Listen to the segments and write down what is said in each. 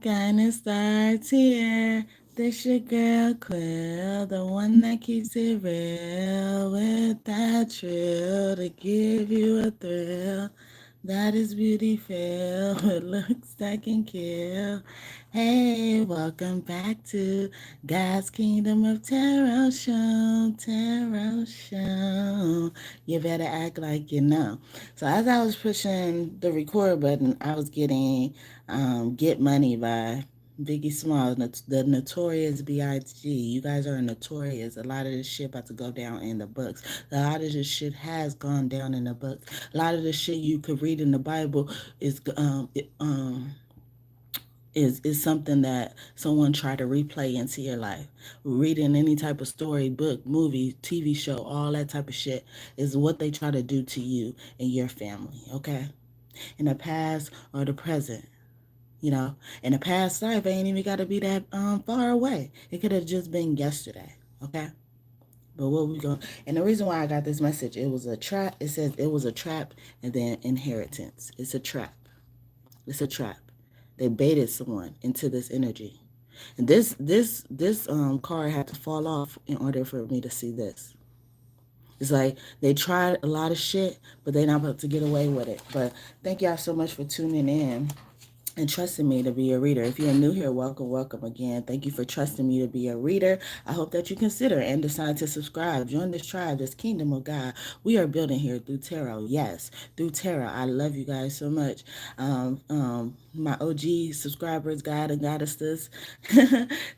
Kindness starts here. This your girl Quill, the one that keeps it real with that trill to give you a thrill. That is beauty filled with looks that can kill. Hey, welcome back to God's Kingdom of Tarot Show. Tarot Show. You better act like you know. So as I was pushing the record button, I was getting Get Money by Biggie Smalls, the notorious B.I.G. You guys are notorious. A lot of this shit about to go down in the books. A lot of this shit has gone down in the books. A lot of the shit you could read in the Bible is something that someone tried to replay into your life. Reading any type of story, book, movie, TV show, all that type of shit is what they try to do to you and your family, okay? In the past or the present. In the past life, it ain't even got to be that far away. It could have just been yesterday, okay? But what we going and the reason why I got this message, it was a trap. It says it was a trap and then inheritance. It's a trap. It's a trap. They baited someone into this energy. And this card had to fall off in order for me to see this. It's like they tried a lot of shit, but they're not about to get away with it. But thank y'all so much for tuning in and trusting me to be a reader. If you're new here, welcome, welcome again. Thank you for trusting me to be a reader. I hope that you consider and decide to subscribe. Join this tribe, this kingdom of God. We are building here through tarot. Yes, through tarot. I love you guys so much. My OG subscribers, God and Goddesses.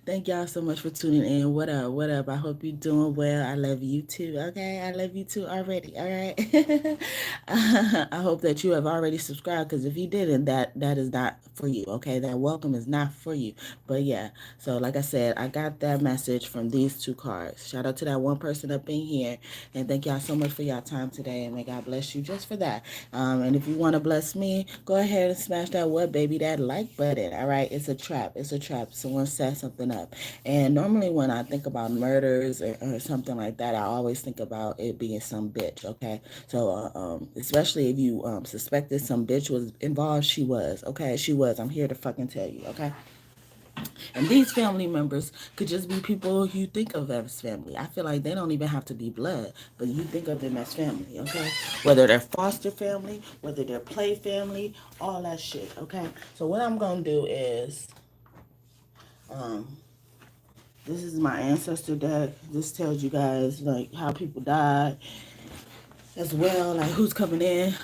Thank y'all so much for tuning in. What up? What up? I hope you're doing well. I love you too. Okay, I love you too already. All right. I hope that you have already subscribed, because if you didn't, that is not for you. Okay, that welcome is not for you. But yeah, so like I said, I got that message from these two cards. Shout out to that one person up in here, and thank y'all so much for y'all time today, and may God bless you just for that. And if you want to bless me, go ahead and smash that what baby, that like button. All right, it's a trap. It's a trap. Someone set something up, and normally when I think about murders or something like that, I always think about it being some bitch. Okay, so especially if you suspected some bitch was involved, she was. Okay, she was. I'm here to fucking tell you. Okay. And these family members could just be people you think of as family. I feel like they don't even have to be blood, but you think of them as family, okay? Whether they're foster family, whether they're play family, all that shit, okay? So what I'm gonna do is, um, this is my ancestor deck. This tells you guys like how people died as well, like who's coming in.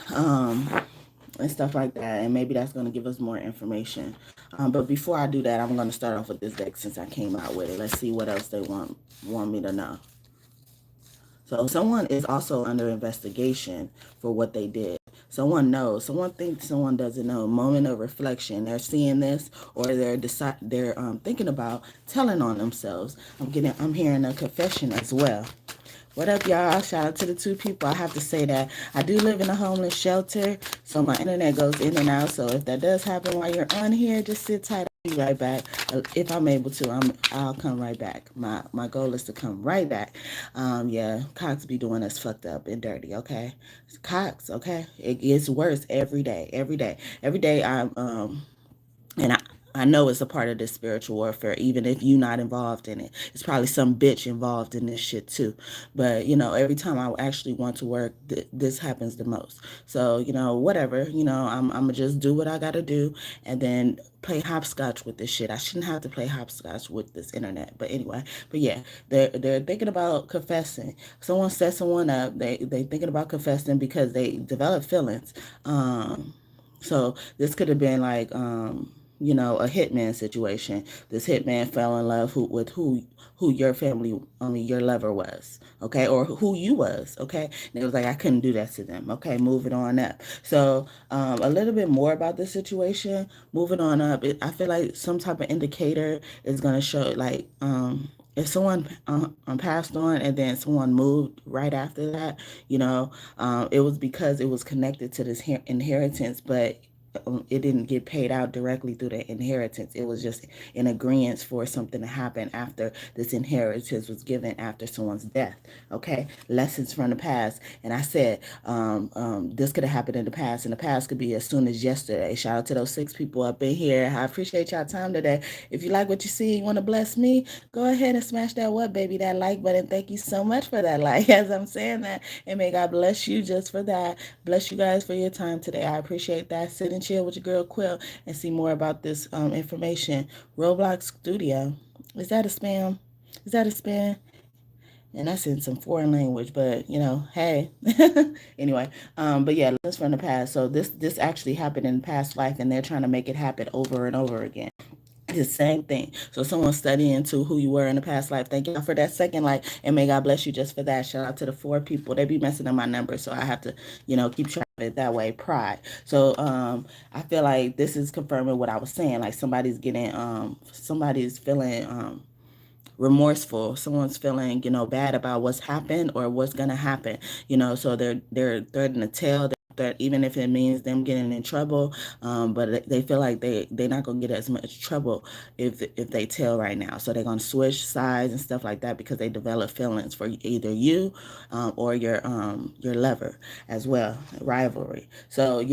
And stuff like that, and maybe that's going to give us more information. But before I do that, I'm going to start off with this deck since I came out with it. Let's see what else they want me to know. So someone is also under investigation for what they did. Someone knows. Someone thinks someone doesn't know. Moment of reflection. They're seeing this, or they're thinking about telling on themselves. I'm hearing a confession as well. What up, y'all? Shout out to the two people. I have to say that I do live in a homeless shelter, so my internet goes in and out. So if that does happen while you're on here, just sit tight. I'll be right back. If I'm able to, I'll come right back. My goal is to come right back. Yeah, Cox be doing us fucked up and dirty. Okay, Cox. Okay, it gets worse every day. Every day. Every day. And I know it's a part of this spiritual warfare, even if you're not involved in it. It's probably some bitch involved in this shit too. But, every time I actually want to work, this happens the most. So, whatever, I'm going to just do what I got to do and then play hopscotch with this shit. I shouldn't have to play hopscotch with this internet. But anyway, but yeah, they're thinking about confessing. Someone set someone up. They thinking about confessing because they develop feelings. So this could have been like, a hitman situation. This hitman fell in love with who your family, your lover was, okay, or who you was, okay. And it was like I couldn't do that to them. Okay, moving on up. So a little bit more about this situation. Moving on up, I feel like some type of indicator is gonna show like if someone passed on and then someone moved right after that, it was because it was connected to this inheritance, but it didn't get paid out directly through the inheritance. It was just in agreement for something to happen after this inheritance was given after someone's death. Okay, lessons from the past. And I said this could have happened in the past, and the past could be as soon as yesterday. Shout out to those 6 people up in here. I appreciate y'all time today. If you like what you see, you want to bless me, go ahead and smash that what, baby, that like button. Thank you so much for that like. As I'm saying that, and may God bless you just for that. Bless you guys for your time today. I appreciate that. Sit and chill with your girl Quill and see more about this information. Roblox Studio. Is that a spam? Is that a spam? And that's in some foreign language, but hey. Anyway, but yeah, lessons from the past. So this actually happened in past life, and they're trying to make it happen over and over again. The same thing. So someone studying into who you were in the past life. Thank y'all for that second like, and may God bless you just for that. Shout out to the 4 people. They be messing up my number, so I have to, keep track of it that way. Pride. So I feel like this is confirming what I was saying. Like somebody's feeling remorseful, someone's feeling bad about what's happened or what's gonna happen, so they're threatening to tell that, even if it means them getting in trouble, but they feel like they're not gonna get as much trouble if they tell right now, so they're gonna switch sides and stuff like that because they develop feelings for either you or your lover as well, rivalry. So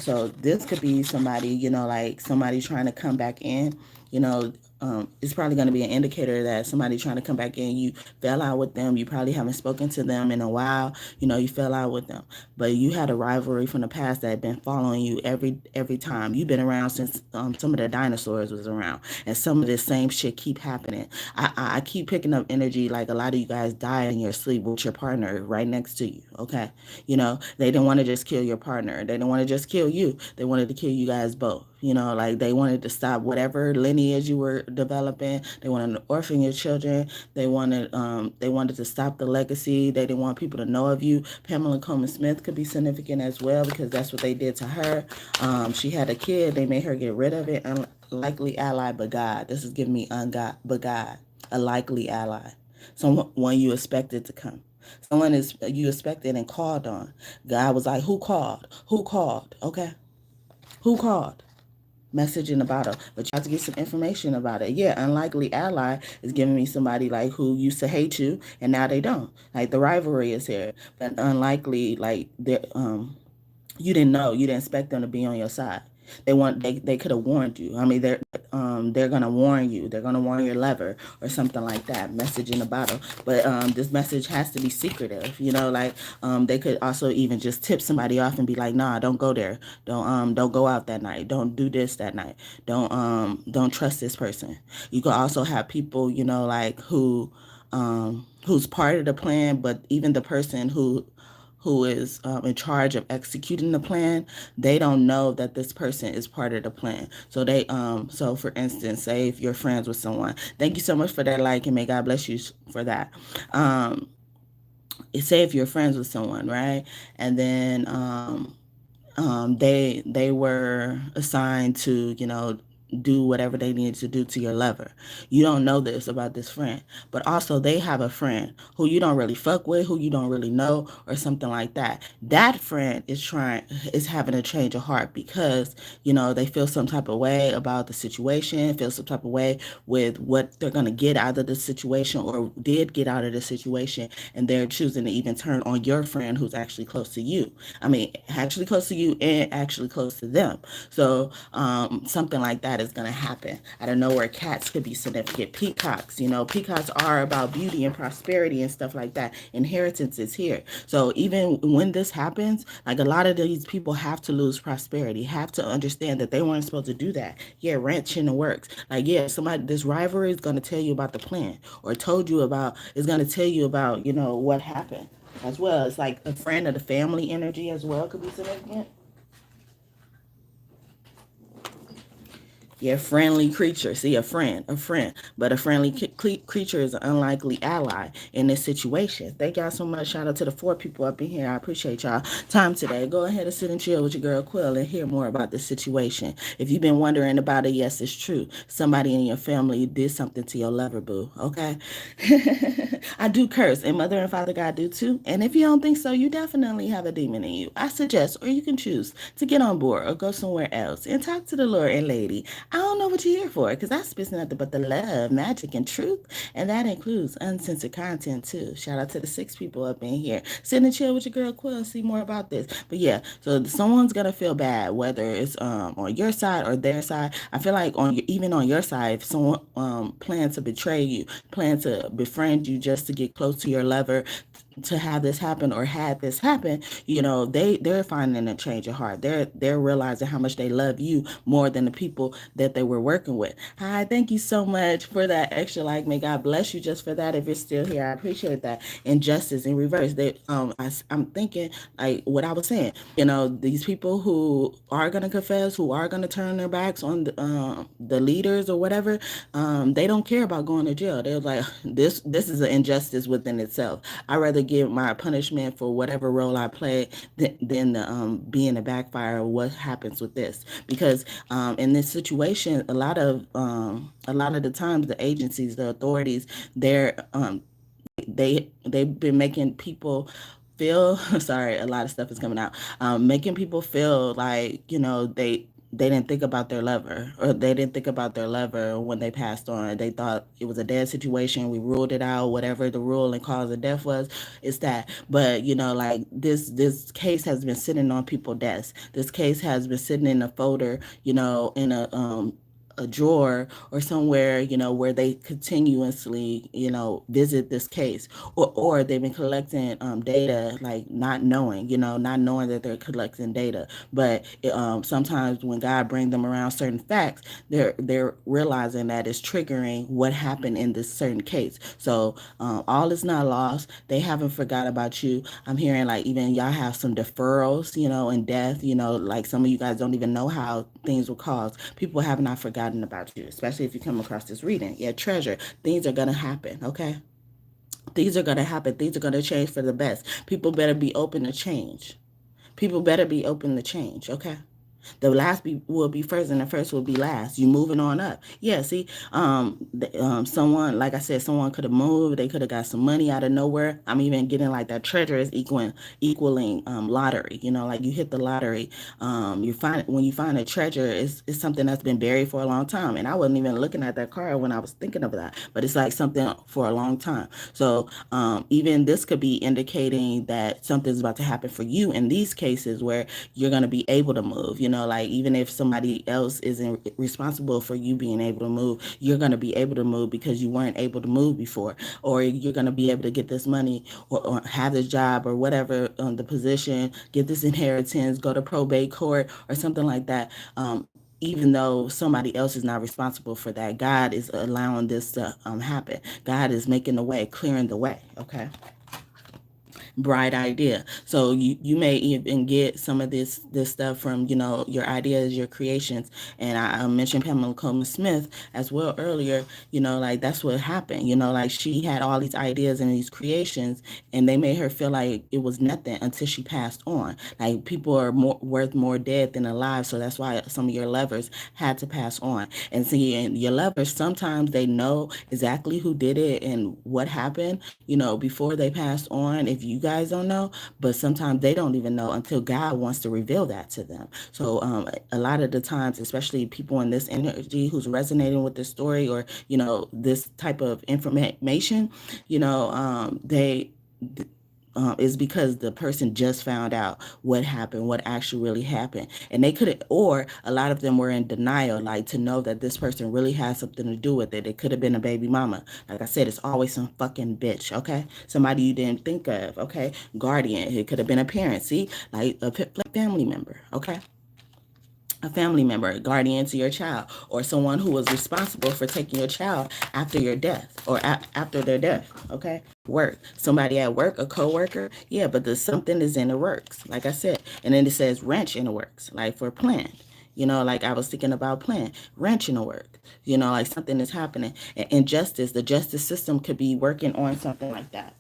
so this could be somebody, like somebody trying to come back in, it's probably going to be an indicator that somebody trying to come back in, you fell out with them. You probably haven't spoken to them in a while. You fell out with them, but you had a rivalry from the past that had been following you every time. You've been around since some of the dinosaurs was around, and some of this same shit keep happening. I keep picking up energy like a lot of you guys died in your sleep with your partner right next to you. Okay, they didn't want to just kill your partner. They didn't want to just kill you. They wanted to kill you guys both. Like they wanted to stop whatever lineage you were developing. They wanted to orphan your children. They wanted to stop the legacy. They didn't want people to know of you. Pamela Coleman Smith could be significant as well because that's what they did to her. She had a kid. They made her get rid of it. Unlikely ally, but God. This is giving me ungod, but God. A likely ally. Someone you expected to come. Someone is you expected and called on. God was like, who called? Who called? Okay. Who called? Message in the bottle, but you have to get some information about it. Yeah, unlikely ally is giving me somebody like who used to hate you and now they don't. Like the rivalry is here, but unlikely like you didn't know, you didn't expect them to be on your side. They could have warned you. I mean, they're gonna warn you. They're gonna warn your lover or something like that. Message in the bottle, but this message has to be secretive. Like they could also even just tip somebody off and be like, nah, don't go there. Don't go out that night. Don't do this that night. Don't trust this person. You could also have people, like who's part of the plan, but even the person who is in charge of executing the plan, they don't know that this person is part of the plan. So so for instance, say if you're friends with someone, thank you so much for that like, and may God bless you for that. Say if you're friends with someone, right? And then they were assigned to do whatever they needed to do to your lover. You don't know this about this friend, but also they have a friend who you don't really fuck with, who you don't really know, or something like that. That friend is having a change of heart because they feel some type of way about the situation, feel some type of way with what they're gonna get out of the situation or did get out of the situation, and they're choosing to even turn on your friend who's actually close to you. I mean, actually close to you and actually close to them. So something like that is going to happen. I don't know where cats could be significant. Peacocks, peacocks are about beauty and prosperity and stuff like that. Inheritance is here. So even when this happens, like a lot of these people have to lose prosperity, have to understand that they weren't supposed to do that. Yeah, wrench in the works. Like, yeah, this rivalry is going to tell you about the plan or is going to tell you about, what happened as well. It's like a friend of the family energy as well could be significant. Yeah, friendly creature. See, a friend. But a friendly creature is an unlikely ally in this situation. Thank y'all so much. Shout out to the 4 people up in here. I appreciate y'all time today. Go ahead and sit and chill with your girl Quill and hear more about this situation. If you've been wondering about it, yes, it's true. Somebody in your family did something to your lover, boo. Okay? I do curse, and Mother and Father God do too. And if you don't think so, you definitely have a demon in you. I suggest, or you can choose to get on board or go somewhere else and talk to the Lord and Lady. I don't know what you're here for, because I spits nothing but the love, magic, and truth, and that includes uncensored content too. Shout out to the 6 people up in here. Sit and chill with your girl Quill, see more about this. But yeah, so someone's gonna feel bad, whether it's on your side or their side. I feel like even on your side, if someone plans to betray you, plan to befriend you just to get close to your lover, to have this happen or had this happen, they're finding a change of heart. They're realizing how much they love you more than the people that they were working with. Hi, thank you so much for that extra like. May God bless you just for that. If you're still here, I appreciate that. Injustice in reverse. I'm thinking like what I was saying. These people who are gonna confess, who are gonna turn their backs on the leaders or whatever, they don't care about going to jail. They're like, this is an injustice within itself. I rather give my punishment for whatever role I play than being a backfire of what happens with this. Because in this situation, a lot of the times the agencies, the authorities, they've been making people feel sorry, a lot of stuff is coming out, making people feel like they didn't think about their lover, or they didn't think about their lover when they passed on. They thought it was a dead situation. We ruled it out, whatever the rule and cause of death was. It's that. But like this case has been sitting on people's desks. This case has been sitting in a folder, in a drawer or somewhere, where they continuously, visit this case, or they've been collecting data, like not knowing that they're collecting data. But sometimes when God brings them around certain facts, they're realizing that it's triggering what happened in this certain case. So all is not lost. They haven't forgot about you. I'm hearing like even y'all have some deferrals, in death. Like some of you guys don't even know how things were caused. People have not forgotten about you, especially if you come across this reading. Yeah, treasure. Things are gonna happen. Okay. Things are gonna happen. Things are gonna change for the best. People better be open to change. People better be open to change. Okay. The last will be first, and the first will be last. You moving on up. Yeah. See, someone, like I said, someone could have moved. They could have got some money out of nowhere. I'm even getting like that treasure is equaling lottery. Like you hit the lottery. When you find a treasure, it's something that's been buried for a long time. And I wasn't even looking at that card when I was thinking of that, but it's like something for a long time. So even this could be indicating that something's about to happen for you in these cases where you're going to be able to move. Like even if somebody else isn't responsible for you being able to move, you're going to be able to move because you weren't able to move before, or you're going to be able to get this money, or have this job, or whatever the position, get this inheritance, go to probate court or something like that. Even though somebody else is not responsible for that, God is allowing this to happen. God is making the way, clearing the way. Okay. Bright idea. So you may even get some of this stuff from your ideas, your creations. And I mentioned Pamela Coleman Smith as well earlier. Like that's what happened. Like she had all these ideas and these creations, and they made her feel like it was nothing until she passed on. Like people are worth more dead than alive, so that's why some of your lovers had to pass on. And see, and your lovers, sometimes they know exactly who did it and what happened, before they passed on. If you guys don't know, but sometimes they don't even know until God wants to reveal that to them. So a lot of the times, especially people in this energy who's resonating with this story, or this type of information, they is because the person just found out what happened, what actually really happened. And they could, or a lot of them were in denial, like to know that this person really has something to do with it. It could have been a baby mama. Like I said, it's always some fucking bitch, okay? Somebody you didn't think of, okay? Guardian. It could have been a parent, see? Like a family member, okay? A family member, a guardian to your child, or someone who was responsible for taking your child after your death, or after their death. Okay, work. Somebody at work, a coworker. Yeah, but there's something is in the works, like I said, and then it says wrench in the works, like for planned. Like I was thinking about playing, wrenching to work. Like something is happening. And injustice, the justice system could be working on something like that.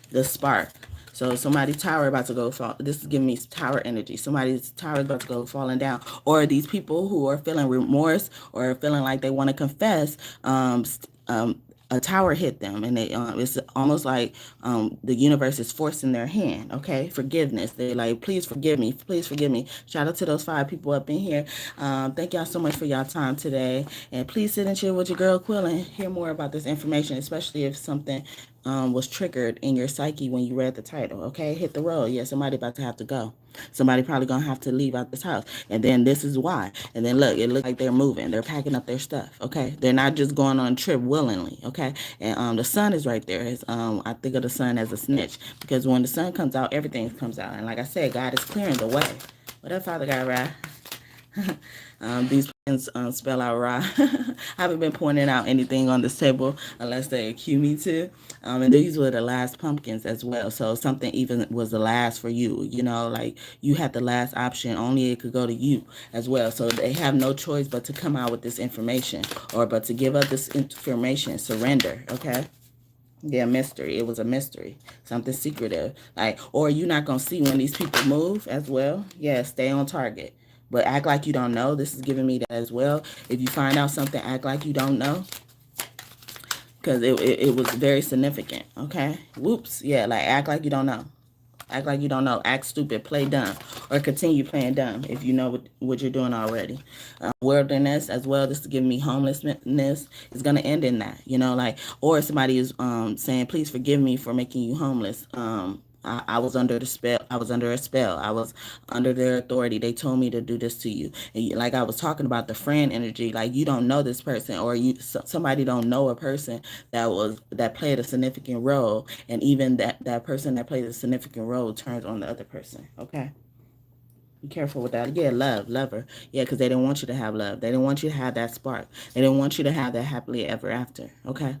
The spark. So somebody's tower about to go fall. This is giving me tower energy. Somebody's tower is about to go falling down. Or these people who are feeling remorse or feeling like they want to confess, a tower hit them, and it's almost like the universe is forcing their hand. Okay, forgiveness. They're like, please forgive me, please forgive me. Shout out to those 5 people up in here. Thank y'all so much for y'all time today, and please sit and chill with your girl Quill and hear more about this information, especially if something was triggered in your psyche when you read the title. Okay, hit the road. Yeah, somebody about to have to go. Somebody probably gonna have to leave out this house, and then this is why. And then look, it looks like they're moving. They're packing up their stuff. Okay, they're not just going on a trip willingly. Okay, and the sun is right there. I think of the sun as a snitch, because when the sun comes out, everything comes out. And like I said, God is clearing the way. What up, Father God, right? These plans spell out raw. I haven't been pointing out anything on this table unless they accuse me to. And these were the last pumpkins as well. So something even was the last for you. Like you had the last option. Only it could go to you as well. So they have no choice but to come out with this information, or but to give up this information. Surrender. Okay. Yeah, mystery. It was a mystery. Something secretive. Or you're not going to see when these people move as well. Yeah, stay on target. But act like you don't know. This is giving me that as well. If you find out something, act like you don't know. Because it was very significant. Okay? Whoops. Yeah, act like you don't know. Act like you don't know. Act stupid. Play dumb. Or continue playing dumb if you know what you're doing already. Wilderness as well. This is giving me homelessness. Is going to end in that. Or somebody is saying, please forgive me for making you homeless. I was under the spell. I was under a spell. I was under their authority. They told me to do this to you. And like I was talking about the friend energy, like you don't know this person, or somebody don't know a person that played a significant role, and even that person that played a significant role turns on the other person. Okay. Be careful with that. Yeah, lover. Yeah, because they didn't want you to have love. They didn't want you to have that spark. They didn't want you to have that happily ever after. Okay.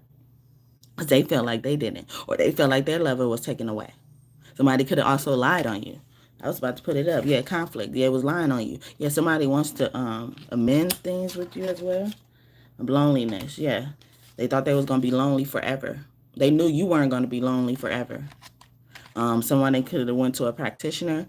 Because they felt like they didn't, or they felt like their lover was taken away. Somebody could have also lied on you. I was about to put it up. Yeah, conflict. Yeah, it was lying on you. Yeah, somebody wants to amend things with you as well. Loneliness. Yeah, they thought they was gonna be lonely forever. They knew you weren't gonna be lonely forever. Someone they could have went to a practitioner.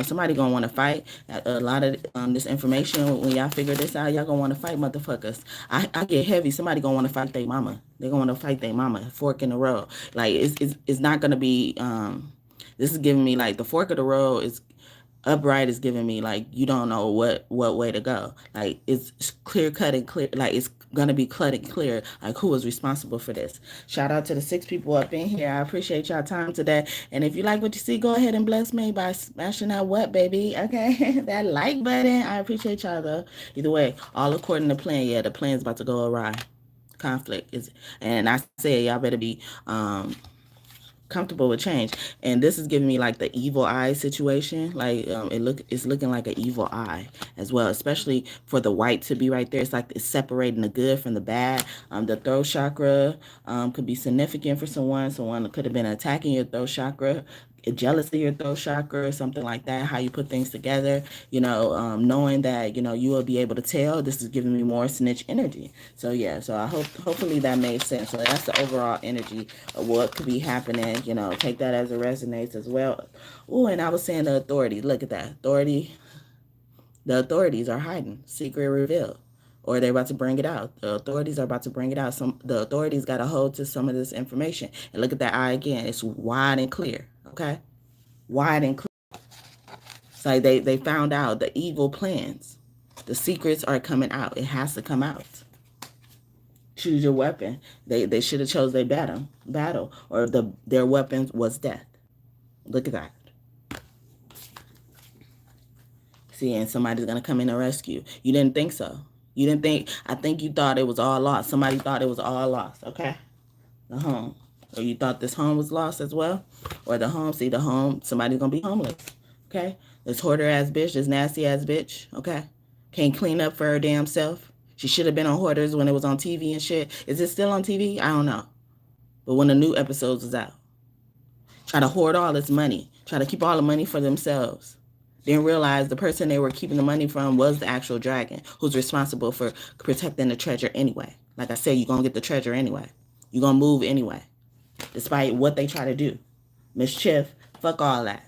Somebody gonna want to fight. A lot of this information, when y'all figure this out, y'all gonna want to fight, motherfuckers. I get heavy. Somebody gonna want to fight their mama. They gonna want to fight their mama. Fork in the road. It's not gonna be. This is giving me the fork of the road is upright, is giving me you don't know what way to go. It's clear cut and clear. It's gonna be cut and clear. Who was responsible for this? Shout out to the 6 people up in here. I appreciate y'all time today. And if you like what you see, go ahead and bless me by smashing that what, baby? Okay, that like button. I appreciate y'all though. Either way, all according to plan. Yeah, the plan's about to go awry. Conflict is, and I say y'all better be comfortable with change. And this is giving me the evil eye situation. It's looking like an evil eye as well, especially for the white to be right there. It's it's separating the good from the bad. The throat chakra could be significant for someone could have been attacking your throat chakra, jealous of your throat chakra or something like that, how you put things together, knowing that, you will be able to tell. This is giving me more snitch energy. So yeah, so hopefully that made sense. So that's the overall energy of what could be happening, take that as it resonates as well. Oh, and I was saying the authorities, look at that. The authorities are hiding, secret revealed. Or they're about to bring it out. The authorities are about to bring it out. The authorities got a hold to some of this information. And look at that eye again. It's wide and clear. Okay? Wide and clear. It's they found out the evil plans. The secrets are coming out. It has to come out. Choose your weapon. They should have chose their battle. Or their weapon was death. Look at that. See, and somebody's going to come in and rescue. You didn't think so. I think you thought it was all lost. Somebody thought it was all lost, okay? The home. Or you thought this home was lost as well? Or the home, somebody's going to be homeless, okay? This hoarder ass bitch, this nasty ass bitch, okay? Can't clean up for her damn self. She should have been on Hoarders when it was on TV and shit. Is it still on TV? I don't know. But when the new episodes is out. Try to hoard all this money. Try to keep all the money for themselves. Didn't realize the person they were keeping the money from was the actual dragon who's responsible for protecting the treasure anyway. Like I said, you're going to get the treasure anyway. You're going to move anyway, despite what they try to do. Mischief, fuck all that.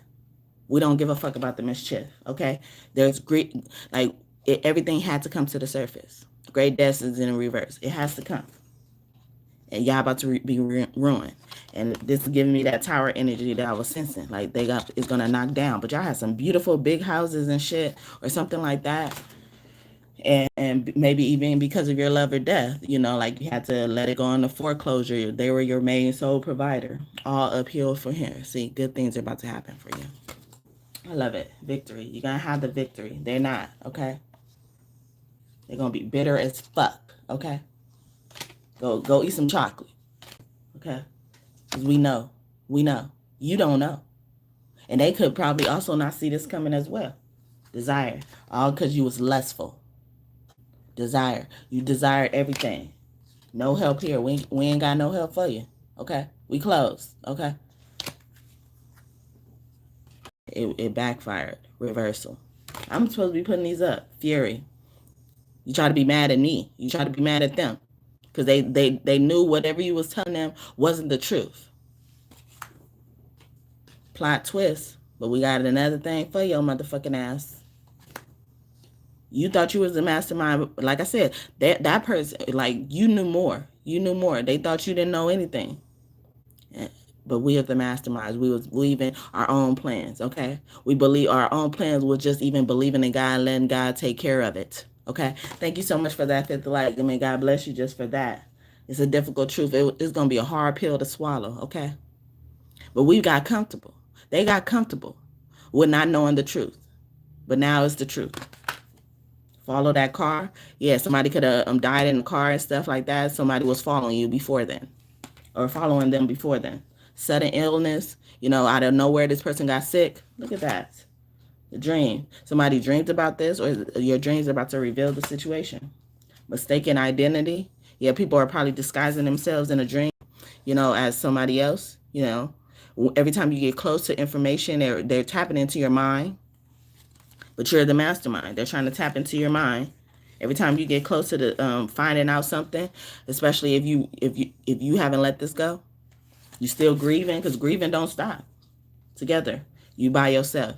We don't give a fuck about the mischief, okay? There's great, like, everything had to come to the surface. Great death is in reverse. It has to come. And y'all about to be ruined. And this is giving me that tower energy that I was sensing. Like, it's going to knock down. But y'all have some beautiful big houses and shit or something like that. And maybe even because of your love or death, you know, like you had to let it go into foreclosure. They were your main sole provider. All uphill for here. See, good things are about to happen for you. I love it. Victory. You're going to have the victory. They're not, okay? They're going to be bitter as fuck, okay? Go eat some chocolate, okay? Because we know. You don't know. And they could probably also not see this coming as well. Desire. All because you was lustful. Desire. You desired everything. No help here. We ain't got no help for you, okay? We closed, okay? It backfired. Reversal. I'm supposed to be putting these up. Fury. You try to be mad at me. You try to be mad at them. Because they knew whatever you was telling them wasn't the truth. Plot twist. But we got another thing for your motherfucking ass. You thought you was the mastermind. Like I said, that person, like, you knew more. They thought you didn't know anything. But we are the masterminds. We was believing our own plans, okay? We believe our own plans was just even believing in God and letting God take care of it. Okay, thank you so much for that fifth like. I mean, God bless you just for that. It's a difficult truth. It's going to be a hard pill to swallow, okay? But we got comfortable. They got comfortable with not knowing the truth. But now it's the truth. Follow that car. Yeah, somebody could have died in the car and stuff like that. Somebody was following you before then. Or following them before then. Sudden illness. You know, out of nowhere, this person got sick. Look at that. Dream. Somebody dreamed about this, or your dreams are about to reveal the situation. Mistaken identity. Yeah, people are probably disguising themselves in a dream, you know, as somebody else. You know, every time you get close to information, they're tapping into your mind, but you're the mastermind. They're trying to tap into your mind. Every time you get close to the finding out something, especially if you haven't let this go, you still grieving, because grieving don't stop. Together, you by yourself.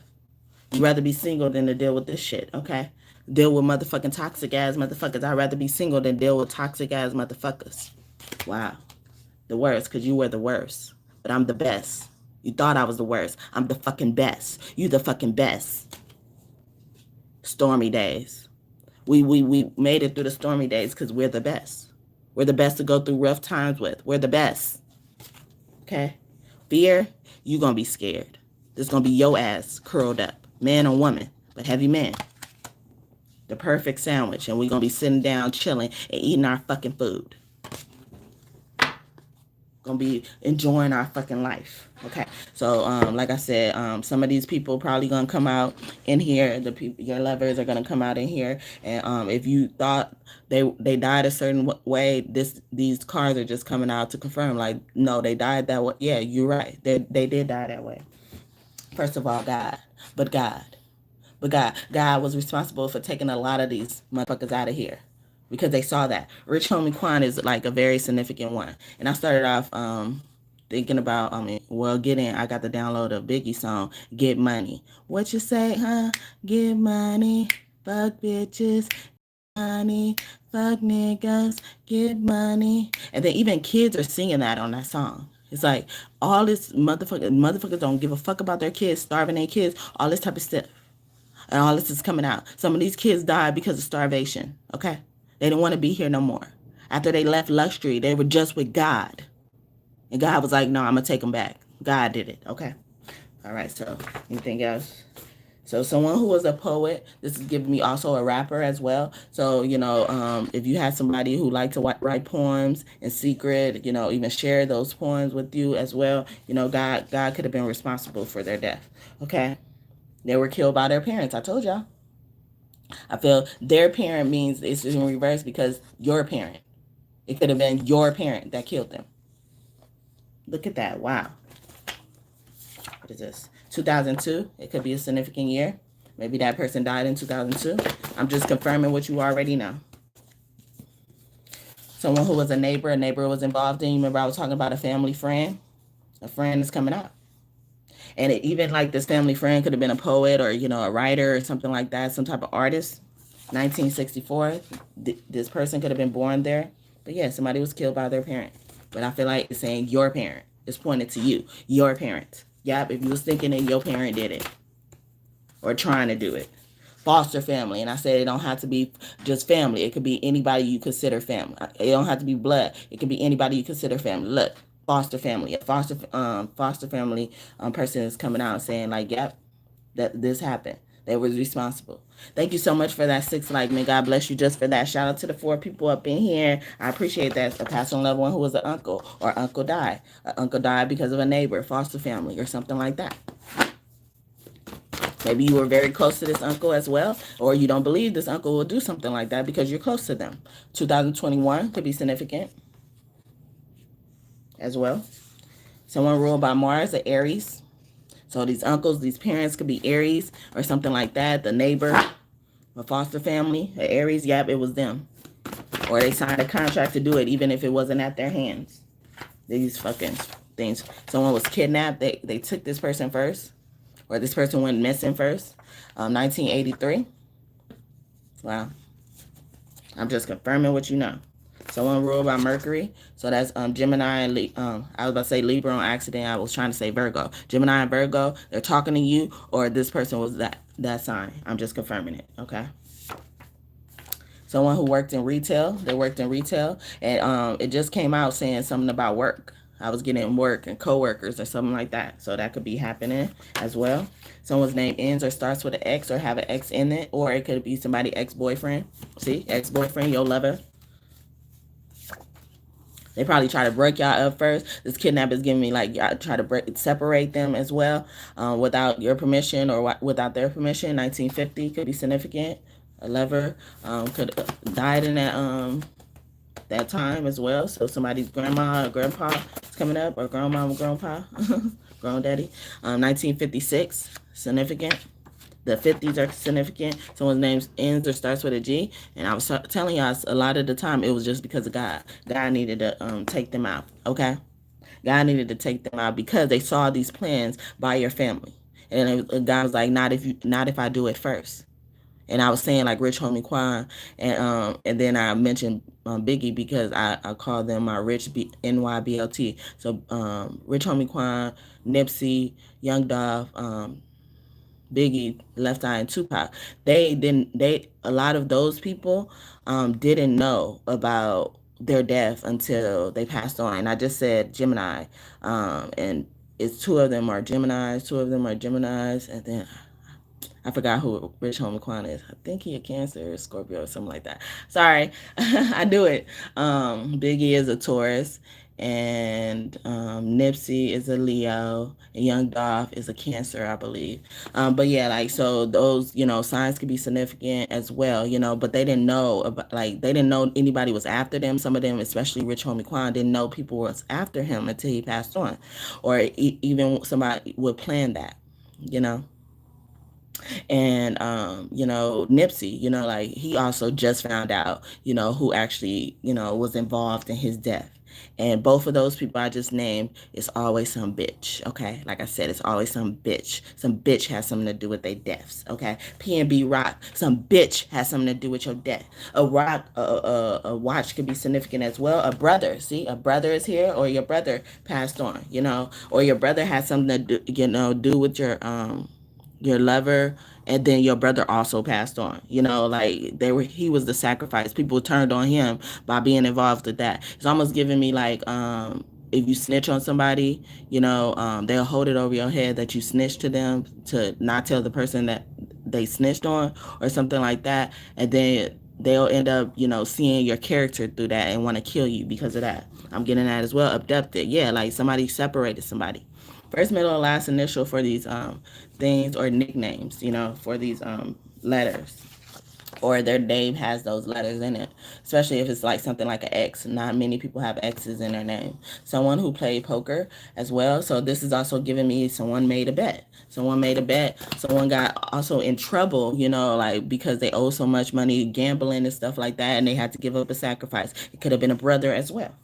You'd rather be single than to deal with this shit, okay? Deal with motherfucking toxic ass motherfuckers. I'd rather be single than deal with toxic ass motherfuckers. Wow. The worst, because you were the worst. But I'm the best. You thought I was the worst. I'm the fucking best. You the fucking best. Stormy days. We made it through the stormy days because we're the best. We're the best to go through rough times with. We're the best. Okay? Fear, you gonna be scared. This gonna be your ass curled up. Man or woman, but heavy man. The perfect sandwich. And we're going to be sitting down, chilling, and eating our fucking food. Going to be enjoying our fucking life. Okay. So, like I said, some of these people probably going to come out in here. The people, your lovers are going to come out in here. And if you thought they died a certain way, these cards are just coming out to confirm. Like, no, they died that way. Yeah, you're right. They did die that way. First of all, God. But God was responsible for taking a lot of these motherfuckers out of here because they saw that. Rich Homie Quan is like a very significant one. And I started off thinking about, I got the download of Biggie song, Get Money. What you say, huh? Get money, fuck bitches, money, fuck niggas, get money. And then even kids are singing that on that song. It's like all this motherfuckers don't give a fuck about their kids, starving their kids, all this type of stuff. And all this is coming out. Some of these kids died because of starvation, okay? They didn't want to be here no more. After they left luxury, they were just with God. And God was like, no, I'm going to take them back. God did it, okay? All right, so anything else? So someone who was a poet, this is giving me also a rapper as well. So, you know, if you had somebody who liked to write poems in secret, you know, even share those poems with you as well, you know, God could have been responsible for their death, okay? They were killed by their parents. I told y'all. I feel their parent means it's in reverse because your parent. It could have been your parent that killed them. Look at that. Wow. what is this? 2002. It could be a significant year. Maybe that person died in 2002. I'm just confirming what you already know. Someone who was a neighbor was involved in. You remember I was talking about a family friend? A friend is coming up. And even like this family friend could have been a poet or, a writer or something like that, some type of artist. 1964, this person could have been born there. But yeah, somebody was killed by their parent. But I feel like it's saying your parent. It's pointed to you, your parent. Yep, if you was thinking that your parent did it or trying to do it. Foster family, and I said it don't have to be just family. It could be anybody you consider family. It don't have to be blood. It could be anybody you consider family. Look, foster family. A foster family person is coming out and saying like, yep, that this happened. They was responsible. Thank you so much for that 6 like. May God bless you just for that. Shout out to the 4 people up in here. I appreciate that. A passed on loved one who was an uncle or uncle died. An uncle died because of a neighbor, foster family, or something like that. Maybe you were very close to this uncle as well, or you don't believe this uncle will do something like that because you're close to them. 2021 could be significant as well. Someone ruled by Mars, an Aries. So these uncles, these parents could be Aries or something like that. The neighbor, a foster family, an Aries, yep, it was them. Or they signed a contract to do it even if it wasn't at their hands. These fucking things. Someone was kidnapped. They took this person first. Or this person went missing first. 1983. Wow. I'm just confirming what you know. Someone ruled by Mercury. So that's Gemini and I was about to say Libra on accident. I was trying to say Virgo. Gemini and Virgo, they're talking to you, or this person was that sign. I'm just confirming it, okay? Someone who worked in retail. They worked in retail, and it just came out saying something about work. I was getting work and coworkers or something like that. So that could be happening as well. Someone's name ends or starts with an X or have an X in it, or it could be somebody ex-boyfriend. See, ex-boyfriend, your lover. They probably try to break y'all up first. This kidnap is giving me like y'all try to separate them as well, without your permission or without their permission. 1950 could be significant. A lover could died in that time as well. So somebody's grandma or grandpa is coming up, or grandma or grandpa, granddaddy. 1956, significant. The 50s are significant. Someone's name ends or starts with a G. And I was telling y'all a lot of the time it was just because of God. God needed to take them out, okay? God needed to take them out because they saw these plans by your family. And God was like, not if I do it first. And I was saying like Rich Homie Quan, and then I mentioned Biggie because I call them my Rich NYBLT. So Rich Homie Quan, Nipsey, Young Dolph, Biggie, Left Eye, and Tupac. A lot of those people didn't know about their death until they passed on. And I just said Gemini, and it's 2 of them are Geminis, and then I forgot who Rich Homie Quan is. I think he a Cancer or Scorpio or something like that. Sorry, I do it. Biggie is a Taurus, and Nipsey is a Leo, and Young Dolph is a Cancer, I believe. But yeah, like, so those, signs could be significant as well, but they didn't know about, like, they didn't know anybody was after them. Some of them, especially Rich Homie Quan, didn't know people was after him until he passed on, or even somebody would plan that, And Nipsey, like, he also just found out, who actually, was involved in his death. And both of those people I just named, it's always some bitch, okay? Like I said, it's always some bitch. Some bitch has something to do with their deaths, okay? P&B Rock, some bitch has something to do with your death. A watch could be significant as well. A brother, see? A brother is here, or your brother passed on, or your brother has something to do with your lover, and then your brother also passed on. Like he was the sacrifice. People turned on him by being involved with that. It's almost giving me like, if you snitch on somebody, they'll hold it over your head that you snitched to them, to not tell the person that they snitched on or something like that, and then they'll end up, seeing your character through that and want to kill you because of that. I'm getting that as well. Abducted, yeah, like somebody separated somebody. First, middle, and last initial for these things, or nicknames, for these letters. or their name has those letters in it, especially if it's like something like an X. Not many people have X's in their name. Someone who played poker as well. So this is also giving me someone made a bet. Someone made a bet. Someone got also in trouble, like because they owe so much money, gambling and stuff like that, and they had to give up a sacrifice. It could have been a brother as well.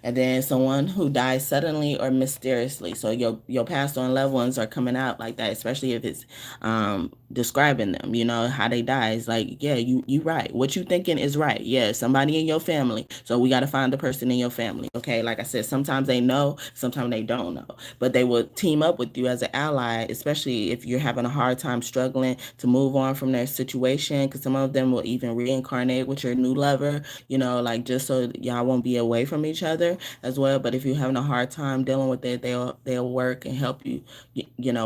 And then someone who dies suddenly or mysteriously. So your passed on loved ones are coming out like that, especially if it's describing them, how they die. It's like, yeah, you right. What you thinking is right. Yeah, somebody in your family. So we got to find the person in your family. Okay, like I said, sometimes they know, sometimes they don't know, but they will team up with you as an ally, especially if you're having a hard time struggling to move on from their situation. Because some of them will even reincarnate with your new lover, like just so y'all won't be away from each other as well. But if you're having a hard time dealing with it, they'll work and help you,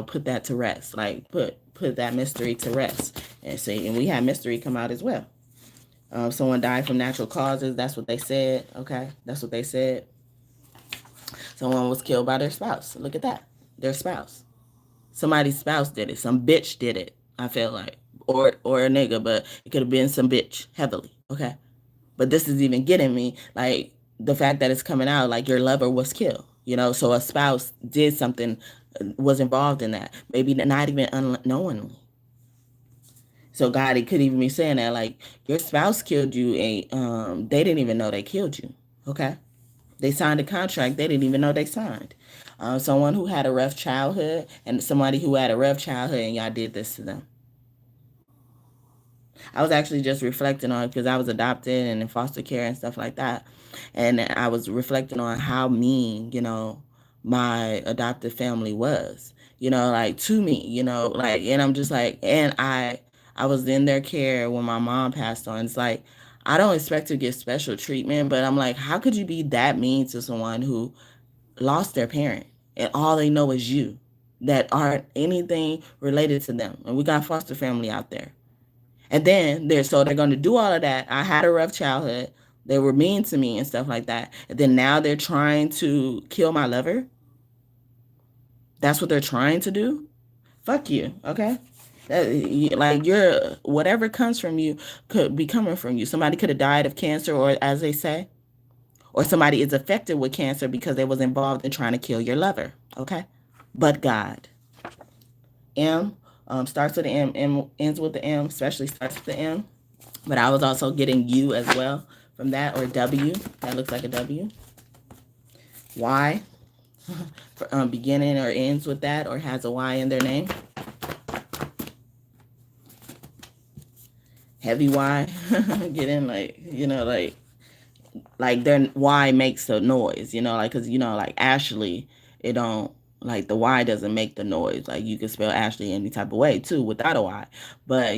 put that to rest. Like put that mystery to rest. And see, and we had mystery come out as well. Someone died from natural causes. That's what they said. Okay, that's what they said. Someone was killed by their spouse. Look at that, their spouse. Somebody's spouse did it. Some bitch did it. I feel like, or a nigga, but it could have been some bitch heavily. Okay, but this is even getting me like the fact that it's coming out like your lover was killed. So a spouse did something, was involved in that. Maybe not even unknowingly. So God, it could even be saying that like your spouse killed you, and they didn't even know they killed you. Okay, they signed a contract they didn't even know they signed. Someone who had a rough childhood and somebody who had a rough childhood, and y'all did this to them. I was actually just reflecting on, because I was adopted and in foster care and stuff like that. And I was reflecting on how mean, my adopted family was, like to me, like, and I'm just like, and I was in their care when my mom passed on. It's like, I don't expect to get special treatment, but I'm like, how could you be that mean to someone who lost their parent and all they know is you, that aren't anything related to them? And we got foster family out there. And then they're going to do all of that. I had a rough childhood. They were mean to me and stuff like that. And then now they're trying to kill my lover. That's what they're trying to do. Fuck you, okay? Like whatever comes from you could be coming from you. Somebody could have died of cancer, or as they say, or somebody is affected with cancer because they was involved in trying to kill your lover. Okay, but God. M starts with the M ends with the M, especially starts with the M. But I was also getting U as well from that, or W. That looks like a W. Y, beginning or ends with that, or has a Y in their name. Heavy Y, getting like their Y makes a noise, like, because, like Ashley, it don't, like the Y doesn't make the noise. Like you can spell Ashley any type of way too without a Y. But,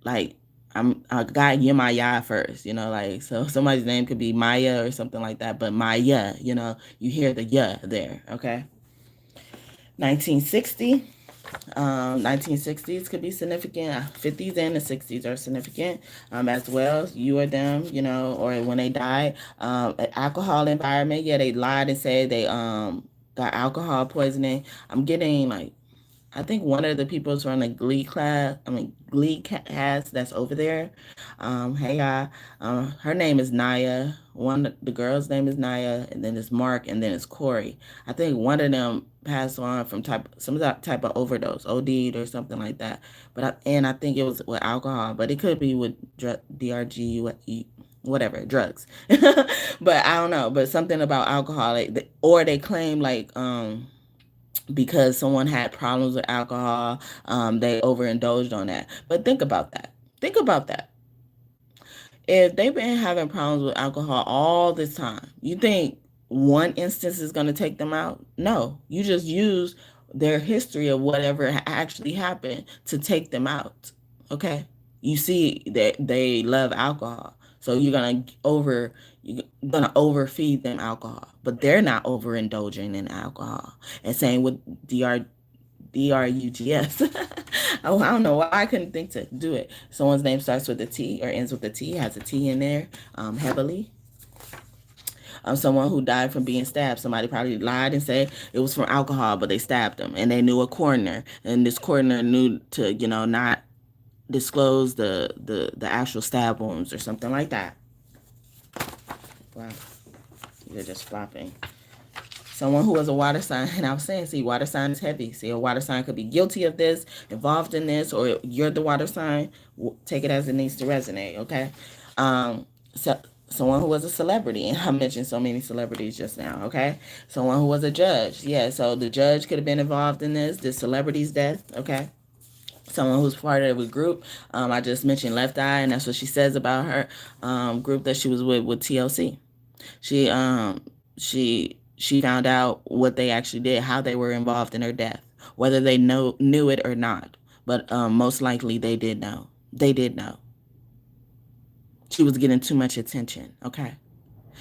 like I got Yemaya first, like, so somebody's name could be Maya or something like that, but Maya, you hear the ya there, okay? 1960. 1960s could be significant. 50s and the 60s are significant as well. You or them, or when they died. Alcohol environment. Yeah, they lied and said they got alcohol poisoning. I'm getting like, I think one of the people's from the Glee cast that's over there. Hey, her name is Naya. The girl's name is Naya, and then it's Mark, and then it's Corey. I think one of them passed on from some type of overdose, OD'd or something like that. And I think it was with alcohol, but it could be with DRG, whatever, drugs. But I don't know. But something about alcohol, or they claim like because someone had problems with alcohol, they overindulged on that. But think about that. Think about that. If they've been having problems with alcohol all this time, you think one instance is going to take them out? No, you just use their history of whatever actually happened to take them out. Okay, you see that they love alcohol, so you're gonna overfeed them alcohol, but they're not overindulging in alcohol. And same with DRUGS. Oh, I don't know why I couldn't think to do it. Someone's name starts with a T or ends with a T, has a T in there, heavily. Someone who died from being stabbed. Somebody probably lied and said it was from alcohol, but they stabbed them, and they knew a coroner, and this coroner knew to, not disclose the actual stab wounds or something like that. Wow, you're just flopping. Someone who was a water sign, and I was saying, see, water sign is heavy. See, a water sign could be guilty of this, involved in this, or you're the water sign. Take it as it needs to resonate, okay? So someone who was a celebrity, and I mentioned so many celebrities just now, okay? Someone who was a judge, yeah, so the judge could have been involved in this celebrity's death, okay? Someone who's part of a group. I just mentioned Left Eye, and that's what she says about her group that she was with TLC. She found out what they actually did, how they were involved in her death, whether they knew it or not. But most likely they did know. They did know. She was getting too much attention. Okay,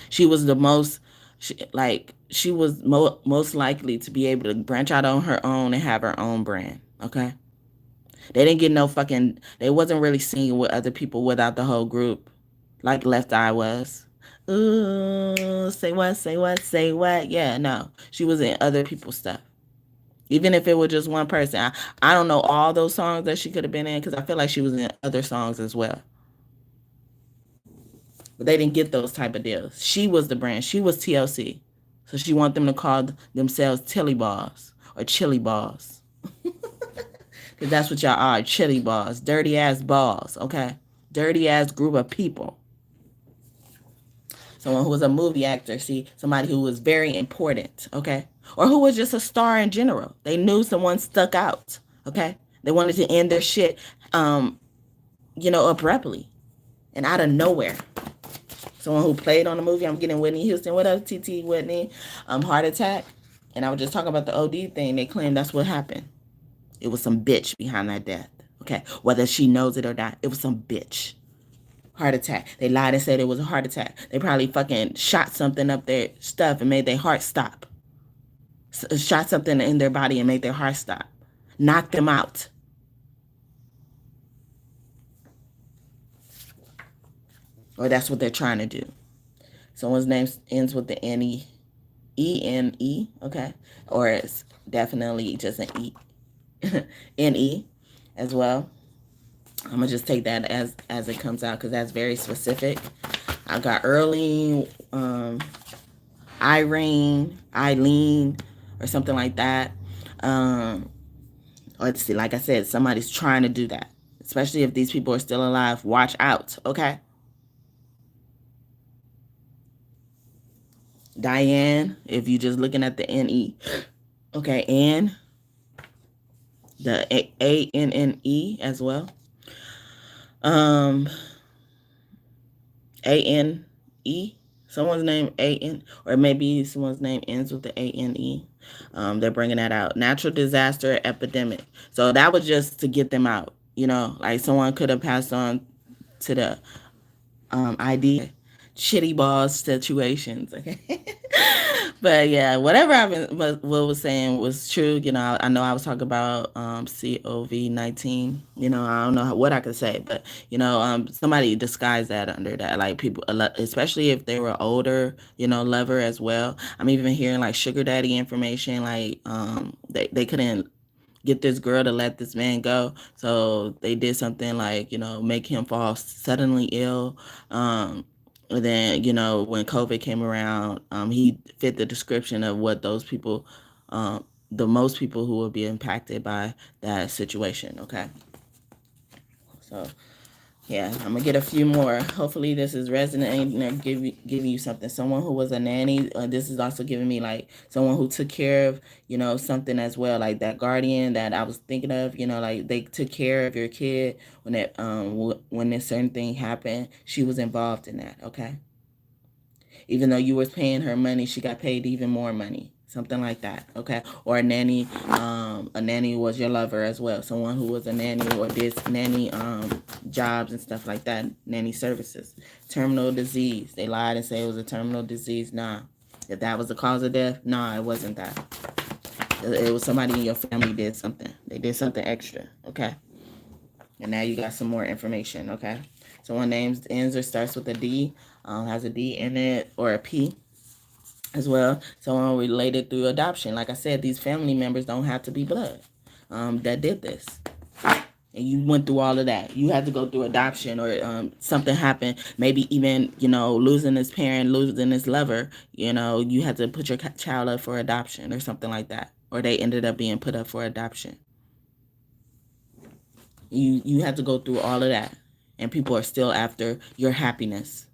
she was the most, she was most likely to be able to branch out on her own and have her own brand. Okay, they didn't get no fucking. They wasn't really singing with other people without the whole group, like Left Eye was. Ooh, say what, say what, say what. Yeah, no. She was in other people's stuff. Even if it was just one person. I don't know all those songs that she could have been in because I feel like she was in other songs as well. But they didn't get those type of deals. She was the brand. She was TLC. So she want them to call themselves Tilly Balls or Chili Balls. Because that's what y'all are, chili balls. Dirty ass balls, okay? Dirty ass group of people. Someone who was a movie actor, see, somebody who was very important, okay? Or who was just a star in general. They knew someone stuck out, okay? They wanted to end their shit, abruptly and out of nowhere. Someone who played on the movie, I'm getting Whitney Houston. What up, TT Whitney? Heart attack. And I was just talking about the OD thing. They claimed that's what happened. It was some bitch behind that death, okay? Whether she knows it or not, it was some bitch. Heart attack. They lied and said it was a heart attack. They probably fucking shot something up their stuff and made their heart stop. Shot something in their body and made their heart stop. Knocked them out. Or that's what they're trying to do. Someone's name ends with the N-E. E-N-E, okay? Or it's definitely just an E. N-E as well. I'm going to just take that as it comes out because that's very specific. I got Early, Irene, Eileen, or something like that. Let's see, like I said, somebody's trying to do that. Especially if these people are still alive. Watch out, okay? Diane, if you're just looking at the N-E. Okay, Anne. The A-N-N-E as well. A-N-E. Someone's name A-N, or maybe someone's name ends with the A-N-E. They're bringing that out. Natural disaster epidemic. So that was just to get them out. Like someone could have passed on to the ID shitty balls situations. Okay. But yeah, whatever what was saying was true. I know I was talking about COVID-19. I don't know what I could say, but somebody disguised that under that, like people, especially if they were older, lover as well. I'm even hearing like sugar daddy information, like they couldn't get this girl to let this man go, so they did something like make him fall suddenly ill. And then when COVID came around, he fit the description of what those people, the most people who would be impacted by that situation. Okay, so yeah, I'm gonna get a few more. Hopefully this is resonating and give you something. Someone who was a nanny. This is also giving me like someone who took care of something as well, like that guardian that I was thinking of. Like they took care of your kid when it when this certain thing happened. She was involved in that. Okay, even though you was paying her money, she got paid even more money. Something like that, okay? Or a nanny was your lover as well. Someone who was a nanny or did nanny jobs and stuff like that, nanny services. Terminal disease. They lied and said it was a terminal disease. Nah. If that was the cause of death, nah, it wasn't that. It was somebody in your family did something. They did something extra, okay? And now you got some more information, okay? Someone names ends or starts with a D, has a D in it, or a P as well. Someone related through adoption. Like I said, these family members don't have to be blood that did this. and you went through all of that. You had to go through adoption, or something happened. Maybe even, losing this parent, losing this lover. You had to put your child up for adoption or something like that, or they ended up being put up for adoption. You had to go through all of that, and people are still after your happiness.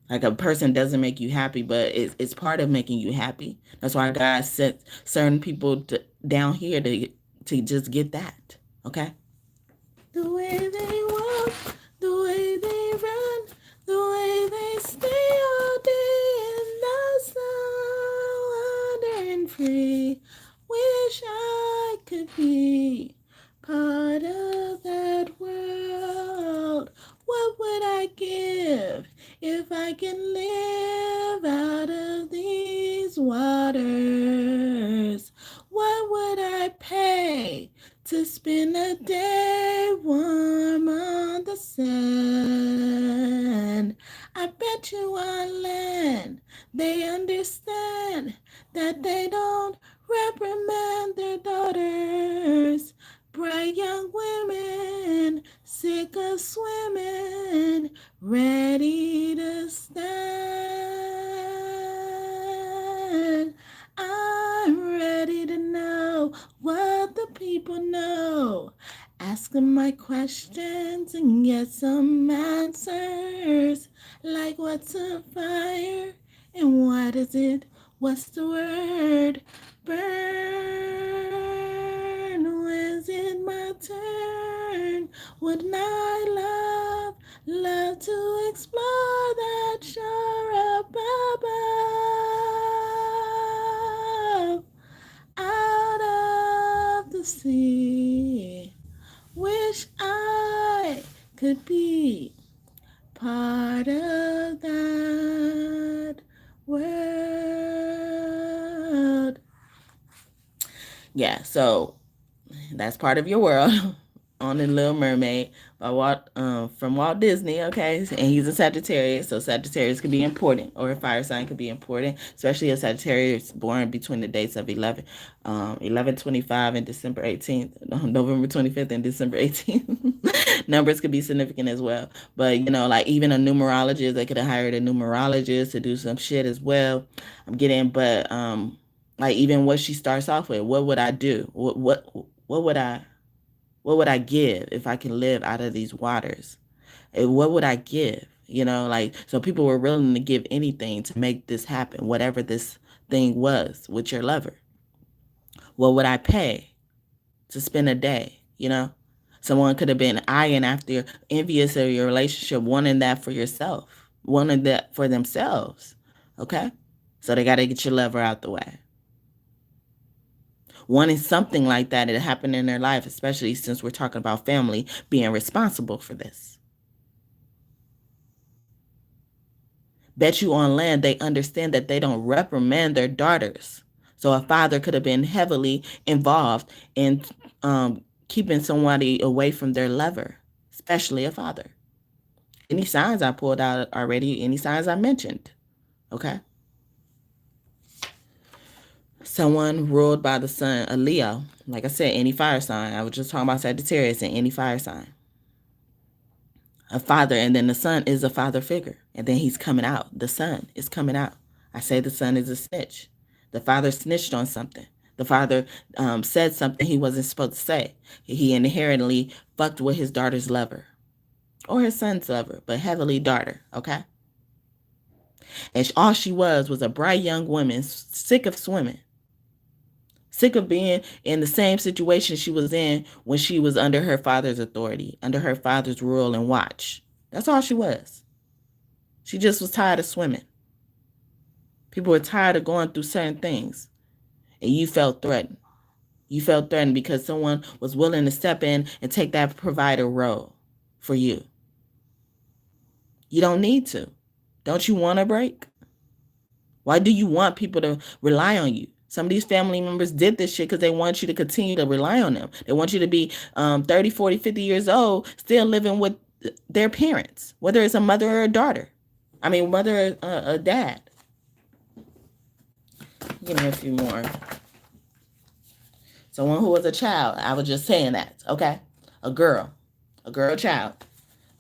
Like, a person doesn't make you happy, but it's part of making you happy. That's why God sent certain people down here to just get that. Okay. The way they walk, the way they run, the way they stay all day in the sun, wandering free. Wish I could be part of that world. What would I give if I can live out of these waters? What would I pay to spend a day warm on the sand? I bet you on land they understand that they don't reprimand their daughters. Bright young women, sick of swimming, ready to stand. I'm ready to know what the people know. Ask them my questions and get some answers. Like, what's a fire and what is it? What's the word? Burn. When's it my turn? Wouldn't I love to explore that shore up above, out of the sea. Wish I could be part of that world. Yeah, so that's part of your world on The Little Mermaid by from Walt Disney, okay? And he's a Sagittarius, so Sagittarius could be important, or a fire sign could be important, especially a Sagittarius born between the dates of 11/25 and December 18th, November 25th and December 18th. Numbers could be significant as well. But, like, even a numerologist, they could have hired a numerologist to do some shit as well. Like, even what she starts off with, what would I do? What would I give if I can live out of these waters? What would I give? Like, so people were willing to give anything to make this happen, whatever this thing was with your lover. What would I pay to spend a day? Someone could have been eyeing after, envious of your relationship, wanting that for yourself, wanting that for themselves. Okay? So they got to get your lover out the way. Wanting something like that to happen in their life, especially since we're talking about family being responsible for this. Bet you on land they understand that they don't reprimand their daughters. So a father could have been heavily involved in keeping somebody away from their lover, especially a father. Any signs I pulled out already, any signs I mentioned, okay? Someone ruled by the sun, a Leo. Like I said, any fire sign. I was just talking about Sagittarius and any fire sign. A father, and then the sun is a father figure. And then he's coming out. The sun is coming out. I say the son is a snitch. The father snitched on something. The father said something he wasn't supposed to say. He inherently fucked with his daughter's lover. Or his son's lover, but heavily daughter, okay? And all she was a bright young woman, sick of swimming. Sick of being in the same situation she was in when she was under her father's authority, under her father's rule and watch. That's all she was. She just was tired of swimming. People were tired of going through certain things. And you felt threatened. You felt threatened because someone was willing to step in and take that provider role for you. You don't need to. Don't you want a break? Why do you want people to rely on you? Some of these family members did this shit because they want you to continue to rely on them. They want you to be 30, 40, 50 years old, still living with their parents, whether it's a mother or a daughter. Mother or a dad. Give me a few more. Someone who was a child. I was just saying that, okay? A girl. A girl child.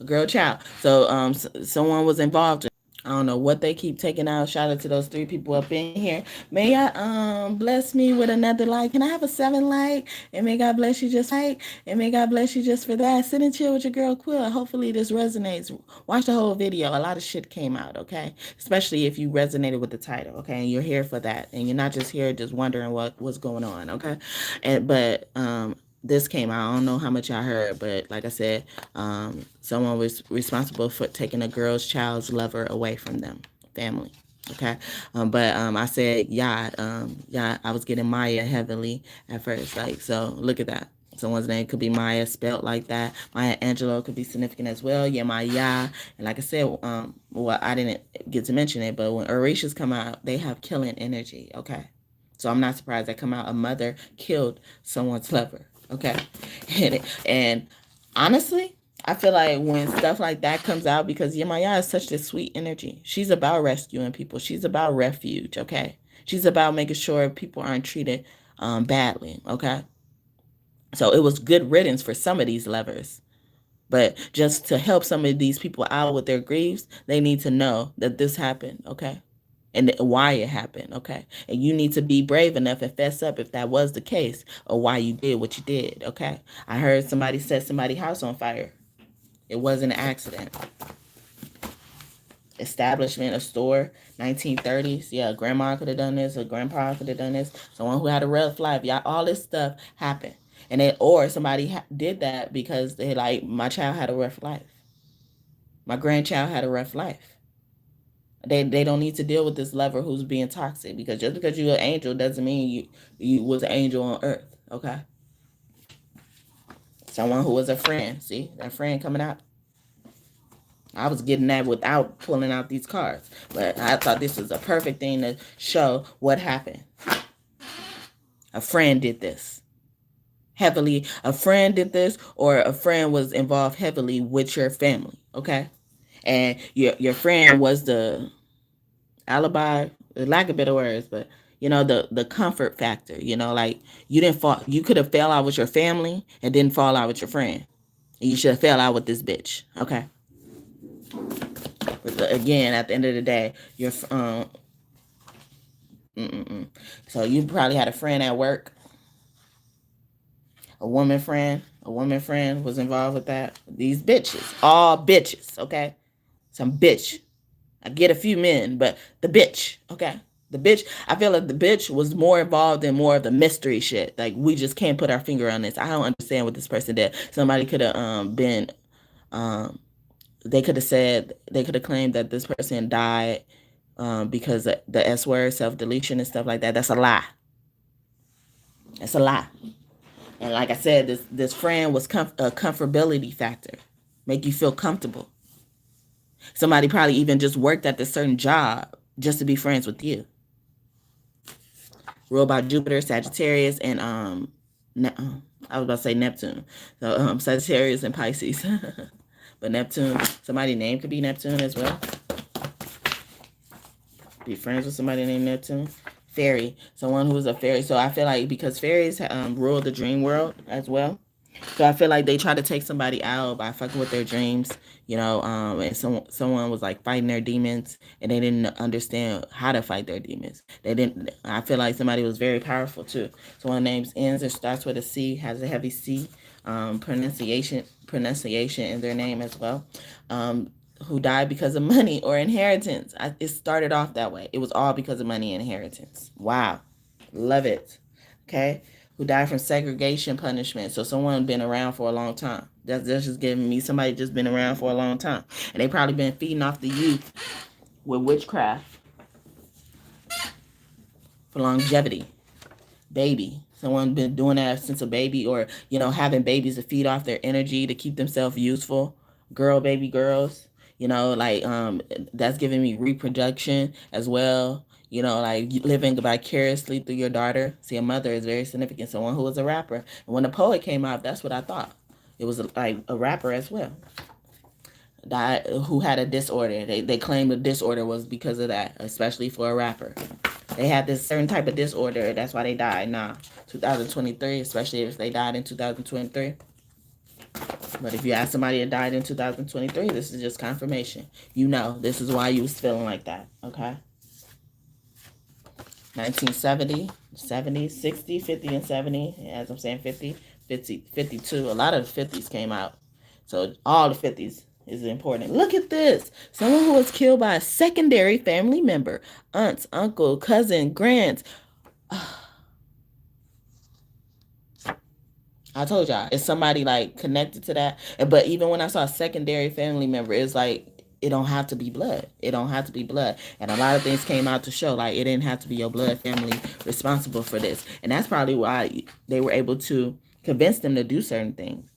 A girl child. So someone was involved. I don't know what they keep taking out. Shout out to those 3 people up in here. May I bless me with another like. Can I have a 7 like? And may God bless you just like. And may God bless you just for that. Sit and chill with your girl Quill. Hopefully this resonates. Watch the whole video. A lot of shit came out, okay? Especially if you resonated with the title, okay? And you're here for that. And you're not just here just wondering what's going on, okay? But this came out. I don't know how much y'all heard, but like I said, someone was responsible for taking a child's lover away from them, family. Okay, but I said, yeah, I was getting Maya heavily at first, like, so look at that. Someone's name could be Maya spelled like that. Maya Angelou could be significant as well. Yeah, Maya. And like I said, well, I didn't get to mention it, but when Orishas come out, they have killing energy. Okay, so I'm not surprised that come out. A mother killed someone's lover. Okay, and honestly, I feel like when stuff like that comes out, because Yemaya is such this sweet energy. She's about rescuing people. She's about refuge, okay? She's about making sure people aren't treated badly, okay? So it was good riddance for some of these lovers. But just to help some of these people out with their griefs, they need to know that this happened, okay? And why it happened, okay? And you need to be brave enough and fess up if that was the case, or why you did what you did, okay? I heard somebody set somebody's house on fire. It wasn't an accident. Establishment, a store, 1930s. Yeah, grandma could have done this, or grandpa could have done this. Someone who had a rough life. Yeah, all this stuff happened. And or somebody did that because they like, my child had a rough life. My grandchild had a rough life. They don't need to deal with this lover who's being toxic, because just because you're an angel doesn't mean you was an angel on earth, okay? Someone who was a friend. See, that friend coming out. I was getting that without pulling out these cards. But I thought this was a perfect thing to show what happened. A friend did this. Heavily, a friend did this, or a friend was involved heavily with your family, okay? And your friend was the alibi, lack of better words, but the comfort factor, like you could have fell out with your family and didn't fall out with your friend. You should have fell out with this bitch, okay? But again, at the end of the day, you're so you probably had a friend at work, a woman friend was involved with that. These bitches, all bitches, okay? Some bitch. I get a few men, but the bitch, okay? The bitch, I feel like the bitch was more involved in more of the mystery shit. Like, we just can't put our finger on this. I don't understand what this person did. Somebody could have been, they could have claimed that this person died because of the S word, self-deletion and stuff like that. That's a lie. That's a lie. And like I said, this friend was a comfortability factor. Make you feel comfortable. Somebody probably even just worked at this certain job just to be friends with you. Ruled by Jupiter, Sagittarius, and I was about to say Neptune. So Sagittarius and Pisces. But Neptune, somebody's name could be Neptune as well. Be friends with somebody named Neptune. Fairy, someone who is a fairy. So I feel like because fairies rule the dream world as well. So I feel like they try to take somebody out by fucking with their dreams, and someone was like fighting their demons, and they didn't understand how to fight their demons. I feel like somebody was very powerful too. Someone names ends or starts with a C, has a heavy C, pronunciation in their name as well. Who died because of money or inheritance. It started off that way. It was all because of money and inheritance. Wow. Love it. Okay. Who died from segregation punishment. So someone been around for a long time. That's just giving me somebody just been around for a long time. And they probably been feeding off the youth with witchcraft for longevity. Baby. Someone been doing that since a baby, or, having babies to feed off their energy to keep themselves useful. Baby girls. That's giving me reproduction as well. Like living vicariously through your daughter. See, a mother is very significant. Someone who was a rapper. And when the poet came out, that's what I thought. It was like a rapper as well. Died, who had a disorder. They claimed the disorder was because of that, especially for a rapper. They had this certain type of disorder. That's why they died. 2023, especially if they died in 2023. But if you ask somebody that died in 2023, this is just confirmation. You know, this is why you was feeling like that, okay? 1970, 70, 60, 50, and 70. As I'm saying, 50, 50, 52. A lot of the 50s came out. So all the 50s is important. Look at this. Someone who was killed by a secondary family member. Aunts, uncle, cousin, grands. I told y'all, it's somebody like connected to that. But even when I saw a secondary family member, it's like it don't have to be blood. It don't have to be blood. And a lot of things came out to show like it didn't have to be your blood family responsible for this. And that's probably why they were able to convince them to do certain things.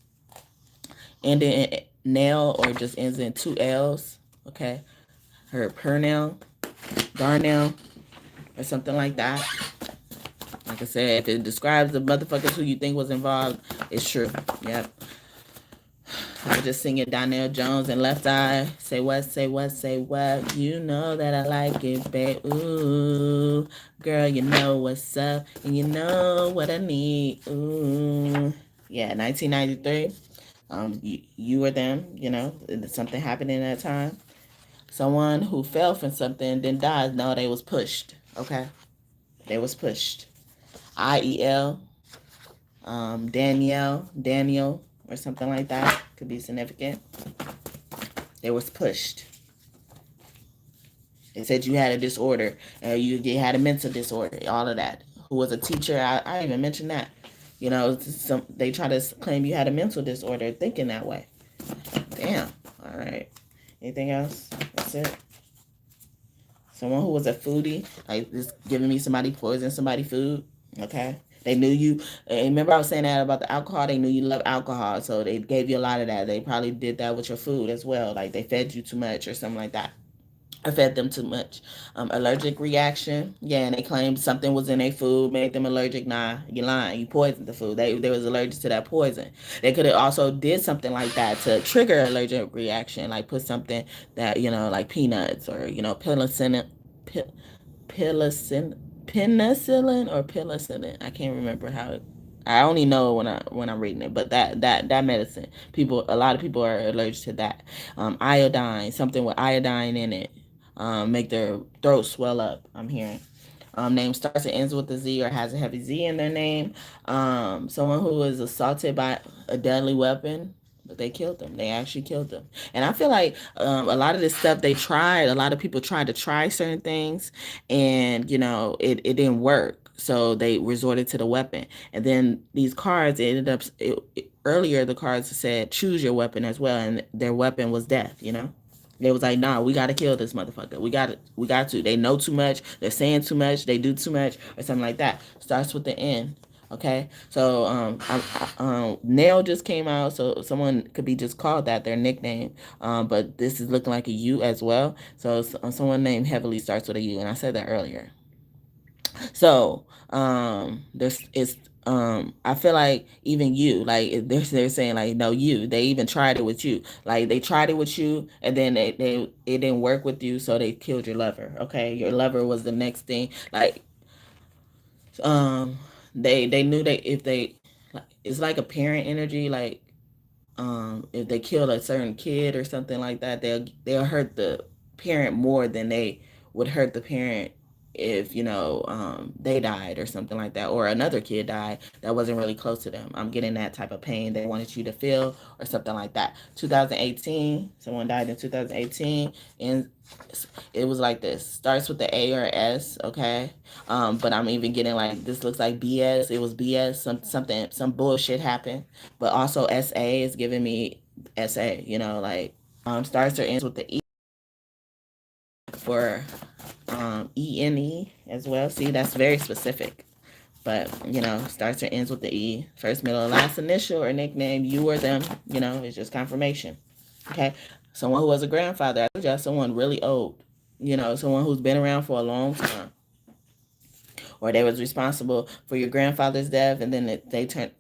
And then nail or just ends in two L's. Okay. Her Purnell, Darnell, or something like that. Like I said, if it describes the motherfuckers who you think was involved, it's true. Yep. I was just singing Donnell Jones and Left Eye. Say what, say what, say what. You know that I like it, babe. Ooh, girl, you know what's up. And you know what I need. Ooh. Yeah, 1993. You or them, you know, something happened in that time. Someone who fell from something and then died. No, they was pushed. Okay? They was pushed. IEL, Daniel, or something like that. Could be significant. They was pushed. They said you had a disorder. You had a mental disorder. All of that. Who was a teacher? I even mentioned that. You know, they try to claim you had a mental disorder thinking that way. Damn. All right. Anything else? That's it. Someone who was a foodie, like this giving me somebody poison somebody food. Okay. They knew you. Remember I was saying that about the alcohol. They knew you love alcohol, so they gave you a lot of that. They probably did that with your food as well. Like they fed you too much or something like that. I fed them too much. Allergic reaction. Yeah, and they claimed something was in their food, made them allergic. Nah, you're lying. You poisoned the food. They was allergic to that poison. They could have also did something like that to trigger allergic reaction, like put something that, you know, like peanuts or, you know, penicillin or penicillin. I can't remember how it. I only know when I'm reading it, but that medicine, a lot of people are allergic to that. Iodine, something with iodine in it, make their throat swell up. I'm hearing. Name starts and ends with a Z or has a heavy Z in their name. Someone who was assaulted by a deadly weapon, but they killed them. They actually killed them. And I feel like a lot of this stuff a lot of people tried to try certain things, and you know it didn't work. So they resorted to the weapon. And then these cards, it ended up earlier the cards said choose your weapon as well, and their weapon was death. You know. They was like, nah, we gotta kill this motherfucker. We got to. They know too much. They're saying too much. They do too much, or something like that. Starts with the N. Okay, so Nail just came out, so someone could be just called that, their nickname. But this is looking like a U as well. So someone named Heavily starts with a U, and I said that earlier. So there's it's I feel like even you, like they're saying like no, they even tried it with you, like they tried it with you, and then they it didn't work with you, so they killed your lover. Okay, your lover was the next thing. Like um they knew that if they, like, it's like a parent energy, like if they kill a certain kid or something like that, they'll hurt the parent more than they would hurt the parent if, you know, they died or something like that, or another kid died that wasn't really close to them. I'm getting that type of pain they wanted you to feel or something like that. 2018, someone died in 2018, and it was like this. Starts with the A or S, okay? But I'm even getting like this looks like BS. It was BS. Some bullshit happened. But also SA is giving me SA. You know, like starts or ends with the E for ENE as well. See, that's very specific. But, you know, starts or ends with the E. First, middle, last initial or nickname, you or them, you know, it's just confirmation. Okay? Someone who was a grandfather. I told you, someone really old. You know, someone who's been around for a long time. or they was responsible for your grandfather's death, and then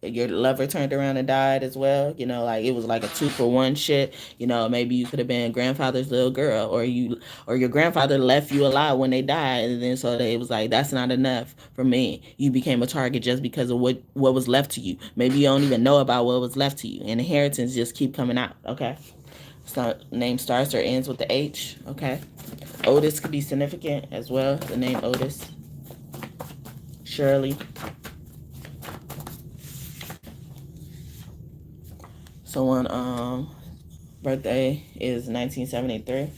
your lover turned around and died as well. Like it was like a 2-for-1 shit. Maybe you could have been grandfather's little girl, or your grandfather left you alive when they died, and then so it was like, that's not enough for me. You became a target just because of what was left to you. Maybe you don't even know about what was left to you, and inheritance just keep coming out. Okay. So name starts or ends with the H. Okay. Otis could be significant as well. The name Otis. Shirley. Someone birthday is 1973,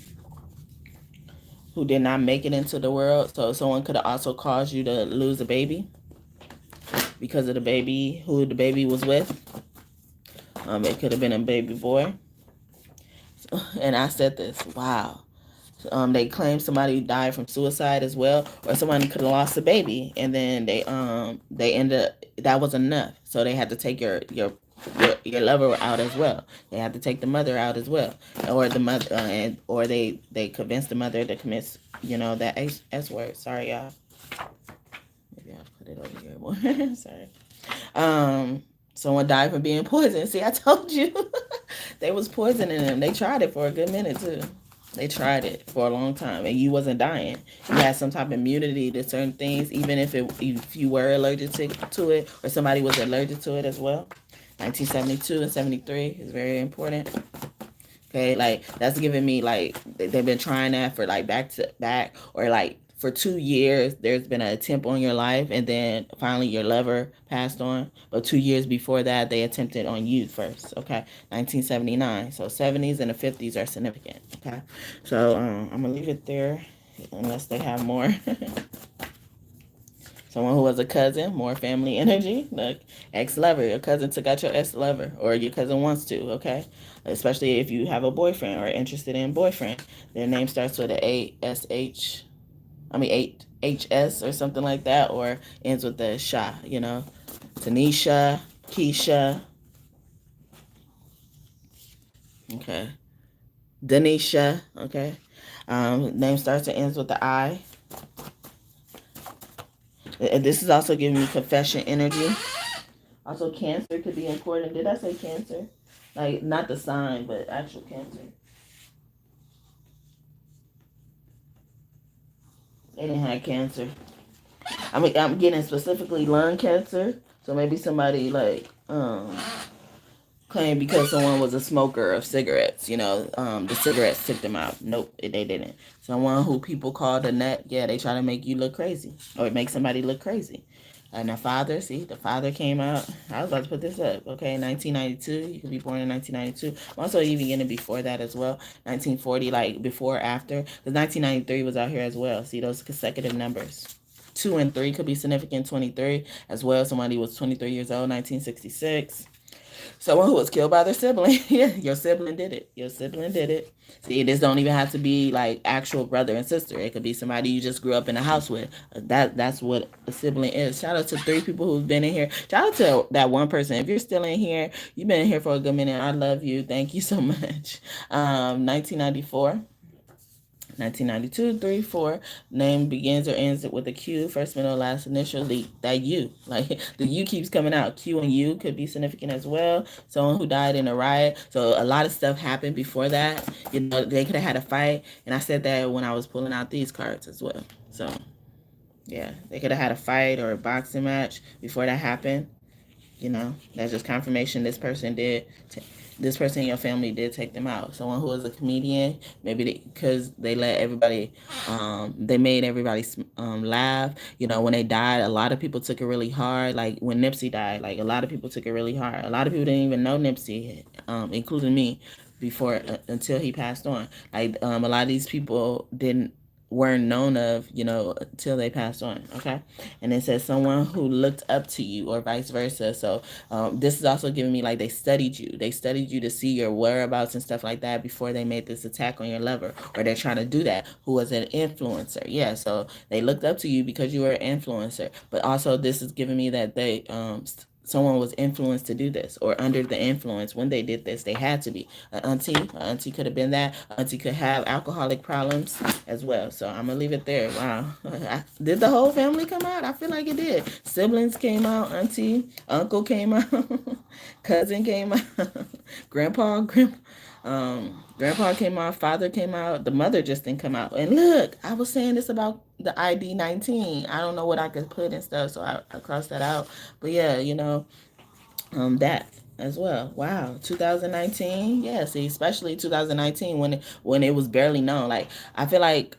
who did not make it into the world. So someone could have also caused you to lose a baby because of the baby, who the baby was with. It could have been a baby boy. And I said this, wow. They claim somebody died from suicide as well, or someone could have lost a baby, and then they ended up, that was enough, so they had to take your lover out as well. They had to take the mother out as well, or the mother, or they convinced the mother to commit, that S word. Sorry, y'all. Maybe I'll put it over here more. Sorry. Someone died from being poisoned. See, I told you. They was poisoning them. They tried it for a good minute too. They tried it for a long time, and you wasn't dying. You had some type of immunity to certain things, even if you were allergic to it, or somebody was allergic to it as well. 1972 and 73 is very important. Okay, like that's giving me like they've been trying that for like back to back, or like for 2 years there's been an attempt on your life, and then finally your lover passed on. But 2 years before that they attempted on you first. Okay, 1979. So 70s and the 50s are significant. Okay, so I'm gonna leave it there unless they have more. Someone who was a cousin, more family energy. Like ex-lover, your cousin took out your ex-lover, or your cousin wants to, okay? Especially if you have a boyfriend or interested in boyfriend. Their name starts with A-S-H, 8-HS or something like that, or ends with the Sha, Tanisha, Keisha, okay? Denisha, okay? Name starts and ends with the I. This is also giving me confession energy. Also, Cancer could be important. Did I say Cancer? Like, not the sign, but actual Cancer. They didn't have cancer. I'm getting specifically lung cancer. So maybe somebody like claimed because someone was a smoker of cigarettes, the cigarettes took them out. Nope, they didn't. Someone who people call the net, yeah, they try to make you look crazy, or make somebody look crazy. And the father, see, the father came out. I was about to put this up, okay, 1992. You could be born in 1992. I'm also even getting before that as well, 1940, like before or after. Because 1993 was out here as well. See those consecutive numbers. 2 and 3 could be significant, 23 as well. Somebody was 23 years old, 1966. Someone who was killed by their sibling. Yeah, your sibling did it. Your sibling did it. See, this don't even have to be like actual brother and sister. It could be somebody you just grew up in a house with. That's what a sibling is. Shout out to 3 people who've been in here. Shout out to that one person. If you're still in here, you've been in here for a good minute. I love you. Thank you so much. 1994. 1992, 3, 4. Name begins or ends with a Q. First, middle, last initial. That U. Like the U keeps coming out. Q and U could be significant as well. Someone who died in a riot. So a lot of stuff happened before that. They could have had a fight. And I said that when I was pulling out these cards as well. So yeah, they could have had a fight or a boxing match before that happened. That's just confirmation this person in your family did take them out. Someone who was a comedian, maybe because they let everybody, they made everybody laugh. When they died, a lot of people took it really hard. Like when Nipsey died, like a lot of people took it really hard. A lot of people didn't even know Nipsey, including me, before until he passed on. Like a lot of these people weren't known of, until they passed on. Okay. And it says someone who looked up to you, or vice versa. So this is also giving me like they studied you to see your whereabouts and stuff like that before they made this attack on your lover, or they're trying to do that, who was an influencer. Yeah, so they looked up to you because you were an influencer. But also this is giving me that they someone was influenced to do this, or under the influence when they did this. They had to be an auntie could have been that. An auntie could have alcoholic problems as well. So I'm gonna leave it there. Wow. Did the whole family come out? I feel like it did. Siblings came out, auntie, uncle came out, cousin came out, grandpa came out, father came out, the mother just didn't come out. And look, I was saying this about the ID 19. I don't know what I could put and stuff, so I crossed that out. But yeah, that as well. Wow, 2019. Yeah, see, especially 2019 when it was barely known. Like I feel like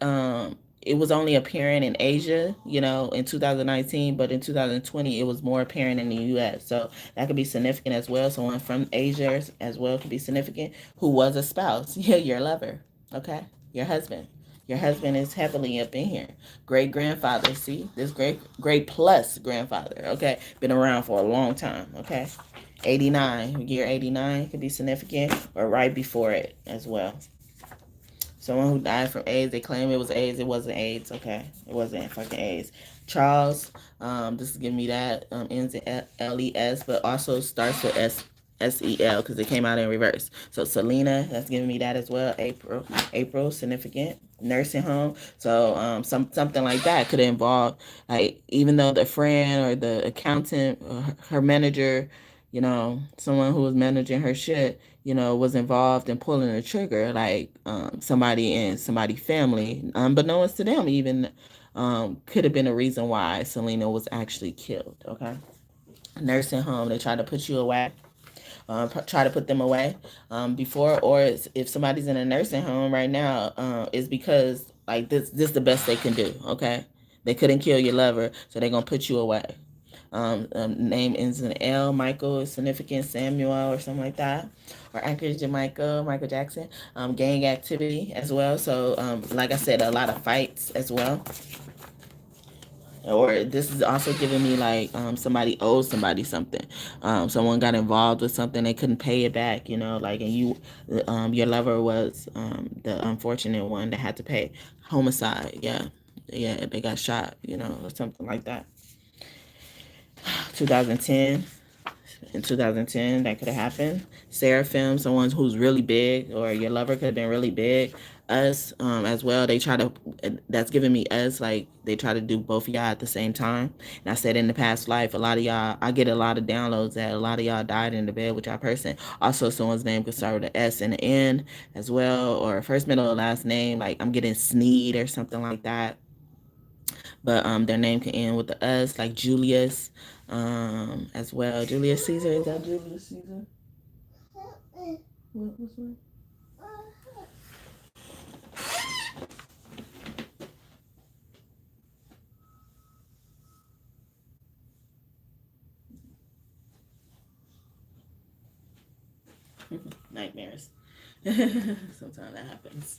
it was only appearing in Asia, in 2019, but in 2020 it was more apparent in the US. So that could be significant as well. Someone from Asia as well could be significant who was a spouse. Yeah, your lover. Okay? Your husband. Your husband is heavily up in here. Great grandfather, see? This great plus grandfather, okay? Been around for a long time, okay? 89, year 89 could be significant, or right before it as well. Someone who died from AIDS, they claim it was AIDS. It wasn't AIDS, okay? It wasn't fucking AIDS. Charles, this is giving me that, ends in LES, but also starts with SEL because it came out in reverse. So Selena, that's giving me that as well. April, significant. Nursing home. So something like that could involve, like, even though the friend or the accountant or her manager, someone who was managing her shit, was involved in pulling the trigger, like somebody in somebody's family, unbeknownst to them, even could have been a reason why Selena was actually killed. Okay, nursing home, they try to put you away. Try to put them away before, or if somebody's in a nursing home right now, it's because like this the best they can do. Okay, they couldn't kill your lover, so they're gonna put you away. Name ends in L. Michael is significant. Samuel or something like that, or Anchorage Jamaica, Michael Jackson. Gang activity as well. So like I said, a lot of fights as well. Or this is also giving me like somebody owes somebody something. Someone got involved with something, they couldn't pay it back, like, and your lover was the unfortunate one that had to pay. Homicide, yeah, they got shot, or something like that. 2010. In 2010, that could have happened. Seraphim, someone who's really big, or your lover could have been really big. Us, as well, they try to, that's giving me us, like, they try to do both of y'all at the same time. And I said in the past life, a lot of y'all, I get a lot of downloads that a lot of y'all died in the bed with y'all person. Also, someone's name could start with an S and an N as well, or first, middle, or last name. Like, I'm getting Sneed or something like that. But their name can end with the us, like Julius, as well. Julius Caesar, is that Julius Caesar? What's that? Nightmares. Sometimes that happens.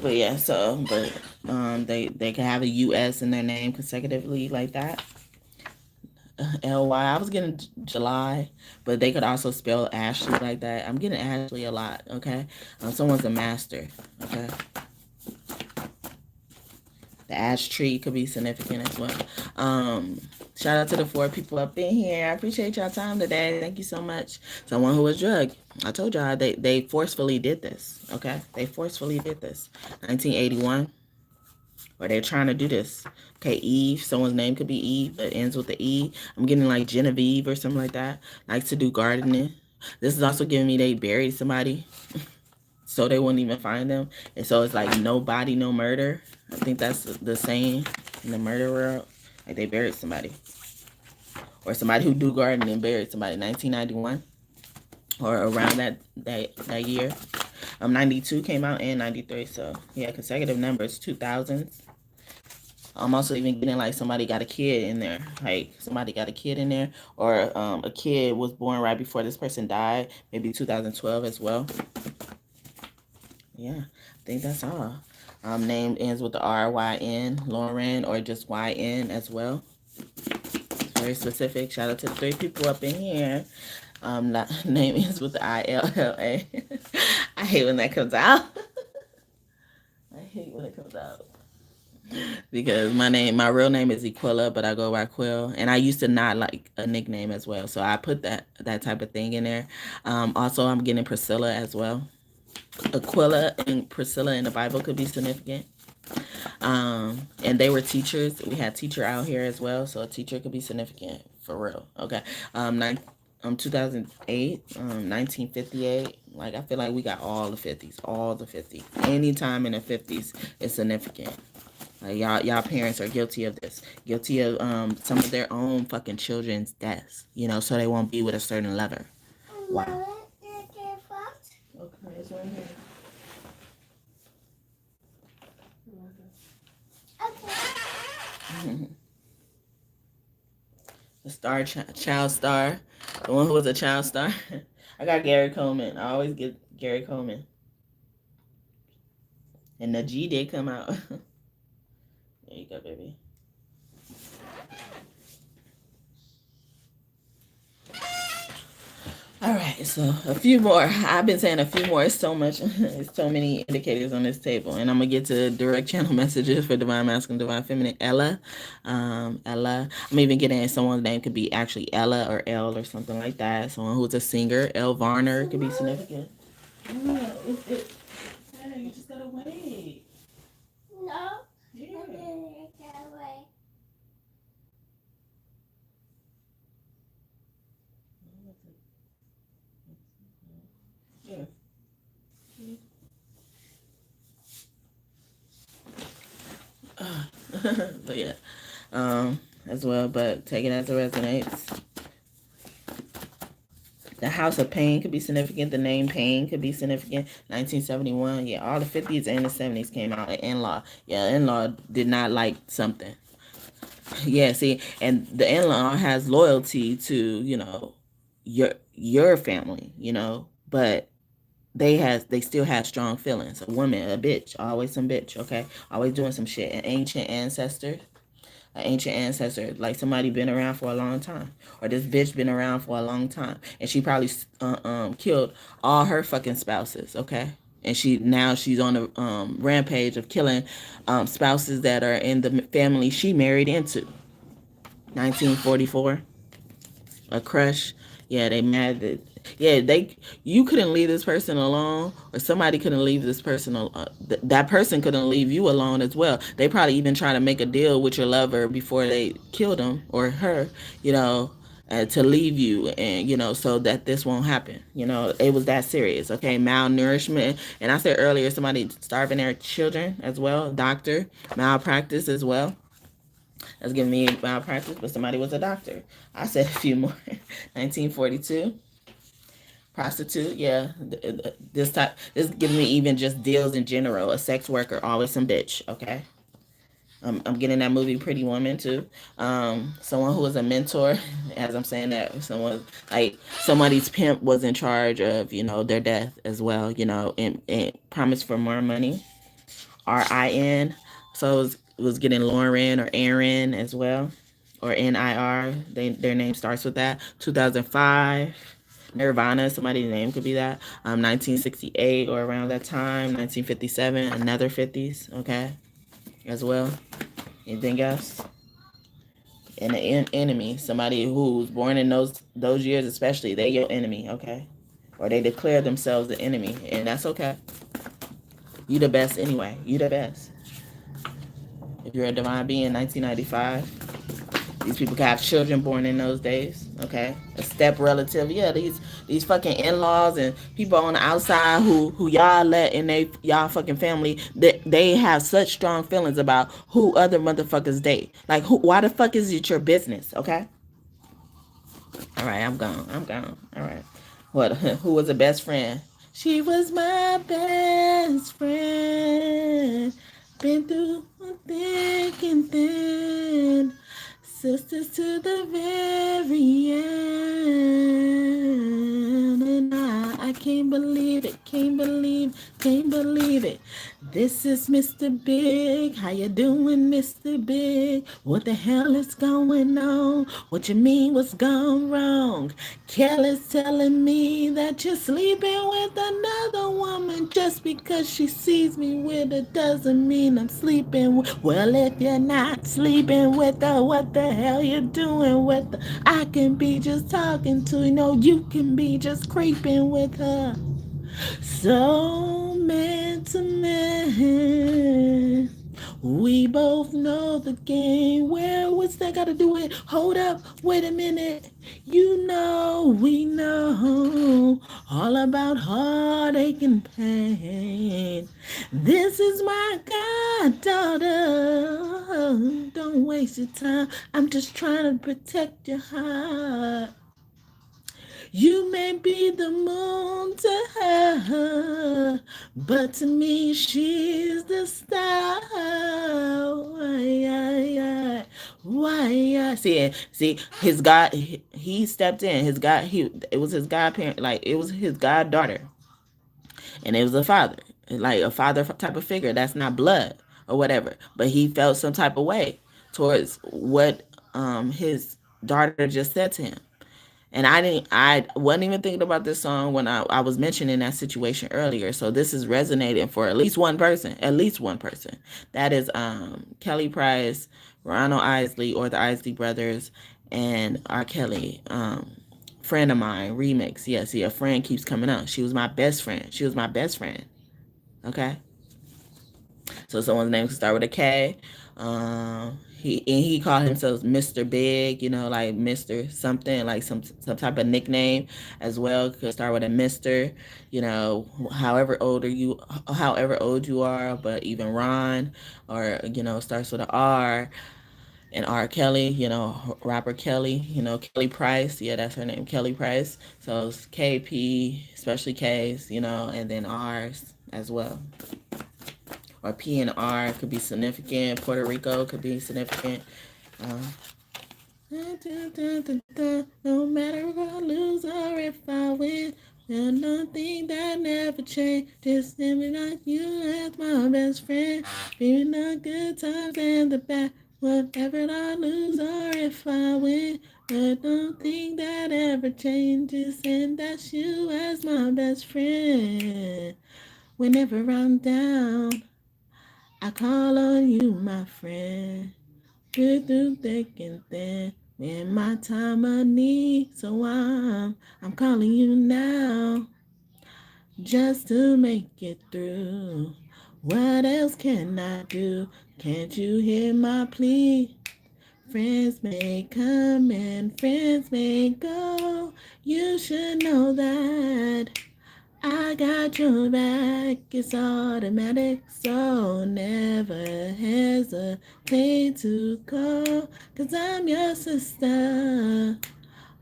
But yeah, they can have a US in their name consecutively like that. LY. I was getting July, but they could also spell Ashley like that. I'm getting Ashley a lot. Okay, someone's a master. Okay. The ash tree could be significant as well. Shout out to the 4 people up in here. I appreciate y'all time today. Thank you so much. Someone who was drugged. I told y'all they forcefully did this. Okay, they forcefully did this. 1981. Or they're trying to do this. Okay, Eve. Someone's name could be Eve, but ends with the E. I'm getting like Genevieve or something like that. Likes to do gardening. This is also giving me they buried somebody, so they wouldn't even find them. And so it's like no body, no murder. I think that's the saying in the murder world. Like they buried somebody. Or somebody who do gardening buried somebody. 1991. Or around that year. 92 came out and 93. So yeah, consecutive numbers, 2000s. I'm also even getting like somebody got a kid in there. Like somebody got a kid in there. Or a kid was born right before this person died. Maybe 2012 as well. Yeah, I think that's all. Name ends with the RYN, Lauren, or just YN as well. It's very specific. Shout out to the 3 people up in here. Name ends with the ILLA. I hate when that comes out. I hate when it comes out. Because my real name is Equilla, but I go by Quill, and I used to not like a nickname as well, so I put that type of thing in there. Also, I'm getting Priscilla as well. Aquila and Priscilla in the Bible could be significant. And they were teachers. We had teacher out here as well, so a teacher could be significant for real. Okay. 2008, 1958. Like, I feel like we got all the 50s, all the 50s. Anytime in the 50s is significant. Like, y'all parents are guilty of this, guilty of some of their own fucking children's deaths, so they won't be with a certain lover. Wow. Okay, it's right here. Okay. The star, child star, the one who was a child star. I got Gary Coleman. I always get Gary Coleman. And the G did come out. There you go, baby. All right, so a few more. I've been saying a few more. It's so much. It's so many indicators on this table, and I'm gonna get to direct channel messages for divine masculine, divine feminine. Ella, Ella. I'm even getting someone's name could be actually Ella or Elle or something like that. Someone who's a singer. Elle Varner could be significant. Yeah, hey, you just gotta wait. No. Yeah. I gotta wait. Yeah. But yeah, as well. But take it as it resonates. The House of Pain could be significant. The name Pain could be significant. 1971. Yeah, all the 50s and the 70s came out. An in-law. Yeah, in-law did not like something. Yeah, see, and the in-law has loyalty to, your family, but they still have strong feelings. A woman, a bitch, always some bitch, okay? Always doing some shit. An ancient ancestor, like somebody been around for a long time, or this bitch been around for a long time, and she probably killed all her fucking spouses, okay? And she's on a rampage of killing spouses that are in the family she married into. 1944. A crush. Yeah, they mad that. Yeah, you couldn't leave this person alone, or somebody couldn't leave this person alone. That person couldn't leave you alone as well. They probably even try to make a deal with your lover before they killed him or her, to leave you, and so that this won't happen. It was that serious. Okay, malnourishment, and I said earlier, somebody starving their children as well. Doctor malpractice as well. That's giving me malpractice, but somebody was a doctor. I said a few more. 1942. Prostitute, yeah. This is giving me even just deals in general. A sex worker, always some bitch, okay? I'm getting that movie Pretty Woman too. Someone who was a mentor, as I'm saying that, someone like somebody's pimp was in charge of, their death as well, and promised for more money. RIN. So it was getting Lauren or Aaron as well, or NIR. Their name starts with that. 2005. Nirvana, somebody's name could be that. 1968 or around that time. 1957, another 50s, okay, as well. Anything else? And an enemy, somebody who's born in those years, especially, they your enemy, okay, or they declare themselves the enemy, and that's okay. You the best anyway. You the best. If you're a divine being, 1995. These people could have children born in those days. Okay, a step relative. Yeah, these fucking in-laws and people on the outside who y'all let in y'all fucking family. That they have such strong feelings about who other motherfuckers date. Like, why the fuck is it your business? Okay. All right, I'm gone. All right. What? Who was a best friend? She was my best friend. Been through thick and thin. Sisters to the very end. And I can't believe it, can't believe it. This is Mr. Big. How you doing, Mr. Big? What the hell is going on? What you mean, what's gone wrong? Kelly's telling me that you're sleeping with another woman. Just because she sees me with her doesn't mean I'm sleeping with. Well, if you're not sleeping with her, what the hell you doing with her? I can be just talking to you, know you can be just creeping with her. So man to man, we both know the game. Well, what's that got to do with? Hold up, wait a minute. You know, we know all about heartache and pain. This is my goddaughter. Don't waste your time. I'm just trying to protect your heart. You may be the moon to her, but to me she's the star. Why? See, his God, he stepped in. His God, it was his godparent, like it was his goddaughter, and it was a father, like a father type of figure. That's not blood or whatever, but he felt some type of way towards what his daughter just said to him. And I wasn't even thinking about this song when I was mentioning that situation earlier. So this is resonating for at least one person. That is Kelly Price, Ronald Isley, or the Isley Brothers, and R. Kelly. Friend of mine, remix. Yeah, see, a friend keeps coming up. She was my best friend. She was my best friend. Okay? So someone's name could start with a K. He called himself Mr. Big, like Mr. something, like some type of nickname as well. Could start with a Mr. However old you are, but even Ron, or starts with an R. And R. Kelly, Robert Kelly, Kelly Price. Yeah, that's her name, Kelly Price. So it's KP, especially K's, and then R's as well. Or P and R could be significant. Puerto Rico could be significant. No matter if I lose or if I win, there's nothing that never change. Just living like you as my best friend. Feeling the good times and the bad. Whatever I lose or if I win, there's nothing that ever changes, and that's you as my best friend. Whenever I'm down, I call on you, my friend. Good through thick and thin. In my time of need, so I'm calling you now, just to make it through. What else can I do? Can't you hear my plea? Friends may come and friends may go. You should know that I got your back, it's automatic, so never hesitate to call, 'cause I'm your sister,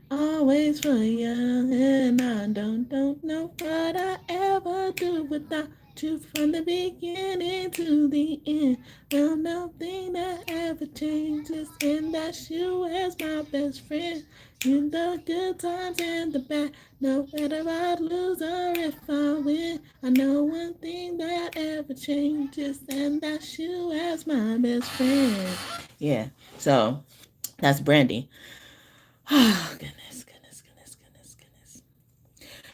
always for you, and I don't know what I ever do without you from the beginning to the end. Well, nothing that ever changes, and that's you as my best friend. In the good times and the bad, no matter if I lose or if I win, I know one thing that ever changes, and that's you as my best friend. Yeah, so that's Brandy. Oh, goodness.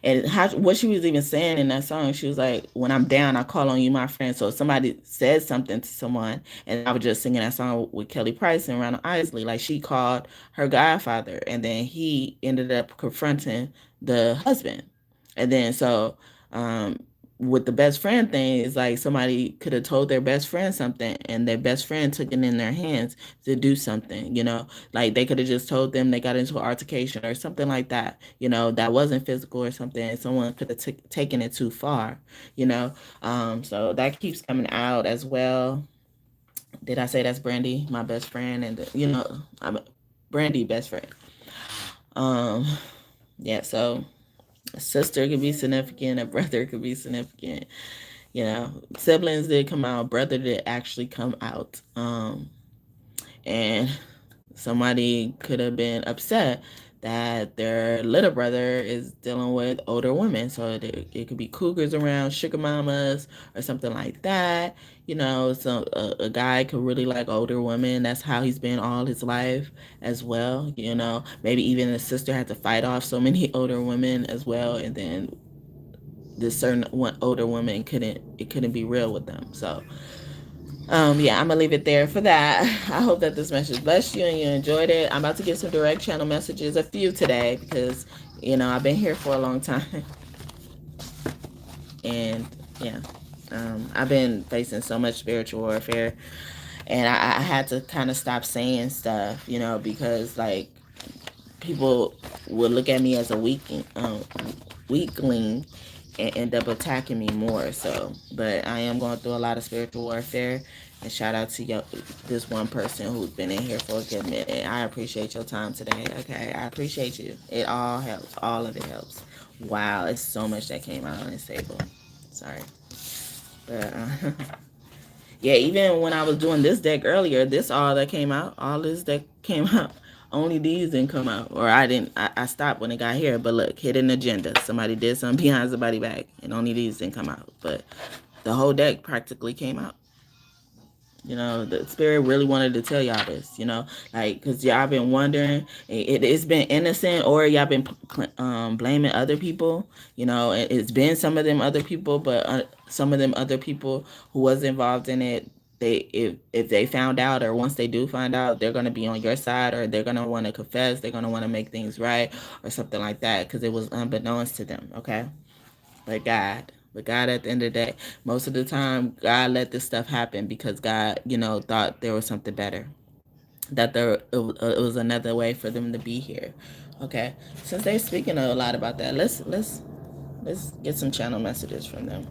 And what she was even saying in that song, she was like, when I'm down, I call on you, my friend. So if somebody said something to someone, and I was just singing that song with Kelly Price and Ronald Isley, like she called her godfather, and then he ended up confronting the husband. And then um, with the best friend thing, it's like somebody could have told their best friend something, and their best friend took it in their hands to do something, like they could have just told them they got into an altercation or something like that, that wasn't physical or something. Someone could have taken it too far, so that keeps coming out as well. Did I say that's Brandy, my best friend? And I'm Brandy, best friend. Yeah, so a sister could be significant, a brother could be significant. Siblings did come out, brother did actually come out. And somebody could have been upset that their little brother is dealing with older women. So it could be cougars around, sugar mamas, or something like that. So a guy could really like older women. That's how he's been all his life as well. Maybe even the sister had to fight off so many older women as well, and then this certain one older woman couldn't be real with them. So yeah, I'm gonna leave it there for that. I hope that this message blessed you and you enjoyed it. I'm about to get some direct channel messages, a few today, because I've been here for a long time. And yeah, I've been facing so much spiritual warfare, and I had to kind of stop saying stuff, because like people would look at me as a weakling and end up attacking me more. So, but I am going through a lot of spiritual warfare. And shout out to this one person who's been in here for a good minute. I appreciate your time today. Okay, I appreciate you. It all helps. All of it helps. Wow, it's so much that came out on this table. Sorry, but yeah, even when I was doing this deck earlier, this all that came out, all this that came out. Only these didn't come out, or I didn't. I stopped when it got here. But look, hidden agenda. Somebody did something behind somebody's back, and only these didn't come out. But the whole deck practically came out. The spirit really wanted to tell y'all this. Like, because y'all been wondering, it's been innocent, or y'all been blaming other people. It's been some of them other people, but some of them other people who was involved in it, if they found out, or once they do find out, they're going to be on your side, or they're going to want to confess, they're going to want to make things right, or something like that, because it was unbeknownst to them. Okay. But God, at the end of the day, most of the time, God let this stuff happen because God, thought there was something better, that it was another way for them to be here. Okay, since they're speaking a lot about that, let's get some channel messages from them.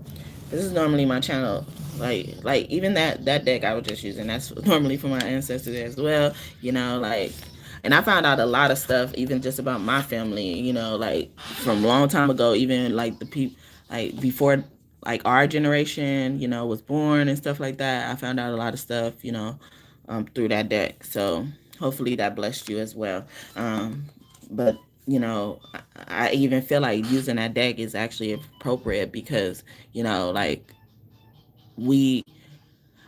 This is normally my channel, like even that deck I was just using. That's normally for my ancestors as well. And I found out a lot of stuff, even just about my family. Like from a long time ago, even like the people, like before, like our generation, was born and stuff like that. I found out a lot of stuff, through that deck. So hopefully that blessed you as well. But I even feel like using that deck is actually appropriate because like we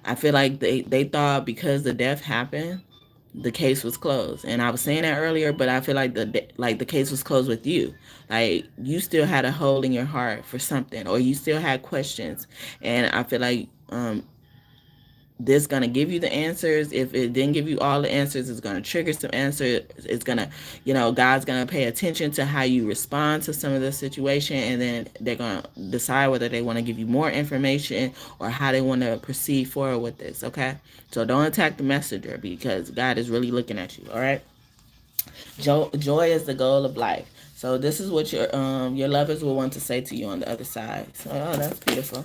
I feel like they thought because the death happened, the case was closed. And I was saying that earlier, but I feel like the case was closed with you. Like you still had a hole in your heart for something, or you still had questions. And I feel like this gonna give you the answers. If it didn't give you all the answers, it's gonna trigger some answers. It's gonna, God's gonna pay attention to how you respond to some of the situation, and then they're gonna decide whether they want to give you more information or how they want to proceed forward with this. Okay, so don't attack the messenger because God is really looking at you. All right, joy is the goal of life. So this is what your lovers will want to say to you on the other side. So that's beautiful.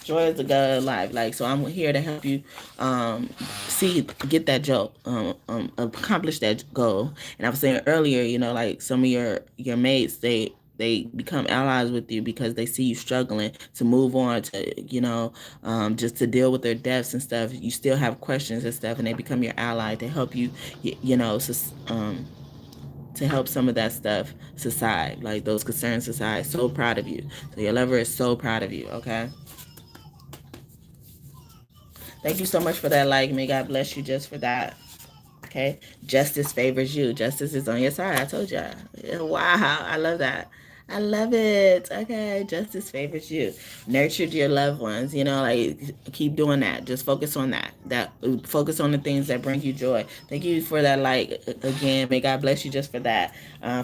Joy is the God of life. Like, so I'm here to help you get that job, accomplish that goal. And I was saying earlier, like some of your mates, they become allies with you because they see you struggling to move on to, just to deal with their deaths and stuff. You still have questions and stuff, and they become your ally to help you, to help some of that stuff subside, like those concerns subside. So proud of you. So your lover is so proud of you. Okay. Thank you so much for that like. May God bless you just for that. Okay. Justice favors you. Justice is on your side. I told you. Wow. I love that. I love it. Okay. Justice favors you. Nurtured your loved ones. Like keep doing that. Just focus on that. Focus on the things that bring you joy. Thank you for that like again. May God bless you just for that.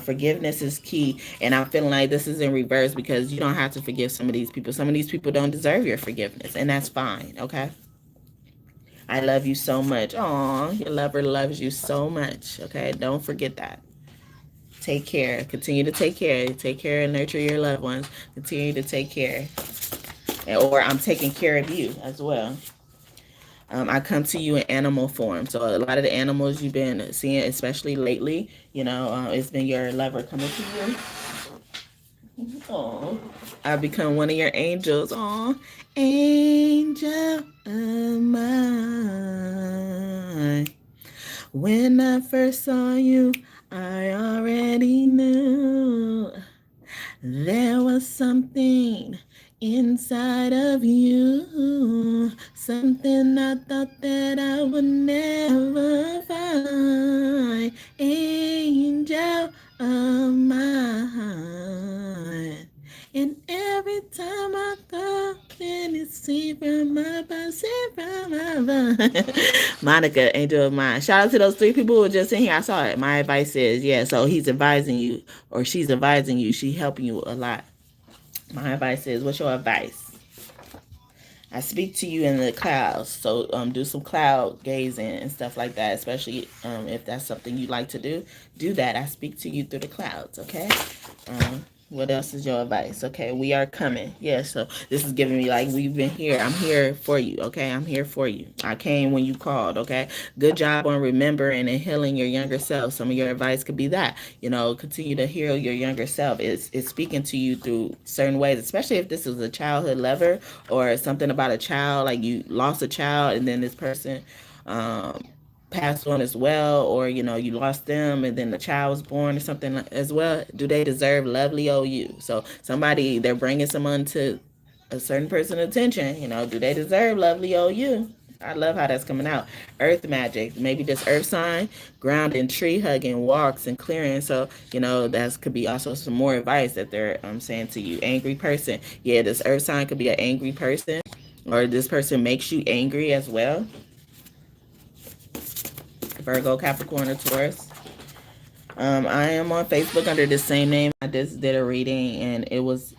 Forgiveness is key. And I'm feeling like this is in reverse because you don't have to forgive some of these people. Some of these people don't deserve your forgiveness. And that's fine. Okay. I love you so much. Aw, your lover loves you so much. Okay, don't forget that. Take care. Continue to take care. Take care and nurture your loved ones. Continue to take care. Or I'm taking care of you as well. I come to you in animal form. So a lot of the animals you've been seeing, especially lately, it's been your lover coming to you. Oh, I've become one of your angels. Oh, angel of mine. When I first saw you, I already knew there was something inside of you, something I thought that I would never find. Angel of my heart. And every time I thought, then it seemed from my mind, see from my mind. Monica, angel of mine. Shout out to those three people who were just in here. I saw it. My advice is, yeah, so he's advising you, or she's advising you. She helping you a lot. My advice is, what's your advice? I speak to you in the clouds, so do some cloud gazing and stuff like that, especially if that's something you like to do. Do that. I speak to you through the clouds, okay? What else is your advice? Okay, we are coming. Yeah, so this is giving me like, we've been here. I'm here for you, okay? I'm here for you. I came when you called, okay? Good job on remembering and healing your younger self. Some of your advice could be that, continue to heal your younger self. It's speaking to you through certain ways, especially if this is a childhood lover or something about a child, like you lost a child and then this person um, passed on as well, or you lost them and then the child was born or something as well. Do they deserve lovely OU? So somebody, they're bringing someone to a certain person attention, do they deserve lovely OU? I love how that's coming out. Earth magic, maybe this earth sign, ground and tree hugging, walks and clearing. So that could be also some more advice that they're saying to you. Angry person, yeah, this earth sign could be an angry person, or this person makes you angry as well. Virgo, Capricorn, or Taurus. I am on Facebook under the same name. I just did a reading, and it was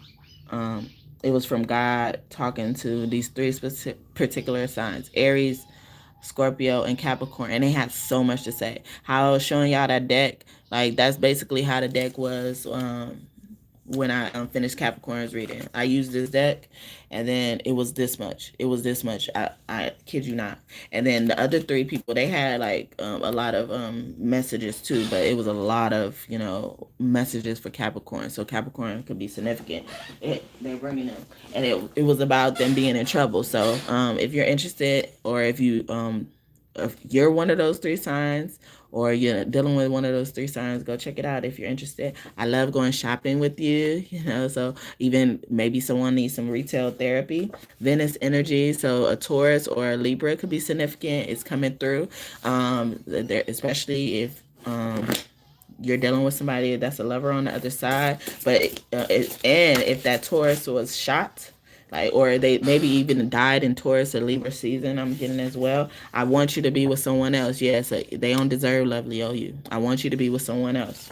from God talking to these three particular signs: Aries, Scorpio, and Capricorn, and they had so much to say. How I was showing y'all that deck, like that's basically how the deck was. When I finished Capricorn's reading, I used this deck, and then it was this much. It was this much. I kid you not. And then the other three people, they had like a lot of messages too, but it was a lot of messages for Capricorn. So Capricorn could be significant. They're bringing them, and it was about them being in trouble. So if you're interested, or if you're one of those three signs, or you're dealing with one of those three signs, go check it out if you're interested. I love going shopping with you, so even maybe someone needs some retail therapy. Venus energy, so a Taurus or a Libra could be significant. It's coming through, especially if you're dealing with somebody that's a lover on the other side. But and if that Taurus was shot, like, or they maybe even died in Taurus or Libra season, I'm getting as well. I want you to be with someone else. Yes, they don't deserve lovely OU. I want you to be with someone else.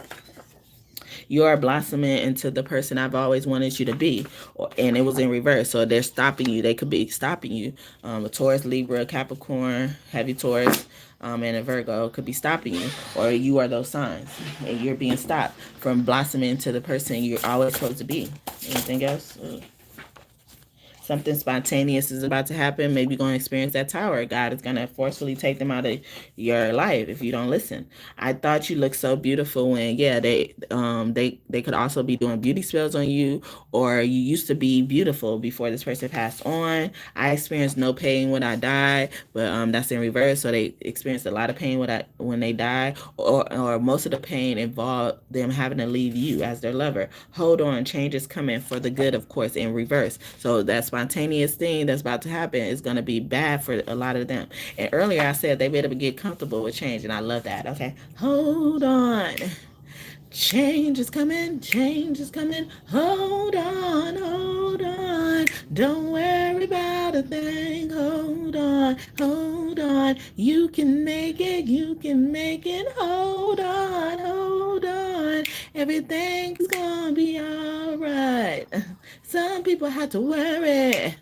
You are blossoming into the person I've always wanted you to be. And it was in reverse. So they're stopping you. They could be stopping you. A Taurus, Libra, Capricorn, heavy Taurus, and a Virgo could be stopping you. Or you are those signs. And you're being stopped from blossoming into the person you're always supposed to be. Anything else? Something spontaneous is about to happen. Maybe you're going to experience that tower. God is going to forcefully take them out of your life if you don't listen. I thought you looked so beautiful when, yeah, they could also be doing beauty spells on you, or you used to be beautiful before this person passed on. I experienced no pain when I died, but that's in reverse. So they experienced a lot of pain when they died, or most of the pain involved them having to leave you as their lover. Hold on, change is coming for the good, of course, in reverse. So that's spontaneous thing that's about to happen is going to be bad for a lot of them. And earlier I said they better get comfortable with change, and I love that. Okay, hold on. Change is coming, change is coming. Hold on, hold on. Don't worry about a thing. Hold on, hold on. You can make it, you can make it. Hold on, hold on. Everything's gonna be alright. Some people have to worry.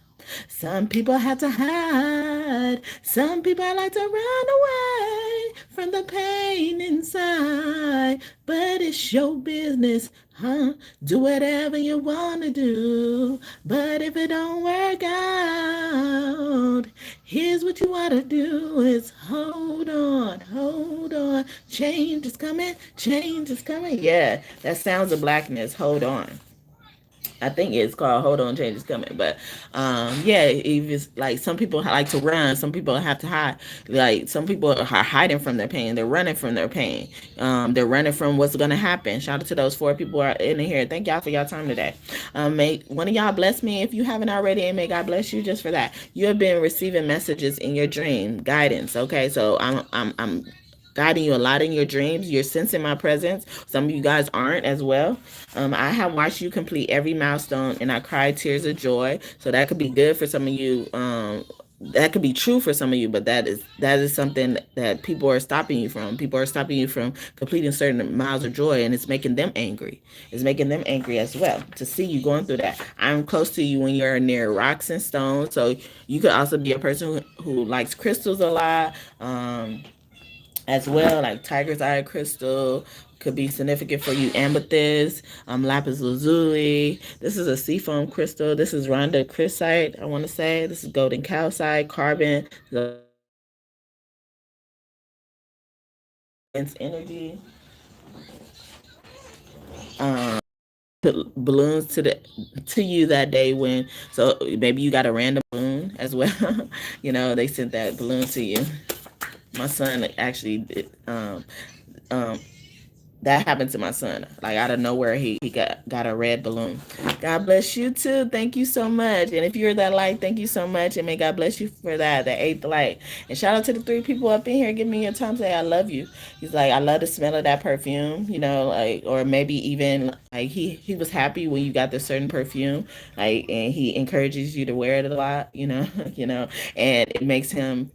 Some people have to hide. Some people like to run away from the pain inside. But it's your business, huh? Do whatever you want to do. But if it don't work out, here's what you want to do is hold on, hold on. Change is coming, change is coming. Yeah, that sounds of blackness. Hold on. I think it's called Hold On, Change is Coming. But yeah, if it's like some people like to run, some people have to hide. Like some people are hiding from their pain, they're running from their pain, they're running from what's going to happen. Shout out to those 4 people are in here. Thank y'all for y'all time today. May one of y'all bless me if you haven't already, and may God bless you just for that. You have been receiving messages in your dream, guidance. Okay, so I'm guiding you a lot in your dreams. You're sensing my presence. Some of you guys aren't as well. I have watched you complete every milestone, and I cried tears of joy. So that could be good for some of you. That could be true for some of you, but that is something that people are stopping you from. People are stopping you from completing certain miles of joy, and it's making them angry. It's making them angry as well to see you going through that. I'm close to you when you're near rocks and stones, so you could also be a person who likes crystals a lot. As well, like tiger's eye crystal could be significant for you. Amethyst, lapis lazuli. This is a seafoam crystal. This is rhonda chrysite, I want to say. This is golden calcite, carbon, the energy. Um, put balloons to you that day when, so maybe you got a random balloon as well. They sent that balloon to you. My son actually did, um that happened to my son. Like out of nowhere, he got a red balloon. God bless you too. Thank you so much. And if you're that light, thank you so much. And may God bless you for that, the eighth light. And shout out to the 3 people up in here. Give me your time. Say I love you. He's like, I love the smell of that perfume. Like, or maybe even like he was happy when you got this certain perfume. Like, and he encourages you to wear it a lot. And it makes him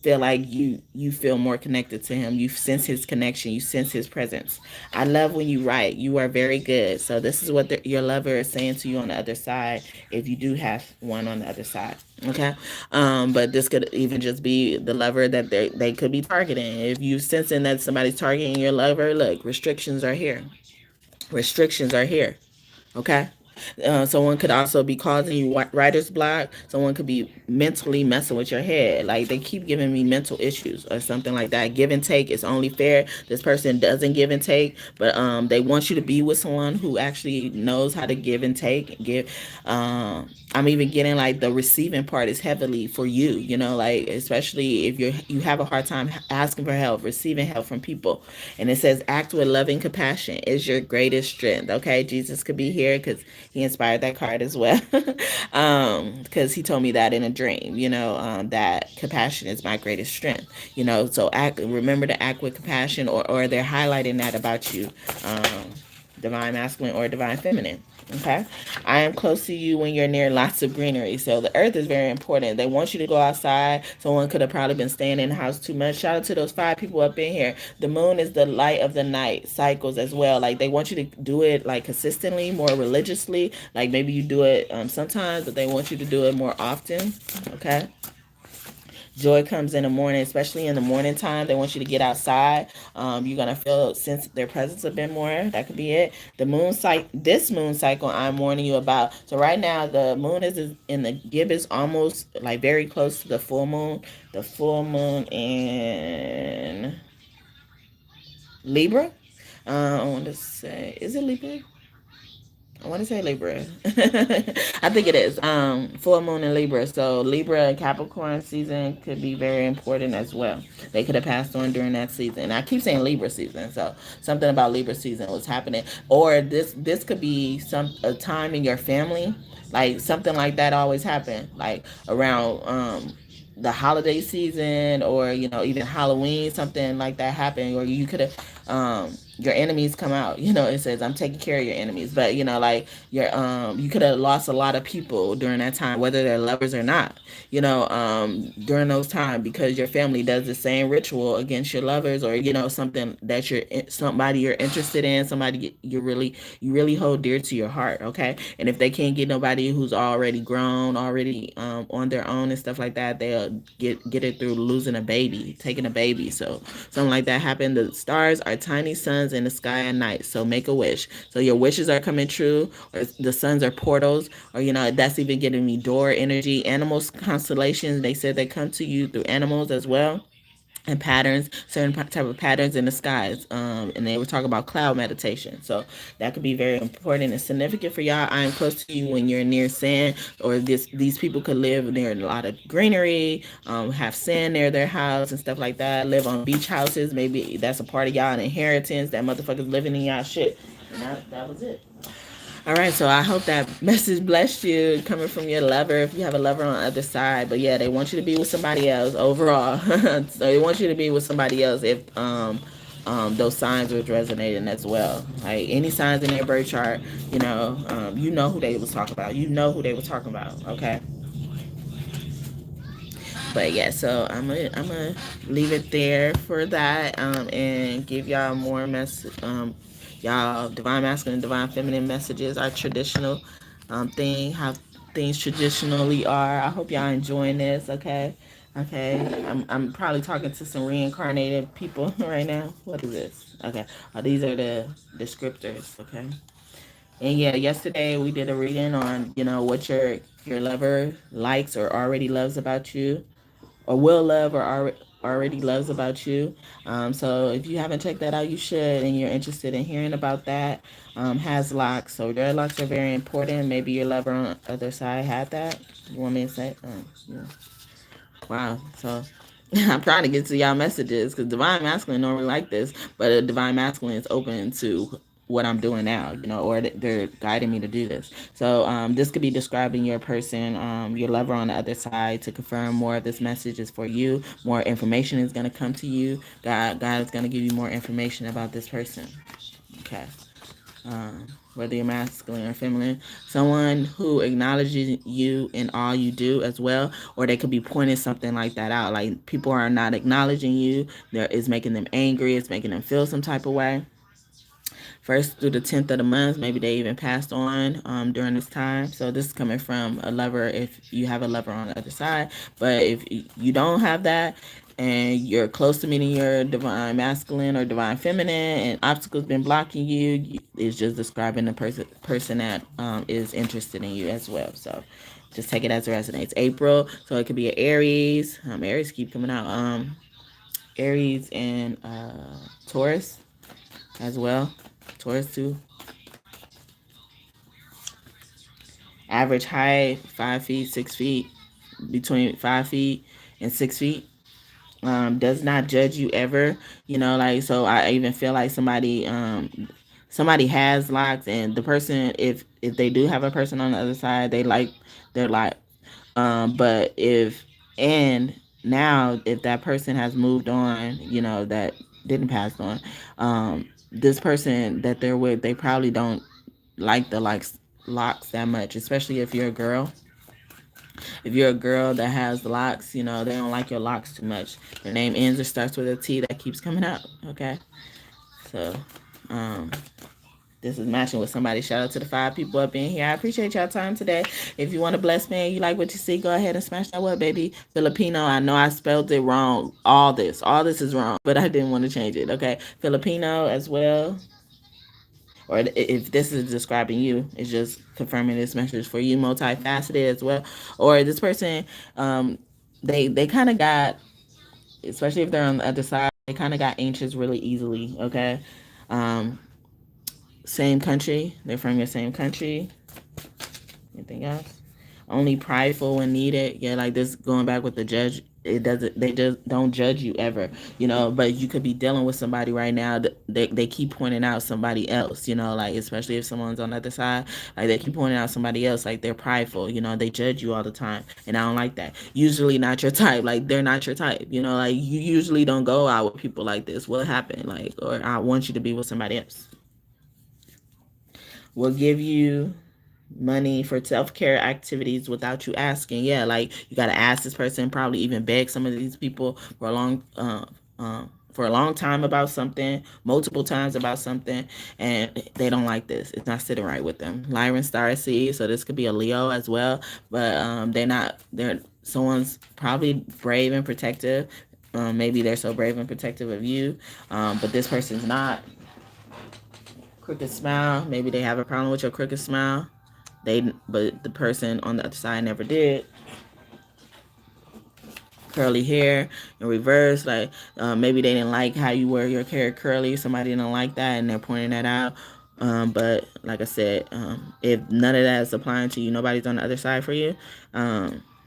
feel like you feel more connected to him. You sense his connection, you sense his presence. I love when you write. You are very good. So this is what your lover is saying to you on the other side, if you do have one on the other side. Okay. But this could even just be the lover that they could be targeting. If you sensing that somebody's targeting your lover, look, restrictions are here. Restrictions are here. Okay. Someone could also be causing you writer's block. Someone could be mentally messing with your head. Like they keep giving me mental issues or something like that. Give and take is only fair. This person doesn't give and take, but they want you to be with someone who actually knows how to give and take. I'm even getting like the receiving part is heavily for you. Like especially if you have a hard time asking for help, receiving help from people. And it says act with loving compassion is your greatest strength. Okay, Jesus could be here because he inspired that card as well. Because he told me that in a dream, that compassion is my greatest strength. So remember to act with compassion, or they're highlighting that about you. Divine masculine or divine feminine. Okay. I am close to you when you're near lots of greenery. So the earth is very important. They want you to go outside. Someone could have probably been staying in the house too much. Shout out to those 5 people up in here. The moon is the light of the night cycles as well. Like they want you to do it like consistently, more religiously. Like maybe you do it sometimes, but they want you to do it more often. Okay. Joy comes in the morning, especially in the morning time. They want you to get outside. You're gonna feel sense their presence a bit more. That could be it. The moon cycle, this moon cycle, I'm warning you about. So right now, the moon is in the gibbous, almost like very close to the full moon. The full moon in Libra. I want to say, is it Libra? I want to say Libra. I think it is. Full moon in Libra. So Libra and Capricorn season could be very important as well. They could have passed on during that season. I keep saying Libra season, so something about Libra season was happening. Or this could be a time in your family, like something like that always happen, like around the holiday season, or even Halloween, something like that happened, or you could have your enemies come out. It says I'm taking care of your enemies, but like you could have lost a lot of people during that time, whether they're lovers or not. During those times, because your family does the same ritual against your lovers, or something that somebody you're interested in, somebody you really hold dear to your heart. Okay. And if they can't get nobody who's already grown, already on their own and stuff like that, they'll get it through losing a baby, taking a baby. So something like that happened. The stars are tiny suns in the sky at night. So make a wish. So your wishes are coming true, or the suns are portals, or that's even getting me door energy. Animals constellations, they said they come to you through animals as well. and patterns, certain type of patterns in the skies. And they were talking about cloud meditation. So that could be very important and significant for y'all. I am close to you when you're near sand, or these people could live near a lot of greenery, have sand near their house and stuff like that. Live on beach houses. Maybe that's a part of y'all inheritance. That motherfuckers living in y'all shit. And that was it. All right, so I hope that message blessed you coming from your lover, if you have a lover on the other side. But yeah, they want you to be with somebody else overall. So they want you to be with somebody else if those signs was resonating as well. Like any signs in their birth chart, you know who they was talking about. You know who they were talking about, okay? But yeah, so I'm gonna leave it there for that, and give y'all more y'all divine masculine, divine feminine messages. Our traditional thing, how things traditionally are. I hope y'all enjoying this. Okay. I'm probably talking to some reincarnated people right now. What is this? Okay. These are the descriptors. Okay. And yeah, yesterday we did a reading on what your lover likes or already loves about you, or will love or already loves about you. So if you haven't checked that out, you should, and you're interested in hearing about that. Has locks, so dreadlocks are very important. Maybe your lover on the other side had that. You want me to say? Yeah. Wow. So I'm trying to get to y'all messages because divine masculine normally like this, but a divine masculine is open to what I'm doing now, or they're guiding me to do this. So this could be describing your person, your lover on the other side. To confirm more of this message is for you. More information is going to come to you. God is going to give you more information about this person. Okay. Whether you're masculine or feminine, someone who acknowledges you in all you do as well, or they could be pointing something like that out. Like people are not acknowledging you, there is making them angry, it's making them feel some type of way. First through the 10th of the month, maybe they even passed on during this time. So this is coming from a lover if you have a lover on the other side. But if you don't have that and you're close to meeting your divine masculine or divine feminine and obstacles been blocking you, it's just describing the person that is interested in you as well. So just take it as it resonates. April, so it could be an Aries. Aries keep coming out. Aries and Taurus as well. Taurus too. Average height 5 feet, 6 feet, between 5 feet and 6 feet. Does not judge you ever. Like, so I even feel like somebody has locks, and the person, if they do have a person on the other side, they're like, but if and now if that person has moved on, that didn't pass on, this person that they're with, they probably don't like the locks that much, especially if you're a girl. If you're a girl that has locks, they don't like your locks too much. Their name ends or starts with a T, that keeps coming up. Okay. So um this is matching with somebody. Shout out to the 5 people up in here. I appreciate y'all time today. If you want to bless me and you like what you see, go ahead and smash that what, baby. Filipino, I know I spelled it wrong. All this is wrong, but I didn't want to change it. Okay. Filipino as well. Or if this is describing you, it's just confirming this message for you, multifaceted as well. Or this person, they kind of got, especially if they're on the other side, they kind of got anxious really easily. Okay. um Same country, they're from your same country. Anything else? Only prideful when needed. Yeah, like this, going back with the judge, it doesn't, they just don't judge you ever, but you could be dealing with somebody right now that they keep pointing out somebody else, like especially if someone's on the other side, like they keep pointing out somebody else, like they're prideful, they judge you all the time, and I don't like that. Usually not your type, like they're not your type, like you usually don't go out with people like this. What happened? Like, or I want you to be with somebody else. Will give you money for self-care activities without you asking. Yeah, like you got to ask this person, probably even beg some of these people for a long time about something, multiple times about something, and they don't like this. It's not sitting right with them. Lyran star seed, so this could be a Leo as well, but they're someone's probably brave and protective. Maybe they're so brave and protective of you, but this person's not. Crooked smile, maybe they have a problem with your crooked smile. But the person on the other side never did. curly hair in reverse. Like maybe they didn't like how you wear your hair curly. Somebody didn't like that, and they're pointing that out. But like I said, if none of that is applying to you, nobody's on the other side for you.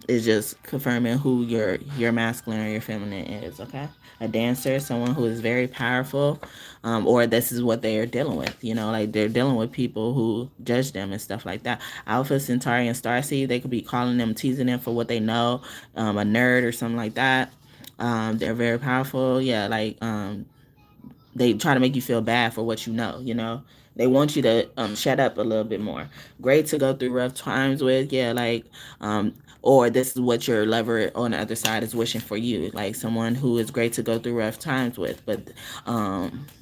It's just confirming who your masculine or your feminine is. Okay, a dancer, someone who is very powerful, or this is what they are dealing with. Like they're dealing with people who judge them and stuff like that. Alpha Centauri and Starseed, they could be calling them, teasing them for what they know, a nerd or something like that. They're very powerful. Yeah, like they try to make you feel bad for what you know. They want you to shut up a little bit more. Great to go through rough times with. Yeah, like or this is what your lover on the other side is wishing for you, like someone who is great to go through rough times with. But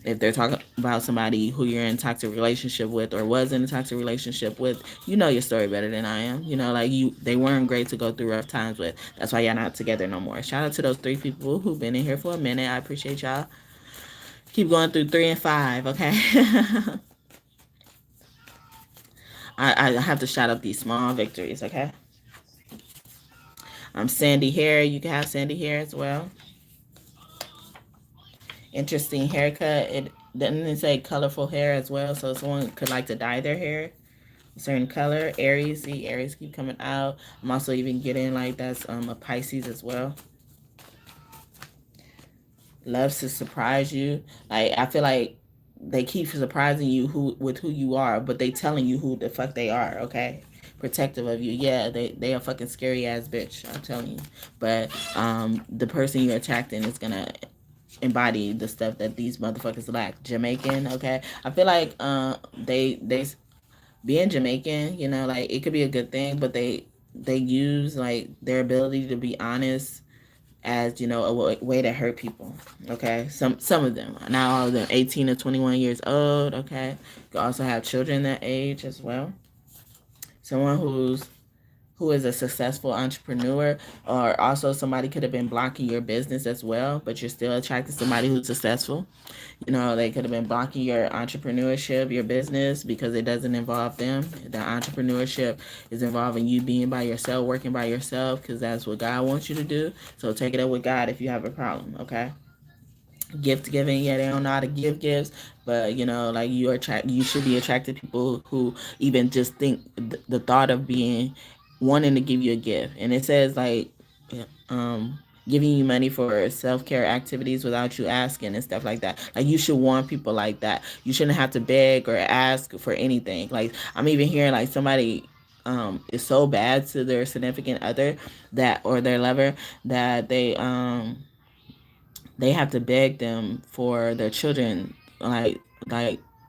if they're talking about somebody who you're in a toxic relationship with or was in a toxic relationship with, you know your story better than I am. Like they weren't great to go through rough times with. That's why y'all not together no more. Shout out to those 3 people who've been in here for a minute. I appreciate y'all. Keep going through 3 and 5, okay? I have to shout out these small victories, okay? Sandy hair, you can have sandy hair as well. Interesting haircut. It doesn't say colorful hair as well, so someone could like to dye their hair a certain color. Aries, see, Aries keep coming out. I'm also even getting like that's a Pisces as well. Loves to surprise you. Like I feel like they keep surprising you with who you are, but they telling you who the fuck they are, okay? Protective of you. Yeah, they a fucking scary ass bitch, I'm telling you. But the person you're attracting is gonna embody the stuff that these motherfuckers lack. Jamaican, okay? I feel like they being Jamaican, like it could be a good thing, but they use like their ability to be honest as a way to hurt people. Okay, some of them, not all of them. 18 to 21 years old. Okay, you can also have children that age as well. Someone who is a successful entrepreneur, or also somebody could have been blocking your business as well, but you're still attracted to somebody who's successful. They could have been blocking your entrepreneurship, your business, because it doesn't involve them. The entrepreneurship is involving you being by yourself, working by yourself, because that's what God wants you to do. So take it up with God if you have a problem, okay? Gift giving, yeah, they don't know how to give gifts, but like you should be attracted to people who even just think the thought of being wanting to give you a gift. And it says like giving you money for self-care activities without you asking and stuff like that. Like you should want people like that. You shouldn't have to beg or ask for anything. Like I'm even hearing like somebody is so bad to their significant other that or their lover that they have to beg them for their children, like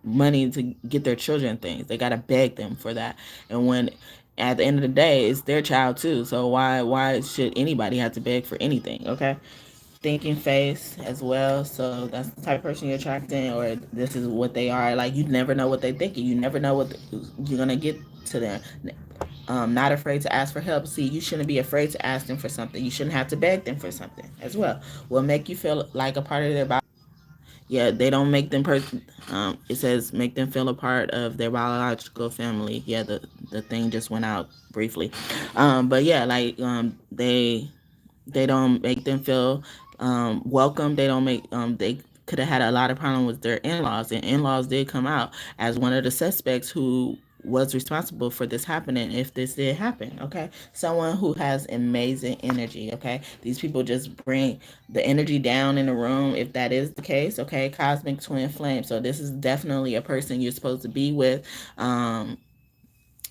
money to get their children things. They gotta beg them for that. And when at the end of the day, it's their child too. So why should anybody have to beg for anything? Okay. Thinking face as well. So that's the type of person you're attracting, or this is what they are. Like you never know what they're thinking. You never know what you're gonna get to them. Not afraid to ask for help. See, you shouldn't be afraid to ask them for something. You shouldn't have to beg them for something as well. Will make you feel like a part of their body. Yeah, they don't make them it says make them feel a part of their biological family. Yeah, the thing just went out briefly. But yeah, like they don't make them feel welcome. They don't make they could have had a lot of problem with their in-laws, and in-laws did come out as one of the suspects who was responsible for this happening if this did happen. Okay, someone who has amazing energy. Okay, these people just bring the energy down in the room if that is the case. Okay, cosmic twin flame. So this is definitely a person you're supposed to be with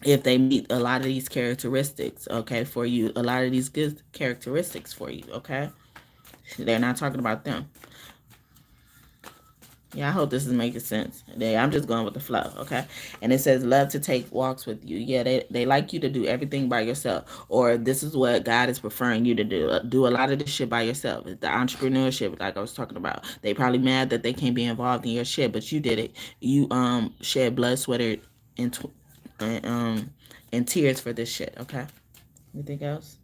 if they meet a lot of these characteristics, okay, for you, a lot of these good characteristics for you, okay? They're not talking about them. Yeah, I hope this is making sense. I'm just going with the flow, okay? And it says love to take walks with you. Yeah, they like you to do everything by yourself, or this is what God is preferring you to do. Do a lot of this shit by yourself. The entrepreneurship, like I was talking about. They probably mad that they can't be involved in your shit, but you did it. You shed blood, sweat, and and tears for this shit, okay? Anything else?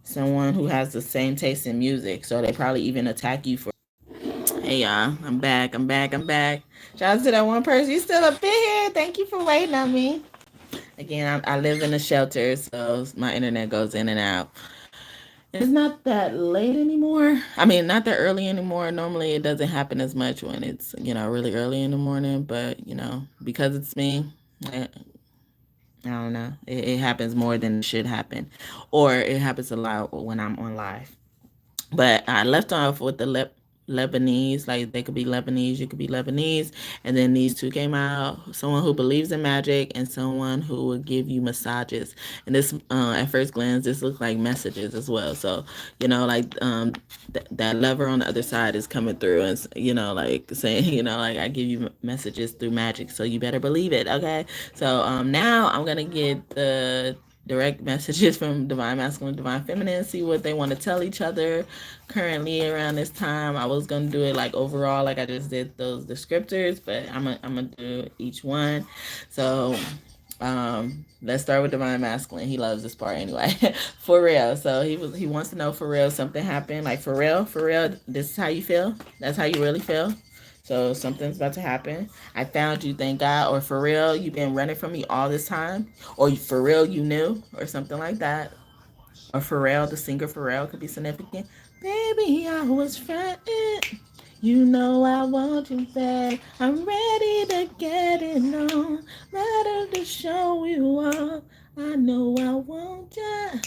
Someone who has the same taste in music, so they probably even attack you for. Hey y'all, I'm back. Shout out to that one person. You still up in here? Thank you for waiting on me. Again, I live in a shelter, so my internet goes in and out. And it's not that late anymore. I mean, not that early anymore. Normally, it doesn't happen as much when it's, really early in the morning. But, because it's me, I don't know. It happens more than it should happen. Or it happens a lot when I'm on live. But I left off with the Lebanese, like they could be Lebanese, you could be Lebanese, and then these two came out. Someone who believes in magic and someone who will give you massages. And this, at first glance, this looks like messages as well. So, like that lover on the other side is coming through, and like saying, like I give you messages through magic, so you better believe it. Okay, so now I'm gonna get the direct messages from divine masculine, divine feminine, see what they want to tell each other currently around this time. I was gonna do it like overall, like I just did those descriptors, but I'm gonna do each one. So let's start with divine masculine. He loves this part anyway. For real. So he wants to know, for real, something happened, like for real, this is how you feel. That's how you really feel. So something's about to happen. I found you, thank God. Or for real, you've been running from me all this time. Or for real, you knew, or something like that. Or Pharrell, the singer Pharrell, could be significant. Baby, I was frightened. You know I want you back. I'm ready to get it on. Ready to show you all. I know I want you.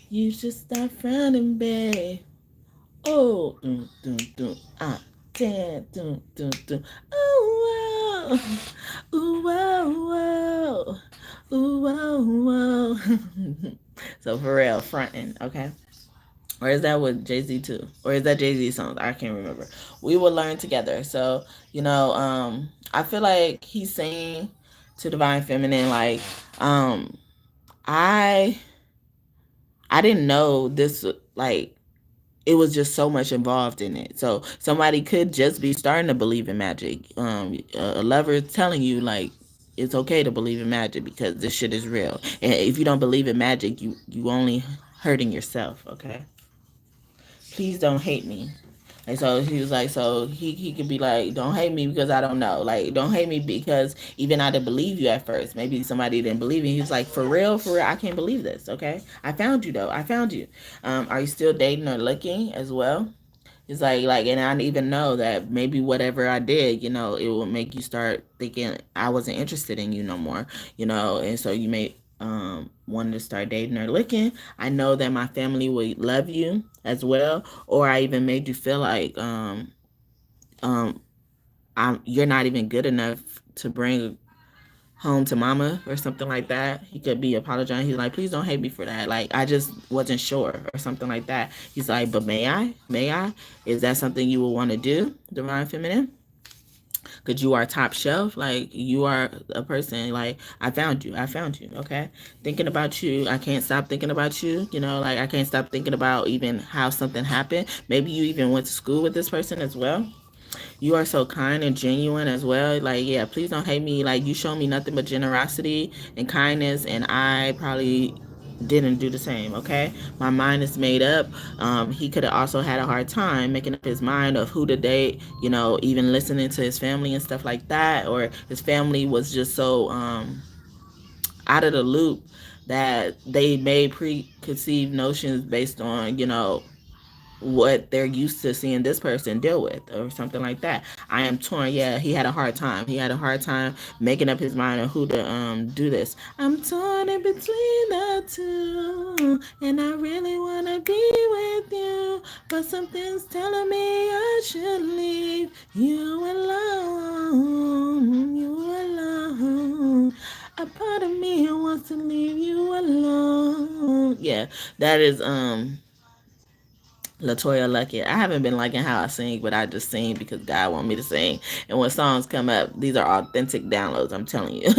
You should stop frowning, babe. Oh, ah, damn, oh, whoa, ooh, whoa, whoa, ooh, whoa, whoa. So for real, fronting, okay? Or is that what Jay-Z too? Or is that Jay-Z songs? I can't remember. We will learn together. So, I feel like he's saying to divine feminine, like, I didn't know this, like, it was just so much involved in it. So somebody could just be starting to believe in magic. A lover is telling you, like, it's okay to believe in magic because this shit is real. And if you don't believe in magic, you only hurting yourself. Okay. Please don't hate me. And so he was like, so he could be like, don't hate me because I don't know. Like, don't hate me because even I didn't believe you at first. Maybe somebody didn't believe me. He was like, for real, I can't believe this. Okay. I found you though. I found you. Are you still dating or looking as well? It's like, and I even know that maybe whatever I did, it will make you start thinking I wasn't interested in you no more, and so you may want to start dating or looking. I know that my family would love you as well, or I even made you feel like um you're not even good enough to bring home to mama or something like that. He could be apologizing. He's like, please don't hate me for that. Like, I just wasn't sure or something like that. He's like, but may I? May I? Is that something you would want to do, divine feminine? Because you are top shelf. Like, you are a person. Like, I found you. I found you. Okay. Thinking about you. I can't stop thinking about you. Like, I can't stop thinking about even how something happened. Maybe you even went to school with this person as well. You are so kind and genuine as well. Like, yeah, please don't hate me. Like, you show me nothing but generosity and kindness, and I probably didn't do the same. Okay, my mind is made up. He could have also had a hard time making up his mind of who to date. Even listening to his family and stuff like that, or his family was just so out of the loop that they made preconceived notions based on what they're used to seeing this person deal with or something like that. I am torn. Yeah, he had a hard time. He had a hard time making up his mind on who to do this. I'm torn in between the two, and I really want to be with you, but something's telling me I should leave you alone. You alone. A part of me wants to leave you alone. Yeah, that is Latoya Luckett. I haven't been liking how I sing, but I just sing because God want me to sing. And when songs come up, these are authentic downloads. I'm telling you.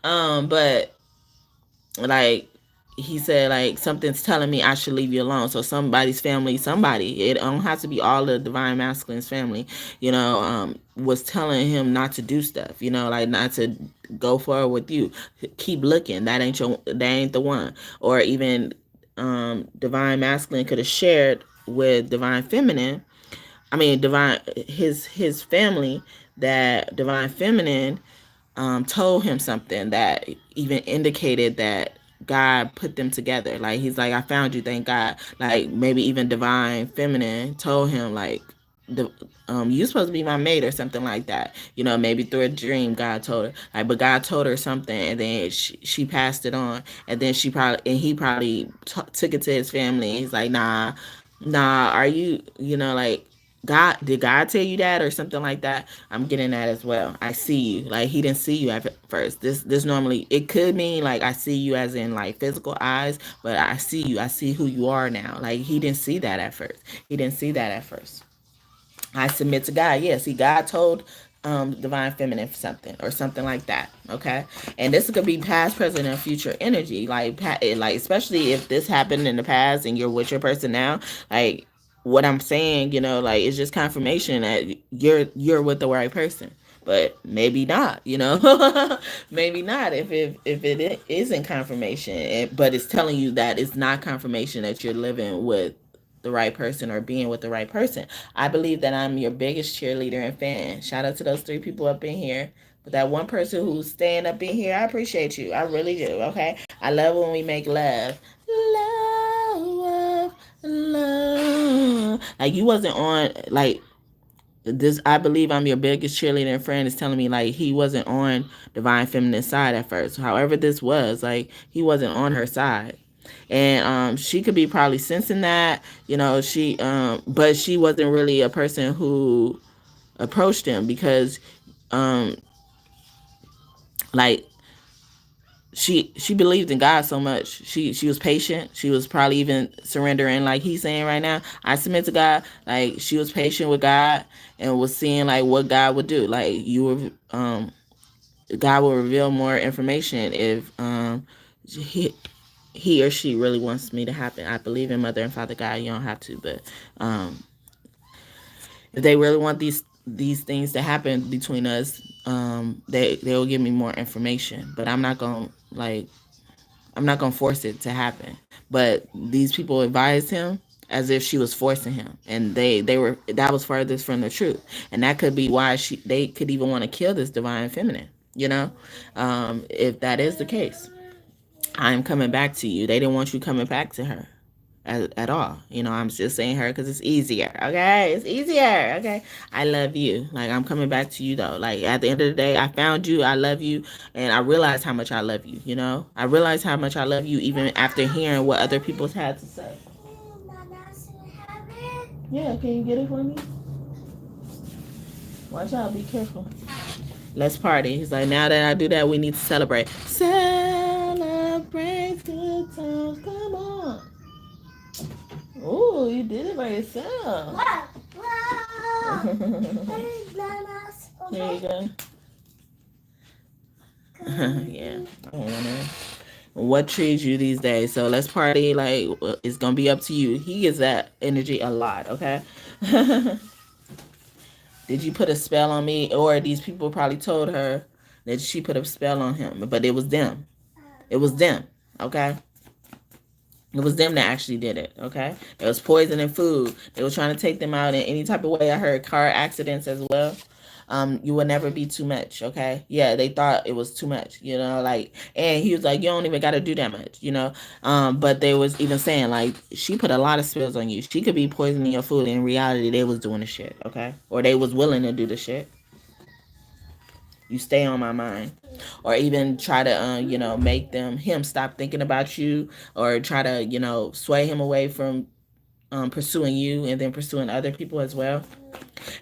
But like he said, like something's telling me I should leave you alone. So somebody's family, somebody, it don't have to be all the divine masculine's family, was telling him not to do stuff, like not to go forward with you. Keep looking. That ain't the one. Or even divine masculine could have shared with divine feminine. I mean divine his family that divine feminine told him something that even indicated that God put them together. Like he's like, I found you, thank God. Like maybe even divine feminine told him like the you supposed to be my mate or something like that. You know, maybe through a dream God told her. Like but God told her something and then she passed it on. And then he probably took it to his family. He's like, nah, are you, you know, like God, did God tell you that or something like that? I'm getting that as well. I see you. Like he didn't see you at first. This normally it could mean like I see you as in like physical eyes, but I see you. I see who you are now. Like he didn't see that at first. He didn't see that at first. I submit to God. Yeah, see, God told divine feminine something or something like that. Okay, and this could be past, present, and future energy. Like especially if this happened in the past and you're with your person now. Like what I'm saying, you know, like it's just confirmation that you're with the right person. But maybe not, you know, maybe not if it isn't confirmation, but it's telling you that it's not confirmation that you're living with the right person or being with the right person. I believe that I'm your biggest cheerleader and fan. Shout out to those 3 people up in here. But that one person who's staying up in here, I appreciate you. I really do. Okay. I love when we make love. Love, love. Like you wasn't on like this. I believe I'm your biggest cheerleader and friend is telling me like he wasn't on divine feminine side at first. However this was, like he wasn't on her side. And she could be probably sensing that, you know, but she wasn't really a person who approached him because um like she believed in God so much. She was patient. She was probably even surrendering, like he's saying right now. I submit to God. Like she was patient with God and was seeing like what God would do. Like you were, God will reveal more information if he he or she really wants me to happen. I believe in Mother and Father God. You don't have to, but if they really want these things to happen between us, they'll give me more information. But I'm not gonna force it to happen. But these people advised him as if she was forcing him, and they were that was furthest from the truth, and that could be why they could even want to kill this divine feminine. You know, if that is the case, I'm coming back to you. They didn't want you coming back to her at all. You know, I'm just saying her because it's easier. Okay, it's easier. Okay, I love you. Like I'm coming back to you though. Like at the end of the day, I found you. I love you, and I realized how much I love you. You know, I realized how much I love you even after hearing what other people had to say. Yeah, can you get it for me? Watch out. Be careful. Let's party. He's like, now that I do that, we need to celebrate. Celebrate good times. Come on. Oh, you did it by yourself. There you go. Yeah. I don't wanna. What treats you these days? So let's party. Like it's gonna be up to you. He gets that energy a lot. Okay. Did you put a spell on me? Or these people probably told her that she put a spell on him, but it was them. It was them. Okay. It was them that actually did it, okay? There was poison in food. They were trying to take them out in any type of way. I heard car accidents as well. You will never be too much, okay? Yeah, they thought it was too much, you know, like, and he was like, you don't even got to do that much, you know? But they was even saying, like, she put a lot of spells on you. She could be poisoning your food. In reality, they was doing the shit, okay? Or they was willing to do the shit. You stay on my mind. Or even try to you know, make him stop thinking about you, or try to, you know, sway him away from pursuing you and then pursuing other people as well.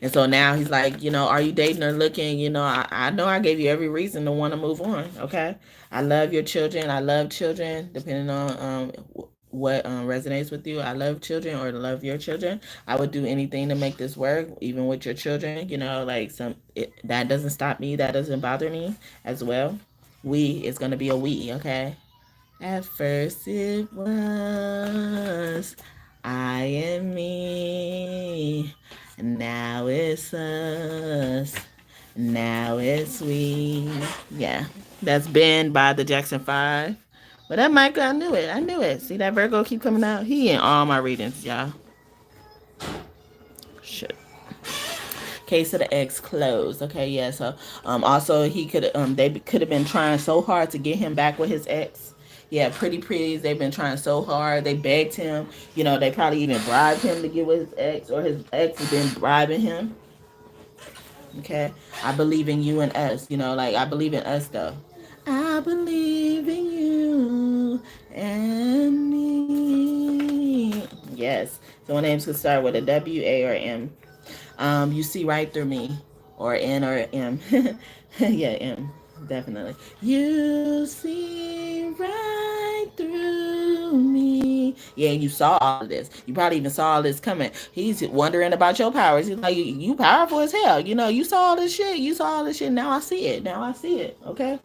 And so now he's like, you know, are you dating or looking? You know, I know I gave you every reason to want to move on. Okay, I love your children. I love children, depending on what resonates with you. I love children or love your children. I would do anything to make this work, even with your children. You know, like that doesn't stop me. That doesn't bother me as well. We is gonna be a we. Okay. At first it was I and me. Now it's us. Now it's we. Yeah. That's Ben by the Jackson 5. But that Michael, I knew it. I knew it. See that Virgo keep coming out? He in all my readings, y'all. Shit. Case of the ex closed. Okay, yeah. So also he could they could have been trying so hard to get him back with his ex. Yeah, pretty please. They've been trying so hard. They begged him. They probably even bribed him to get with his ex, or his ex has been bribing him. Okay, I believe in you and us. Like I believe in us though. I believe in you and me. Yes. So my names could start with a W, A, or M. You see right through me, or N or M. Yeah, M, definitely. You see right through me. Yeah, you saw all of this. You probably even saw all this coming. He's wondering about your powers. He's like, you powerful as hell. You saw all this shit. You saw all this shit. Now I see it. Now I see it. Okay.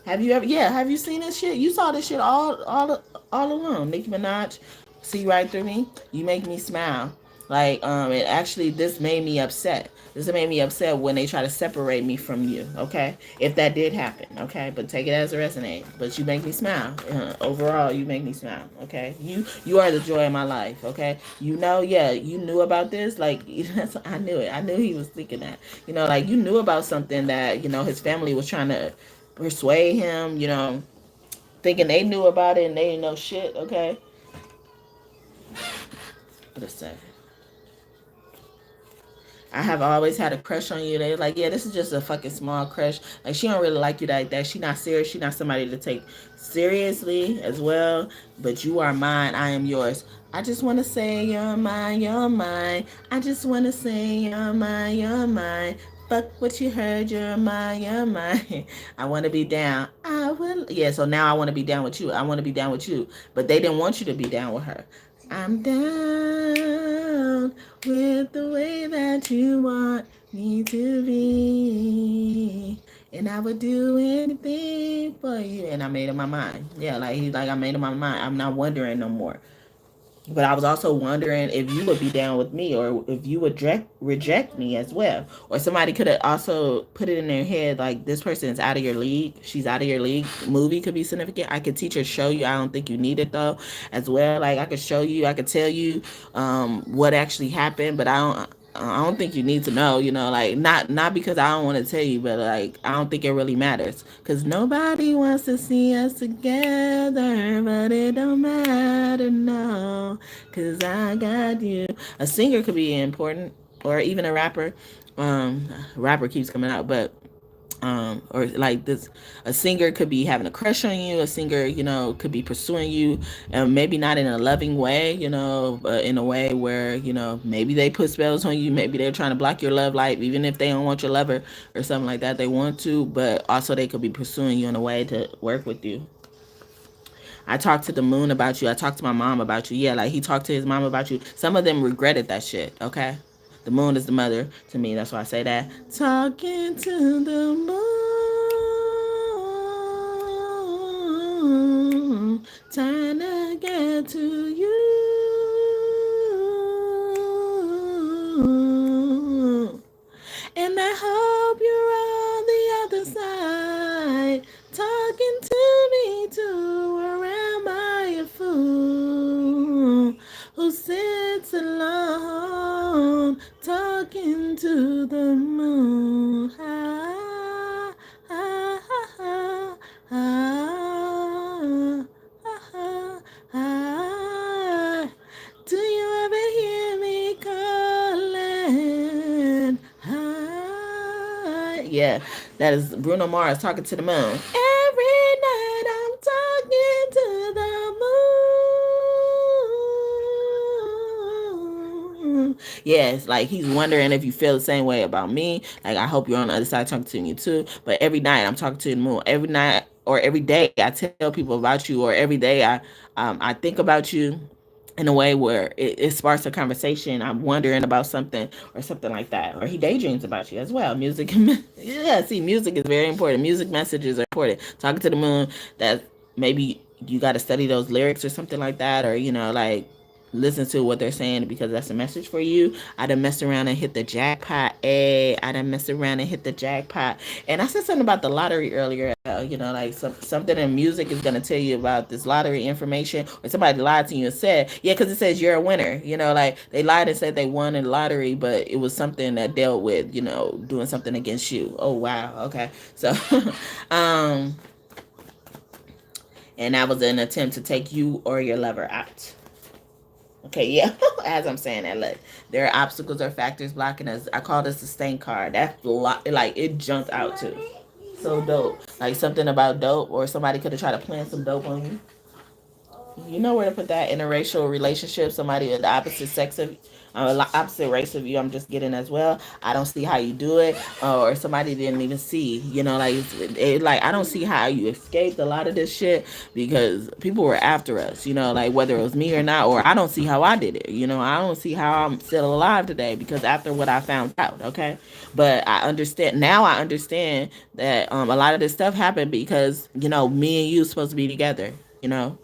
Have you ever? Yeah. Have you seen this shit? You saw this shit all along. Nicki Minaj, see right through me. You make me smile. Like, it actually, this made me upset. This made me upset when they try to separate me from you. Okay, if that did happen. Okay, but take it as a resonate. But you make me smile. Overall, you make me smile. Okay, you are the joy of my life. Okay, yeah, you knew about this. Like, I knew it. I knew he was thinking that. Like you knew about something that his family was trying to persuade him. Thinking they knew about it and they didn't know shit. Okay, what a second. I have always had a crush on you. They're like, yeah, this is just a fucking small crush. Like, she don't really like you like that. She not serious. She not somebody to take seriously as well. But you are mine. I am yours. I just want to say you're mine. You're mine. I just want to say you're mine. You're mine. Fuck what you heard. You're mine. You're mine. I want to be down. I will. Yeah, so now I want to be down with you. I want to be down with you. But they didn't want you to be down with her. I'm down with the way that you want me to be. And I would do anything for you. And I made up my mind. Yeah, like he's like, I made up my mind. I'm not wondering no more. But I was also wondering if you would be down with me, or if you would reject me as well. Or somebody could have also put it in their head like, this person is out of your league. She's out of your league. Movie could be significant. I could teach her, show you. I don't think you need it though as well. Like I could show you. I could tell you what actually happened, but I don't think you need to know, like not because I don't want to tell you, but like I don't think it really matters, because nobody wants to see us together, but it don't matter, no, because I got you. A singer could be important, or even a rapper. Rapper keeps coming out, but or like this, a singer could be having a crush on you. A singer, could be pursuing you, and maybe not in a loving way, but in a way where, maybe they put spells on you. Maybe they're trying to block your love life, even if they don't want your lover or something like that. They want to, but also they could be pursuing you in a way to work with you. I talked to the moon about you. I talked to my mom about you. Yeah, like he talked to his mom about you. Some of them regretted that shit, okay? The moon is the mother to me. That's why I say that. Talking to the moon, trying to get to you. And I hope you're on the other side, talking to me too. Or am I a fool who sits alone, talking to the moon? Ah, ah, ah, ah, ah, ah. Do you ever hear me calling? Yeah, that is Bruno Mars, Talking to the Moon. Every night I'm talking to the moon. Yes, like he's wondering if you feel the same way about me. Like, I hope you're on the other side talking to me too. But every night I'm talking to the moon. Every night or every day I tell people about you, or every day I think about you in a way where it sparks a conversation. I'm wondering about something or something like that. Or he daydreams about you as well. Music, yeah, see, music is very important. Music messages are important. Talking to the moon, that maybe you got to study those lyrics or something like that, or, like listen to what they're saying, because that's a message for you. I done messed around and hit the jackpot. I done messed around and hit the jackpot. And I said something about the lottery earlier. Like something in music is going to tell you about this lottery information, or somebody lied to you and said, yeah, because it says you're a winner. Like they lied and said they won in the lottery, but it was something that dealt with, doing something against you. Oh, wow. Okay. So, And that was an attempt to take you or your lover out. Okay, yeah. As I'm saying that, look, there are obstacles or factors blocking us. I call this a stank card. That's a lot. Like it jumped out too. So dope. Like something about dope, or somebody could have tried to plant some dope on you. You know where to put that. Interracial relationship, somebody of the opposite sex of opposite race of you, I'm just getting as well. I don't see how you do it, or somebody didn't even see. Like like I don't see how you escaped a lot of this shit because people were after us. Like whether it was me or not, or I don't see how I did it. I don't see how I'm still alive today because after what I found out. Okay, but I understand now. I understand that a lot of this stuff happened because me and you supposed to be together. You know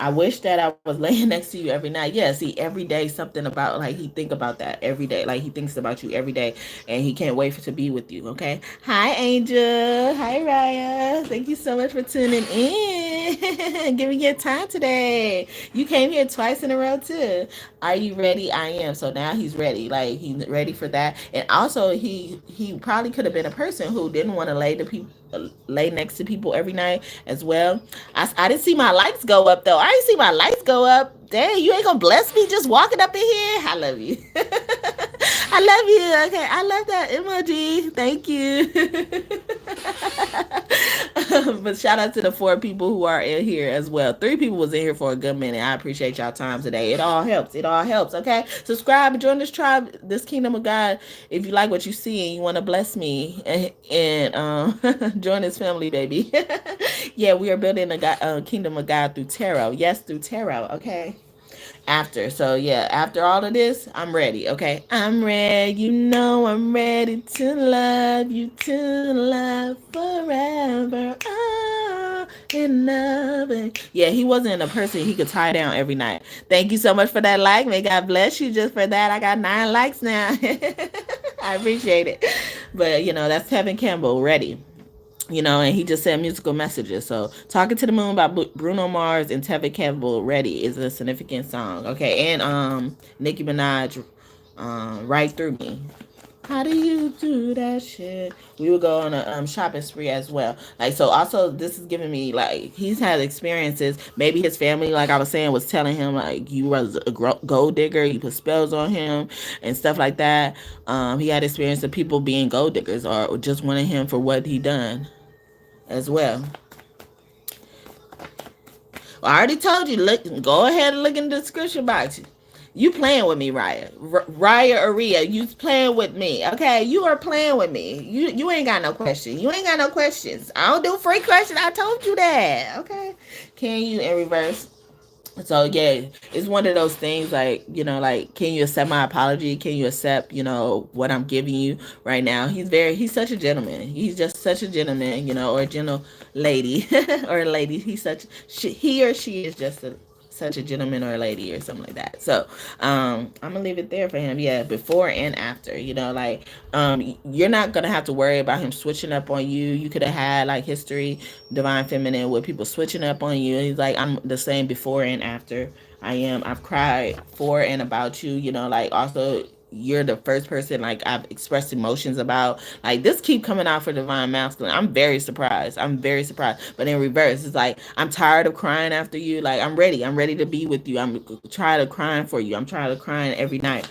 I wish that I was laying next to you every night. Yeah, see, every day something about like he think about that every day. Like he thinks about you every day, and he can't wait to be with you. Okay. Hi, Angel. Hi, Raya. Thank you so much for tuning in, giving your time today. You came here twice in a row too. Are you ready? I am. So now he's ready. Like he's ready for that. And also, he probably could have been a person who didn't want to lay next to people every night as well. I didn't see my lights go up though. I didn't see my lights go up. Dang, you ain't gonna bless me just walking up in here. I love you. I love you. Okay, I love that emoji. Thank you. But shout out to the 4 people who are in here as well. 3 people was in here for a good minute. I appreciate y'all time today. It all helps. It all helps. Okay, subscribe and join this tribe, this kingdom of God. If you like what you see and you want to bless me and join this family, baby. Yeah, we are building a kingdom of God through tarot. Yes, through tarot. Okay. So yeah, after all of this, I'm ready. Okay, I'm ready. I'm ready to love you, to love forever. Oh, in loving. Yeah, he wasn't a person he could tie down every night. Thank you so much for that like. May God bless you just for that. I got 9 likes now. I appreciate it. But that's Tevin Campbell. Ready. And he just sent musical messages. So, Talking to the Moon by Bruno Mars and Tevin Campbell, Ready, is a significant song. Okay, and Nicki Minaj, Right Through Me. How do you do that shit? We would go on a shopping spree as well. Like, so also this is giving me like he's had experiences. Maybe his family, like I was saying, was telling him like you was a gold digger. You put spells on him and stuff like that. He had experience of people being gold diggers or just wanting him for what he done as well. I already told you. Look, go ahead and look in the description box. You playing with me, Raya? Raya or Rhea? You playing with me? Okay, you are playing with me. You ain't got no questions. You ain't got no questions. I don't do free questions. I told you that. Okay. Can you in reverse? So yeah, it's one of those things like, like, can you accept my apology? Can you accept, what I'm giving you right now? He's such a gentleman. He's just such a gentleman, or a gentle lady or a lady. He or she is just such a gentleman or a lady or something like that. So I'm gonna leave it there for him. Yeah, before and after, like you're not gonna have to worry about him switching up on you. You could have had like history, divine feminine, with people switching up on you. He's like, I'm the same before and after. I've cried for and about you, like also you're the first person like I've expressed emotions about. Like this keep coming out for divine masculine. I'm very surprised. But in reverse, it's like I'm tired of crying after you. Like I'm ready. I'm ready to be with you. I'm tired of crying for you. I'm tired of crying every night.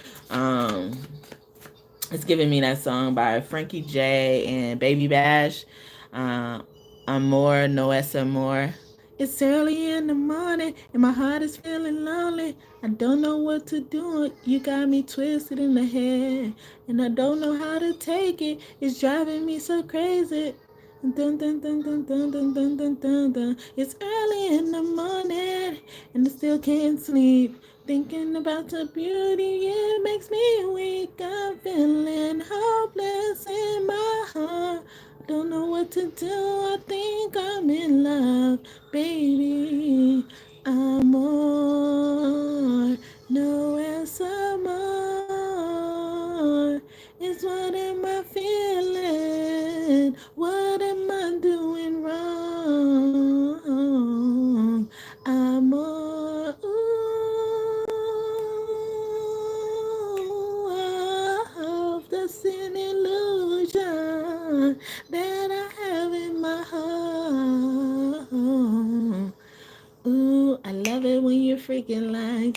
It's giving me that song by Frankie J and Baby Bash. Uh, Amor, no es amor. It's early in the morning and my heart is feeling lonely. I don't know what to do. You got me twisted in the head and I don't know how to take it. It's driving me so crazy. Dun, dun, dun, dun, dun, dun, dun, dun, dun, dun. It's early in the morning and I still can't sleep. Thinking about the beauty, it makes me weak. I'm feeling hopeless in my heart. Don't know what to do. I think I'm in love, baby. Amor, no es amor. It's what am I feeling? What am I doing wrong? Amor, I hope that's an illusion that I have in my heart.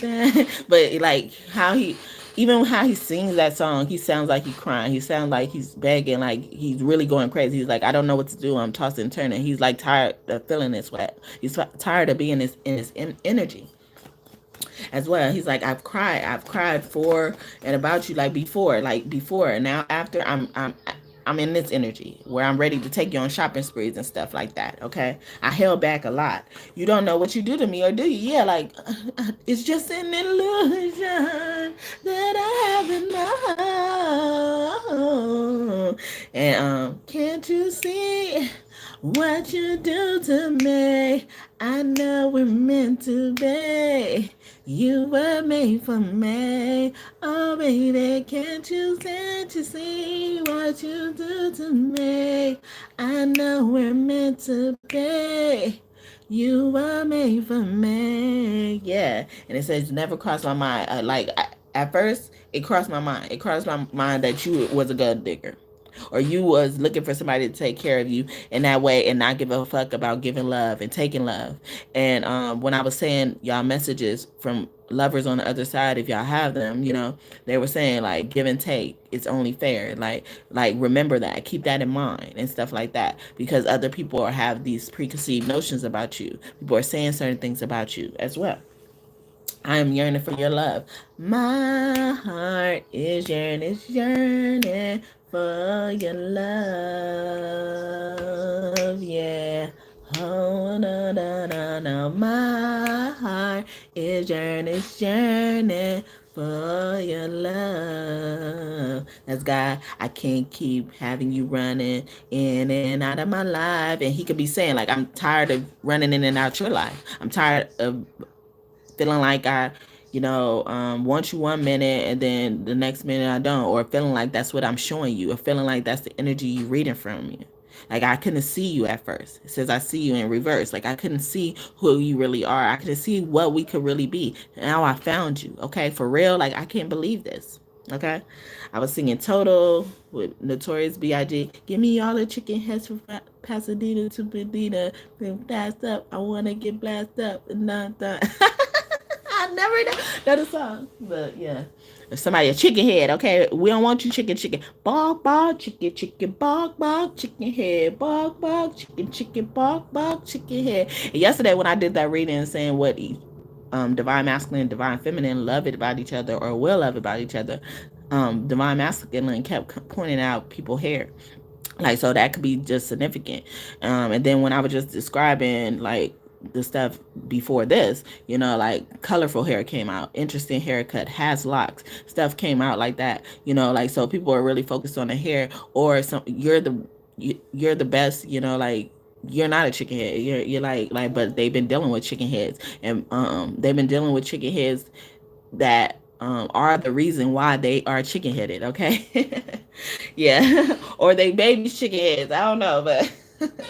like that. But like how he, even how he sings that song, he sounds like he's crying. He sounds like he's begging, like he's really going crazy. He's like, I don't know what to do. I'm tossing and turning. He's like tired of feeling this way. He's tired of being in this energy as well. He's like, I've cried for and about you, like before, and now after I'm in this energy where I'm ready to take you on shopping sprees and stuff like that. Okay, I held back a lot. You don't know what you do to me, or do you? Yeah, like it's just an illusion that I have in my heart. And can't you see what you do to me? I know we're meant to be. You were made for me. Oh, baby, can't you see what you do to me? I know we're meant to be. You were made for me. Yeah. And it says, never crossed my mind. At first, it crossed my mind. It crossed my mind that you was a gold digger, or you was looking for somebody to take care of you in that way and not give a fuck about giving love and taking love. And when I was saying y'all messages from lovers on the other side, if y'all have them, they were saying like give and take, it's only fair. Like remember that, keep that in mind and stuff like that, because other people have these preconceived notions about you. People are saying certain things about you as well. I am yearning for your love. My heart is yearning for your love. Yeah. Oh, no, no, no, no. My heart is yearning for your love. That's God. I can't keep having you running in and out of my life. And he could be saying, like, I'm tired of running in and out your life. I'm tired of feeling like I, want you 1 minute and then the next minute I don't, or feeling like that's what I'm showing you, or feeling like that's the energy you reading from you. Like I couldn't see you at first. It says I see you in reverse. Like I couldn't see who you really are. I couldn't see what we could really be. Now I found you. Okay, for real. Like I can't believe this. Okay, I was singing Total with Notorious B.I.G. Give me all the chicken heads from Pasadena to Medina. Blast up. I wanna get blasted up and not done. I never know the song, but yeah. If somebody a chicken head, okay, we don't want you chicken. Bark, bark, chicken, bark, bark, chicken head, bark, bark, chicken, bark, bark, chicken head. And yesterday when I did that reading and saying what divine masculine, divine feminine love it about each other or will love about each other, divine masculine kept pointing out people's hair. Like, so that could be just significant. And then when I was just describing like the stuff before this, like colorful hair came out, interesting haircut, has locks, stuff came out like that, like, so people are really focused on the hair, or you're the best, like you're not a chicken head. You're like, but they've been dealing with chicken heads, and they've been dealing with chicken heads that are the reason why they are chicken headed. Okay, yeah, or they baby chicken heads. I don't know, but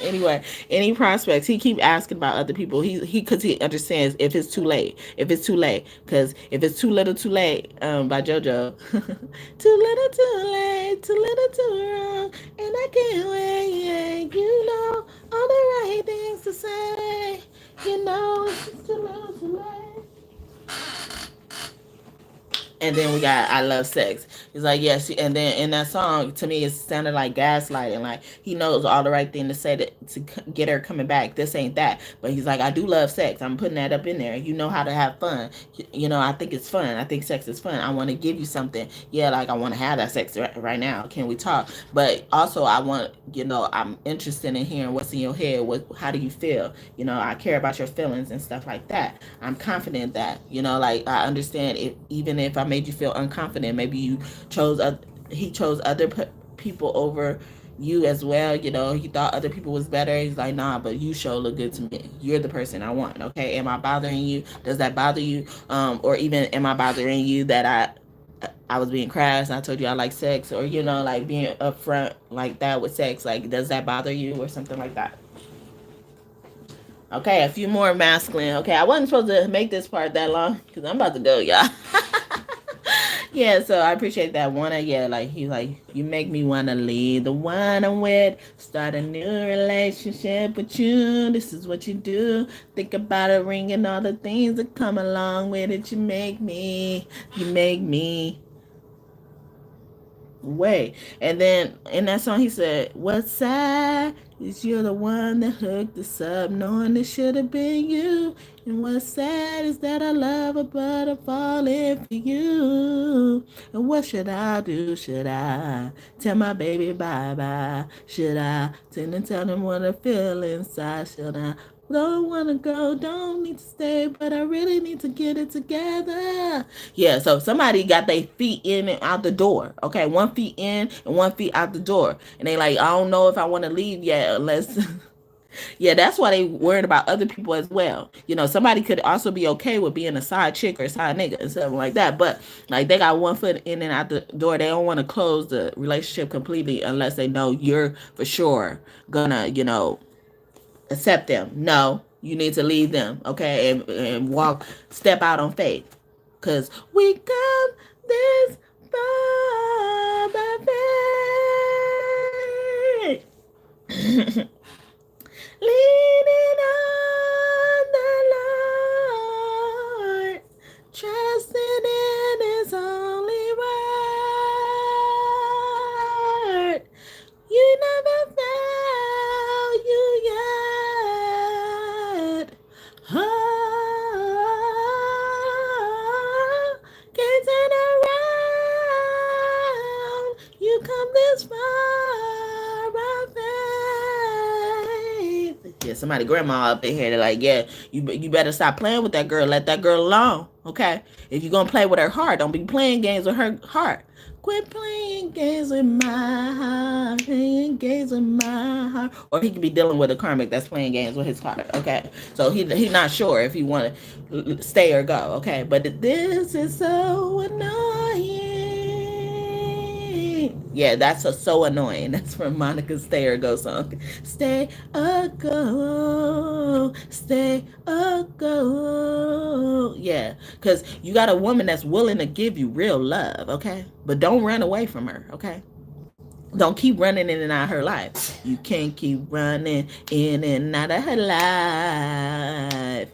anyway, any prospects, he keep asking about other people. Because he understands if it's too late. Because if it's too little, too late. By JoJo, too little, too late, too little, too wrong, and I can't wait. You know all the right things to say. It's too little, too late. And then we got I Love Sex. He's like, yes. And then in that song, to me, it sounded like gaslighting. Like he knows all the right thing to say to get her coming back. This ain't that. But he's like, I do love sex. I'm putting that up in there. You know how to have fun. I think it's fun. I think sex is fun. I want to give you something. Yeah, like I want to have that sex right now. Can we talk? But also I want, I'm interested in hearing what's in your head. How do you feel? I care about your feelings and stuff like that. I'm confident that, like I understand even if I made you feel unconfident, maybe he chose other people over you as well. He thought other people was better. He's like, nah, but you sure look good to me. You're the person I want. Okay, am I bothering you? Does that bother you? Or even am I bothering you that I was being crass and I told you I like sex, or like being upfront like that with sex, like does that bother you or something like that? Okay, a few more masculine. Okay, I wasn't supposed to make this part that long because I'm about to go, y'all. Yeah, so I appreciate that. Yeah, like he's like, you make me wanna leave the one I'm with, start a new relationship with you. This is what you do. Think about a ring and all the things that come along with it. You make me way. And then in that song, he said, "What's sad is you're the one that hooked us up, knowing it should have been you. And what's sad is that I love her, but I'm falling for you. And what should I do? Should I tell my baby bye bye? Should I tend and tell him what I feel inside? Should I don't wanna go, don't need to stay, but I really need to get it together." Yeah, so somebody got their feet in and out the door. Okay, 1 feet in and 1 feet out the door. And they like, I don't know if I want to leave yet unless yeah, that's why they worried about other people as well. You know, somebody could also be okay with being a side chick or a side nigga and something like that. But like they got 1 foot in and out the door. They don't want to close the relationship completely unless they know you're for sure gonna, accept them. No, you need to leave them, okay, and step out on faith, cause we come this far by faith. Leaning on the Lord, trusting in His only word. You never fail you yet. Oh, can't turn around. You come this far by faith. Yeah, somebody grandma up in here. They're like, yeah, you better stop playing with that girl. Let that girl alone, okay? If you're gonna play with her heart, don't be playing games with her heart. Quit playing games with my heart, playing games with my heart. Or he could be dealing with a karmic that's playing games with his heart, okay? So he's not sure if he want to stay or go, okay? But this is so annoying. Yeah, that's so annoying. That's from Monica's Stay or Go song. Stay or go, stay or go. Yeah, because you got a woman that's willing to give you real love, okay? But don't run away from her, okay? Don't keep running in and out of her life. You can't keep running in and out of her life.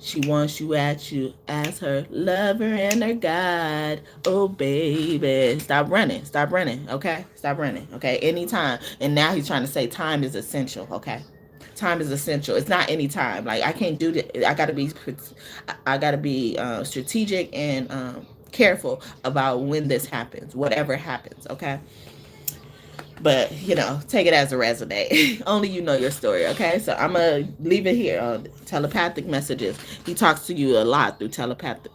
She wants you at you as her lover and her God. Oh, baby. Stop running. Stop running. Okay? Stop running. Okay? Anytime. And now he's trying to say time is essential. Okay? Time is essential. It's not any time. Like, I can't do that. I gotta be strategic and careful about when this happens, whatever happens. Okay? But, take it as a resume. Only you know your story, okay? So I'm going to leave it here on telepathic messages. He talks to you a lot through telepathic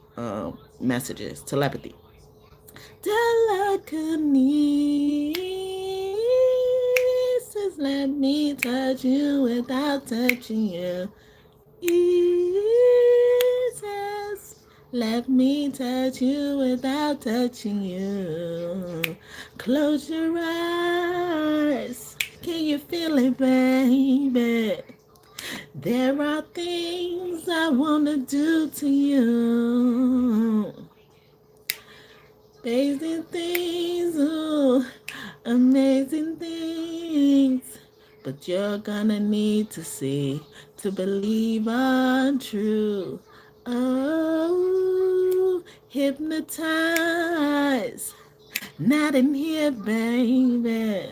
messages, telepathy. Telekinesis, let me touch you without touching you. Jesus, let me touch you without touching you. Close your eyes. Can you feel it, baby? There are things I want to do to you. Amazing things, ooh, amazing things. But you're gonna need to see to believe untrue. Oh, hypnotize. Not in here, baby.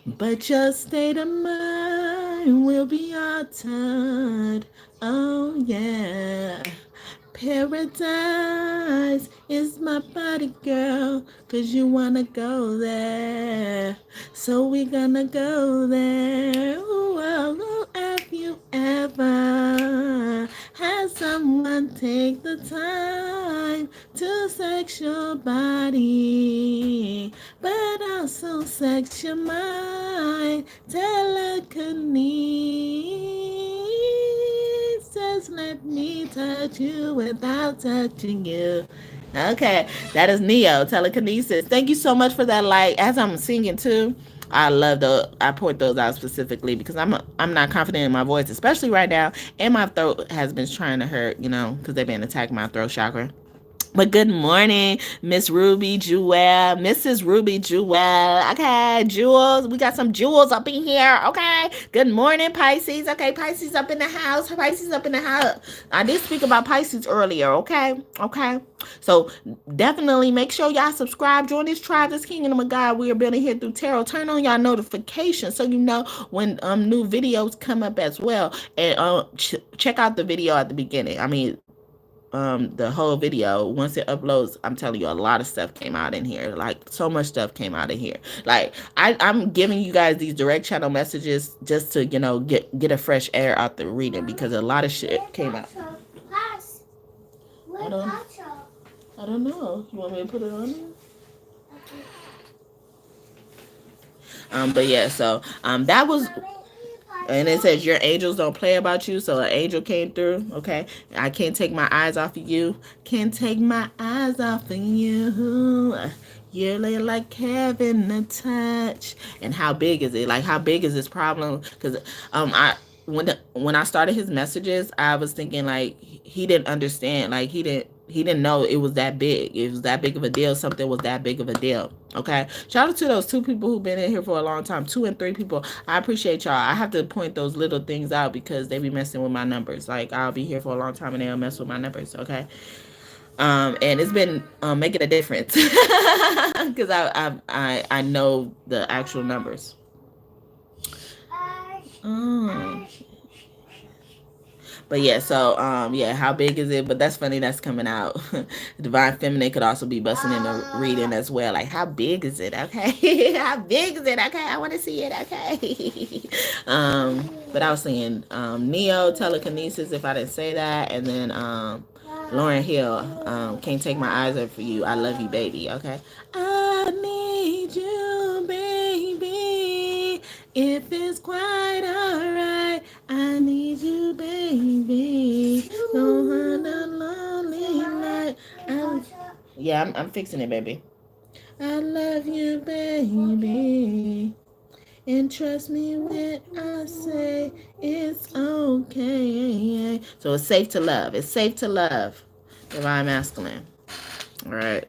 But your state of mind will be altered. Oh, yeah. Paradise is my body, girl, 'cause you wanna go there. So we gonna go there. Ooh, oh, have you ever had someone take the time to sex your body, but also sex your mind? Telekinesis, let me touch you without touching you. Okay, that is Neo, telekinesis. Thank you so much for that light. As I'm singing too, I point those out specifically because I'm not confident in my voice, especially right now, and my throat has been trying to hurt, because they've been attacking my throat chakra. But good morning, Miss Ruby Jewel, Mrs. Ruby Jewel. Okay, Jewels, we got some jewels up in here. Okay, good morning, Pisces. Okay, Pisces up in the house. Pisces up in the house. I did speak about Pisces earlier. Okay. So definitely make sure y'all subscribe. Join this tribe, this kingdom of God. We are building here through tarot. Turn on y'all notifications so you know when new videos come up as well. And check out the video at the beginning. I mean, the whole video, once it uploads, I'm telling you, a lot of stuff came out in here. Like, so much stuff came out of here. Like, I'm giving you guys these direct channel messages just to, get a fresh air out the reading, because a lot of shit came out. I don't, I don't know. You want me to put it on there? But yeah, so that was, and it says your angels don't play about you. So an angel came through. Okay, I can't take my eyes off of you. Can't take my eyes off of you. You're like having a touch. And how big is it? Like, how big is this problem? Because I when I started his messages, I was thinking like he didn't understand. Like he didn't know it was that big. It was that big of a deal. Something was that big of a deal. Okay. Shout out to those 2 people who've been in here for a long time. 2 and 3 people. I appreciate y'all. I have to point those little things out because they be messing with my numbers. Like, I'll be here for a long time and they'll mess with my numbers. Okay. And it's been making a difference because I know the actual numbers. Oh. But yeah, so yeah, how big is it? But that's funny, that's coming out. Divine Feminine could also be busting in the reading as well. Like, how big is it? Okay. How big is it? Okay, I want to see it. Okay. But I was saying Neo telekinesis, if I didn't say that, and then Lauren Hill, can't take my eyes off of you. I love you, baby. Okay. I need you, baby. If it's quite alright, I need you, baby. No other lonely night. Yeah, I'm fixing it, baby. I love you, baby. And trust me when I say it's okay. So it's safe to love. It's safe to love. Divine masculine. All right.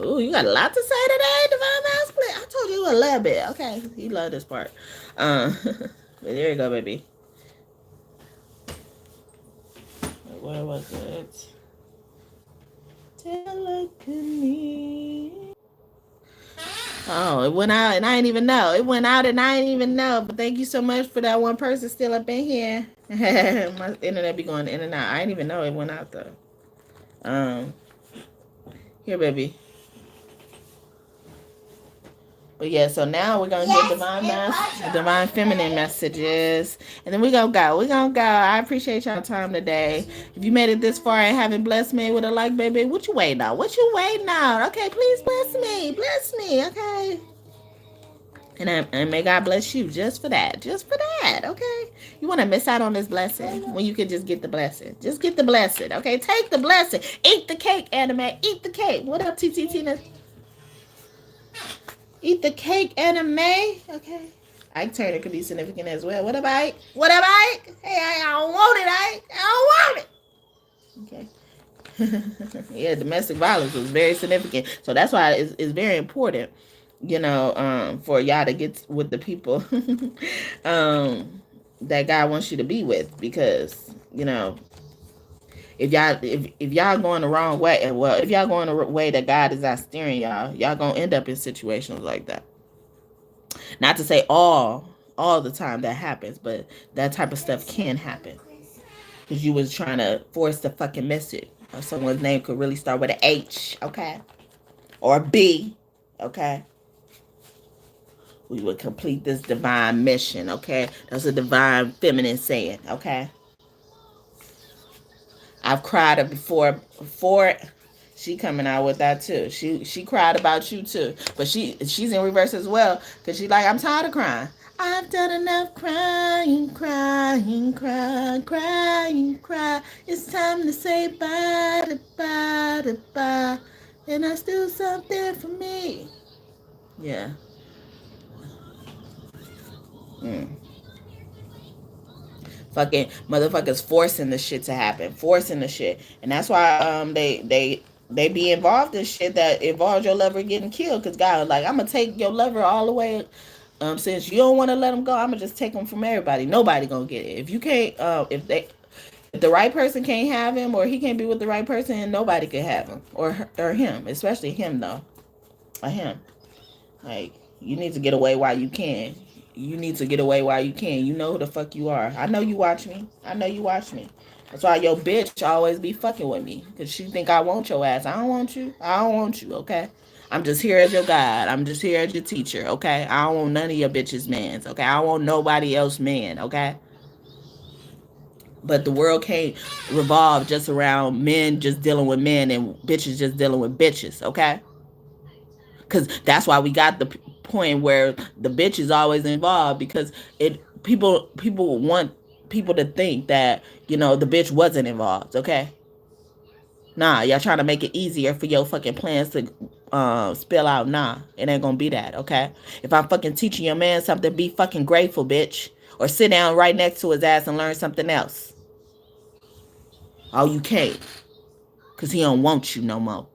Oh, you got a lot to say today, Divine Masculine. I told you a little bit. Okay, you love this part. But there you go, baby. Where was it? Telephony. Oh, it went out and I didn't even know. It went out and I didn't even know. But thank you so much for that one person still up in here. My internet be going in and out. I didn't even know it went out though. Here, baby. But yeah, so now we're gonna get divine feminine messages, and then we're gonna go. We're gonna go. I appreciate y'all time today. If you made it this far and haven't blessed me with a like, baby, what you waiting on? What you waiting on? Okay, please bless me. Okay. And may God bless you just for that. Just for that, okay? You want to miss out on this blessing when you can just get the blessing. Just get the blessing, okay? Take the blessing. Eat the cake, anime. Eat the cake. What up, TT Tina? Eat the cake, anime. Okay. Ike Turner could be significant as well. What up, Ike? What up, Ike? Hey, I don't want it, Ike. I don't want it. Okay. Yeah, domestic violence was very significant. So that's why it's very important, for y'all to get with the people that God wants you to be with, because, if y'all going the wrong way, well, if y'all going the way that God is not steering y'all gonna end up in situations like that. Not to say all the time that happens, but that type of stuff can happen because you was trying to force the fucking message. Someone's name could really start with an H, okay, or a B, okay. We would complete this divine mission, okay. That's a divine feminine saying, okay. I've cried before. She coming out with that too. She cried about you too, but she's in reverse as well, because she like, I'm tired of crying. I've done enough crying, crying, crying, crying, crying. It's time to say bye, bye, bye, and I still something for me. Yeah. Fucking motherfuckers forcing the shit to happen, forcing the shit, and that's why they be involved in shit that involves your lover getting killed. Cause God was like, I'm gonna take your lover all the way. Since you don't want to let him go, I'm gonna just take him from everybody. Nobody gonna get it. If you can't, if the right person can't have him, or he can't be with the right person, nobody can have him, or him, especially him though, or him. Like, you need to get away while you can. You need to get away while you can. You know who the fuck you are. I know you watch me. I know you watch me. That's why your bitch always be fucking with me. Because she think I want your ass. I don't want you. I don't want you, okay? I'm just here as your guide. I'm just here as your teacher, okay? I don't want none of your bitches' mans, okay? I don't want nobody else man, okay? But the world can't revolve just around men just dealing with men and bitches just dealing with bitches, okay? Because that's why we got the point where the bitch is always involved, because people want people to think that, the bitch wasn't involved. Okay, nah, y'all trying to make it easier for your fucking plans to spill out. Nah, it ain't gonna be that. Okay, if I'm fucking teaching your man something, be fucking grateful, bitch, or sit down right next to his ass and learn something else. Oh, you can't, because he don't want you no more.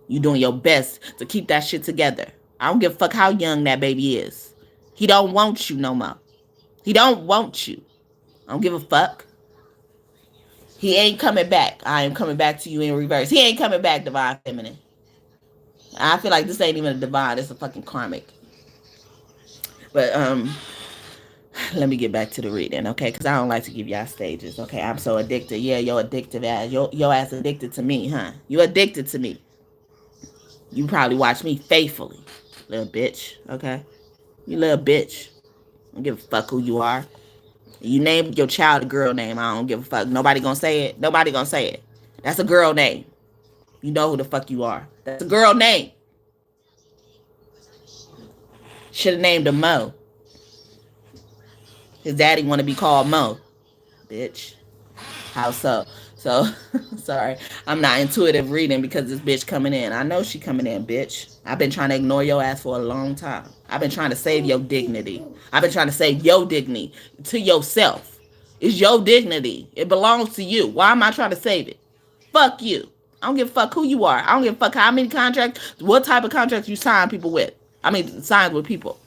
You doing your best to keep that shit together. I don't give a fuck how young that baby is. He don't want you no more. He don't want you. I don't give a fuck. He ain't coming back. I am coming back to you in reverse. He ain't coming back, divine feminine. I feel like this ain't even a divine. It's a fucking karmic. But let me get back to the reading, okay? Because I don't like to give y'all stages, okay? I'm so addicted. Yeah, you're addicted ass. Your ass addicted to me, huh? You addicted to me. You probably watch me faithfully, little bitch, okay? You little bitch. I don't give a fuck who you are. You name your child a girl name. I don't give a fuck. Nobody gonna say it. Nobody gonna say it. That's a girl name. You know who the fuck you are. That's a girl name. Should have named him Mo. His daddy want to be called Mo. Bitch. How so? So, sorry. I'm not intuitive reading because this bitch coming in. I know she coming in, bitch. I've been trying to ignore your ass for a long time. I've been trying to save your dignity. I've been trying to save your dignity to yourself. It's your dignity. It belongs to you. Why am I trying to save it? Fuck you. I don't give a fuck who you are. I don't give a fuck how many contracts, what type of contracts you sign people with. Signs with people.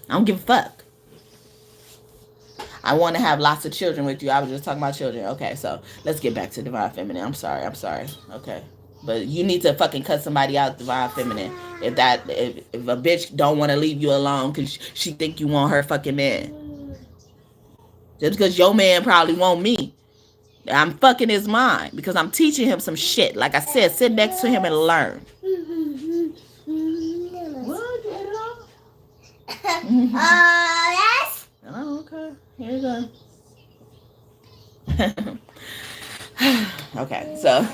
I don't give a fuck. I want to have lots of children with you. I was just talking about children. Okay, so let's get back to divine feminine. I'm sorry. Okay. But you need to fucking cut somebody out, divine feminine. If a bitch don't want to leave you alone because she think you want her fucking man. Just because your man probably want me. I'm fucking his mind because I'm teaching him some shit. Like I said, sit next to him and learn. What? You ate it all? Yes. Oh, okay. Here you go. Okay, so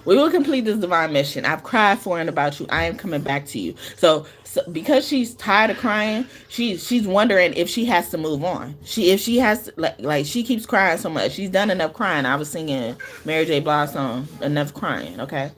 we will complete this divine mission. I've cried for and about you. I am coming back to you. So because she's tired of crying, she's wondering if she has to move on. If she has to, like she keeps crying so much. She's done enough crying. I was singing Mary J. Blige song, Enough Crying. Okay.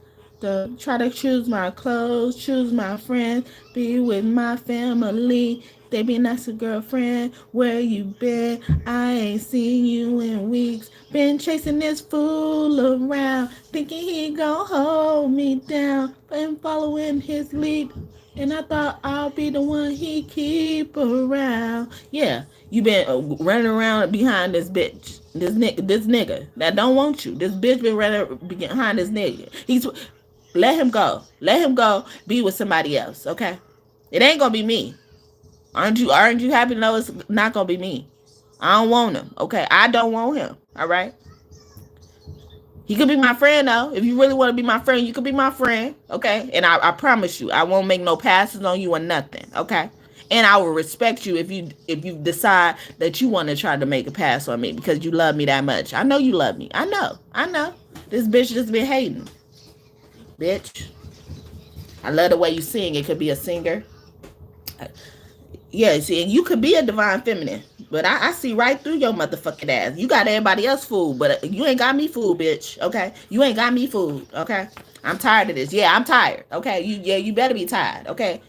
Try to choose my clothes, choose my friends, be with my family. They be nice to girlfriend. Where you been? I ain't seen you in weeks. Been chasing this fool around, thinking he gon' hold me down. Been following his lead, and I thought I'll be the one he keep around. Yeah, you been running around behind this bitch, this nigga that don't want you. This bitch been running behind this nigga. Let him go. Let him go. Be with somebody else. Okay, it ain't gonna be me. Aren't you happy to know it's not gonna be me? I don't want him. Okay, I don't want him. All right. He could be my friend though. If you really want to be my friend, you could be my friend. Okay, and I promise you, I won't make no passes on you or nothing. Okay, and I will respect you if you decide that you want to try to make a pass on me because you love me that much. I know you love me. I know. This bitch just been hating. Bitch. I love the way you sing. It could be a singer. Yeah, see, and you could be a divine feminine, but I see right through your motherfucking ass. You got everybody else fooled, but you ain't got me fooled, bitch. Okay, you ain't got me fooled. Okay, I'm tired of this. Yeah, I'm tired. Okay, you better be tired. Okay,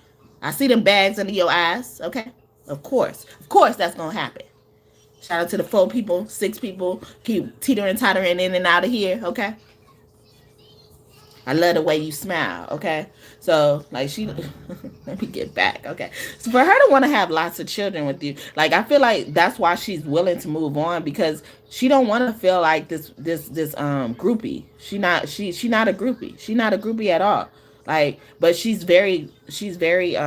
I see them bags under your eyes. Okay, of course that's gonna happen. Shout out to the 4 people, 6 people, keep teetering, tottering in and out of here, okay? I love the way you smile, okay? So, like, she, let me get back, okay? So, for her to want to have lots of children with you, like, I feel like that's why she's willing to move on because she don't want to feel like this groupie. She not a groupie. She not a groupie at all. Like, but she's very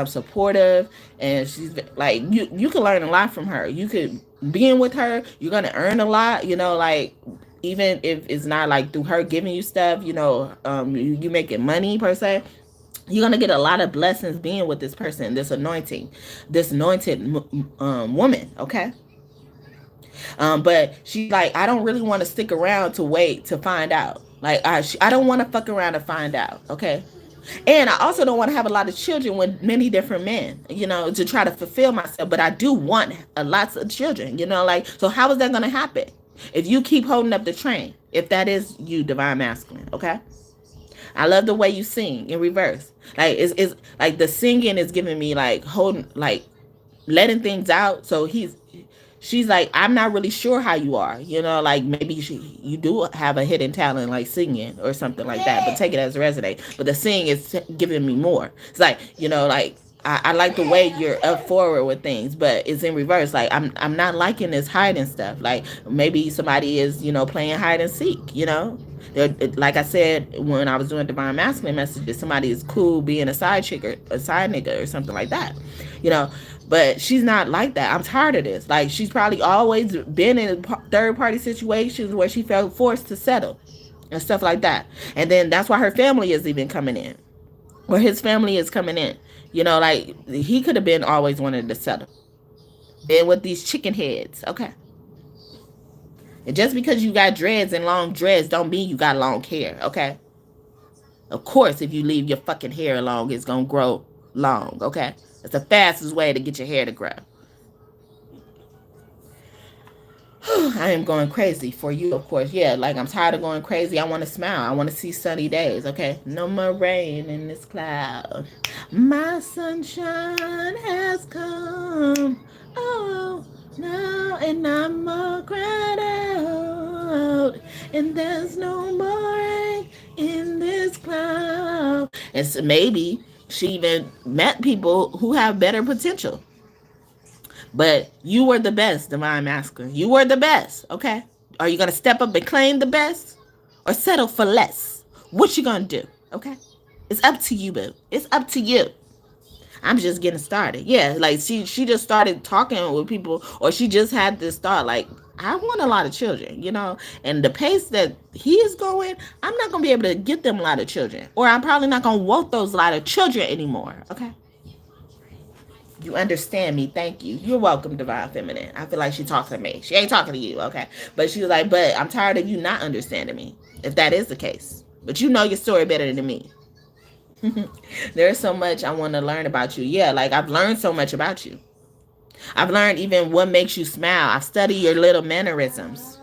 supportive, and she's like you can learn a lot from her. You could being with her, you're gonna earn a lot. Like even if it's not like through her giving you stuff, you making money per se, you're gonna get a lot of blessings being with this person, this anointed woman. Okay. But she's like, I don't really want to stick around to wait to find out. Like, I don't want to fuck around to find out. Okay. And I also don't want to have a lot of children with many different men, to try to fulfill myself. But I do want lots of children, like, so how is that going to happen? If you keep holding up the train, if that is you, divine masculine, okay? I love the way you sing in reverse. Like, it's like the singing is giving me like holding, like letting things out. So she's like, I'm not really sure how you are, like maybe you do have a hidden talent like singing or something like that, but take it as a resonate. But the singing is giving me more. It's like, like I like the way you're up forward with things, but it's in reverse. Like I'm not liking this hiding stuff. Like maybe somebody is, playing hide and seek, like I said when I was doing divine masculine messages, somebody is cool being a side chick or a side nigga or something like that, you know. But she's not like that. I'm tired of this. Like she's probably always been in third party situations where she felt forced to settle and stuff like that. And then that's why her family is even coming in, or his family is coming in. Like he could have been always wanted to settle. Been with these chicken heads, okay. And just because you got dreads and long dreads don't mean you got long hair, okay? Of course, if you leave your fucking hair alone, it's gonna grow long, okay? It's the fastest way to get your hair to grow. I am going crazy for you, of course. Yeah, like I'm tired of going crazy. I want to smile. I want to see sunny days, okay? No more rain in this cloud. My sunshine has come. Oh, now and I'm all cried out. And there's no more rain in this cloud. And so maybe she even met people who have better potential. But you were the best, divine masculine. You were the best, okay? Are you gonna step up and claim the best, or settle for less? What you gonna do, okay? It's up to you, boo. It's up to you. I'm just getting started. Yeah, like she just started talking with people, or she just had this thought, like, I want a lot of children, and the pace that he is going, I'm not gonna be able to get them a lot of children, or I'm probably not gonna want those lot of children anymore, okay? You understand me. Thank you. You're welcome, divine feminine. I feel like she talking to me. She ain't talking to you, okay? But she was like, but I'm tired of you not understanding me, if that is the case. But you know your story better than me. There's so much I want to learn about you. Yeah, like I've learned so much about you. I've learned even what makes you smile. I've studied your little mannerisms.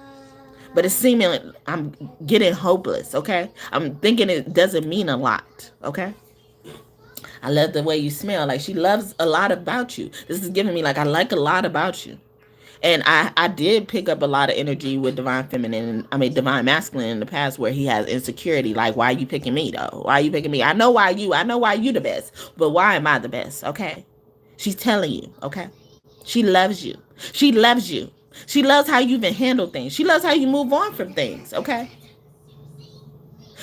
But it's seeming I'm getting hopeless, okay? I'm thinking it doesn't mean a lot, okay? I love the way you smell. Like she loves a lot about you. This is giving me like I like a lot about you. And I did pick up a lot of energy with divine feminine, I mean divine masculine in the past where he has insecurity. Like, why are you picking me though? Why are you picking me? I know why you the best, but why am I the best? Okay. She's telling you, okay? She loves you. She loves you. She loves how you even handle things. She loves how you move on from things, okay?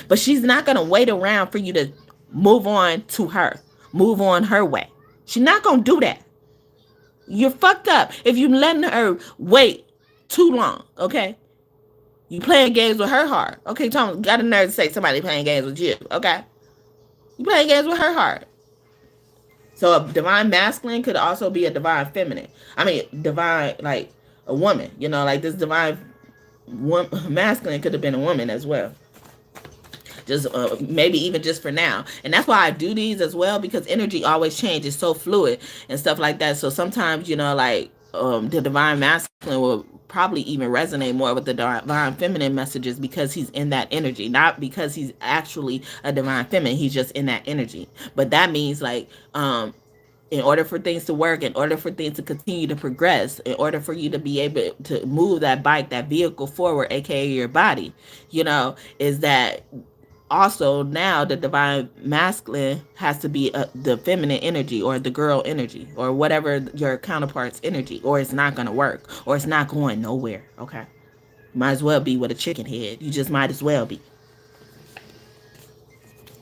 But she's not gonna wait around for you to move on to her. Move on her way. She's not gonna do that. You're fucked up if you letting her wait too long, okay? You playing games with her heart. Okay, Tom got a nerve to say somebody playing games with you, okay? You playing games with her heart. So a divine masculine could also be a divine feminine. I mean, divine, like a woman, like this divine masculine could have been a woman as well. Just maybe even just for now. And that's why I do these as well, because energy always changes, so fluid and stuff like that. So sometimes, like the divine masculine will probably even resonate more with the divine feminine messages because he's in that energy, not because he's actually a divine feminine. He's just in that energy. But that means like In order for things to work, in order for things to continue to progress, in order for you to be able to move that bike, that vehicle forward, aka your body, is that also now the divine masculine has to be the feminine energy or the girl energy or whatever your counterpart's energy, or it's not going to work, or it's not going nowhere. Okay, might as well be with a chicken head. You just might as well be.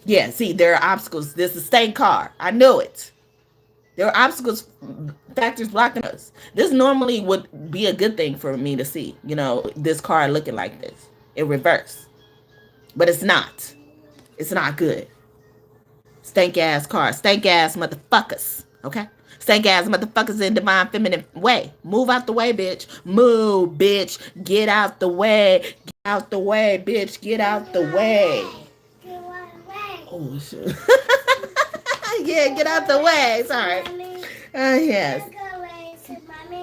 Yeah, see, there are obstacles. This is a state car. I knew it. There are obstacles, factors blocking us. This normally would be a good thing for me to see, this car looking like this in reverse. But it's not. It's not good. Stank ass car. Stank ass motherfuckers. Okay? Stank ass motherfuckers in divine feminine way. Move out the way, bitch. Move, bitch. Get out the way. Get out the way, bitch. Get out the way. Oh, shit. Yeah, get out the way. Sorry. Yes.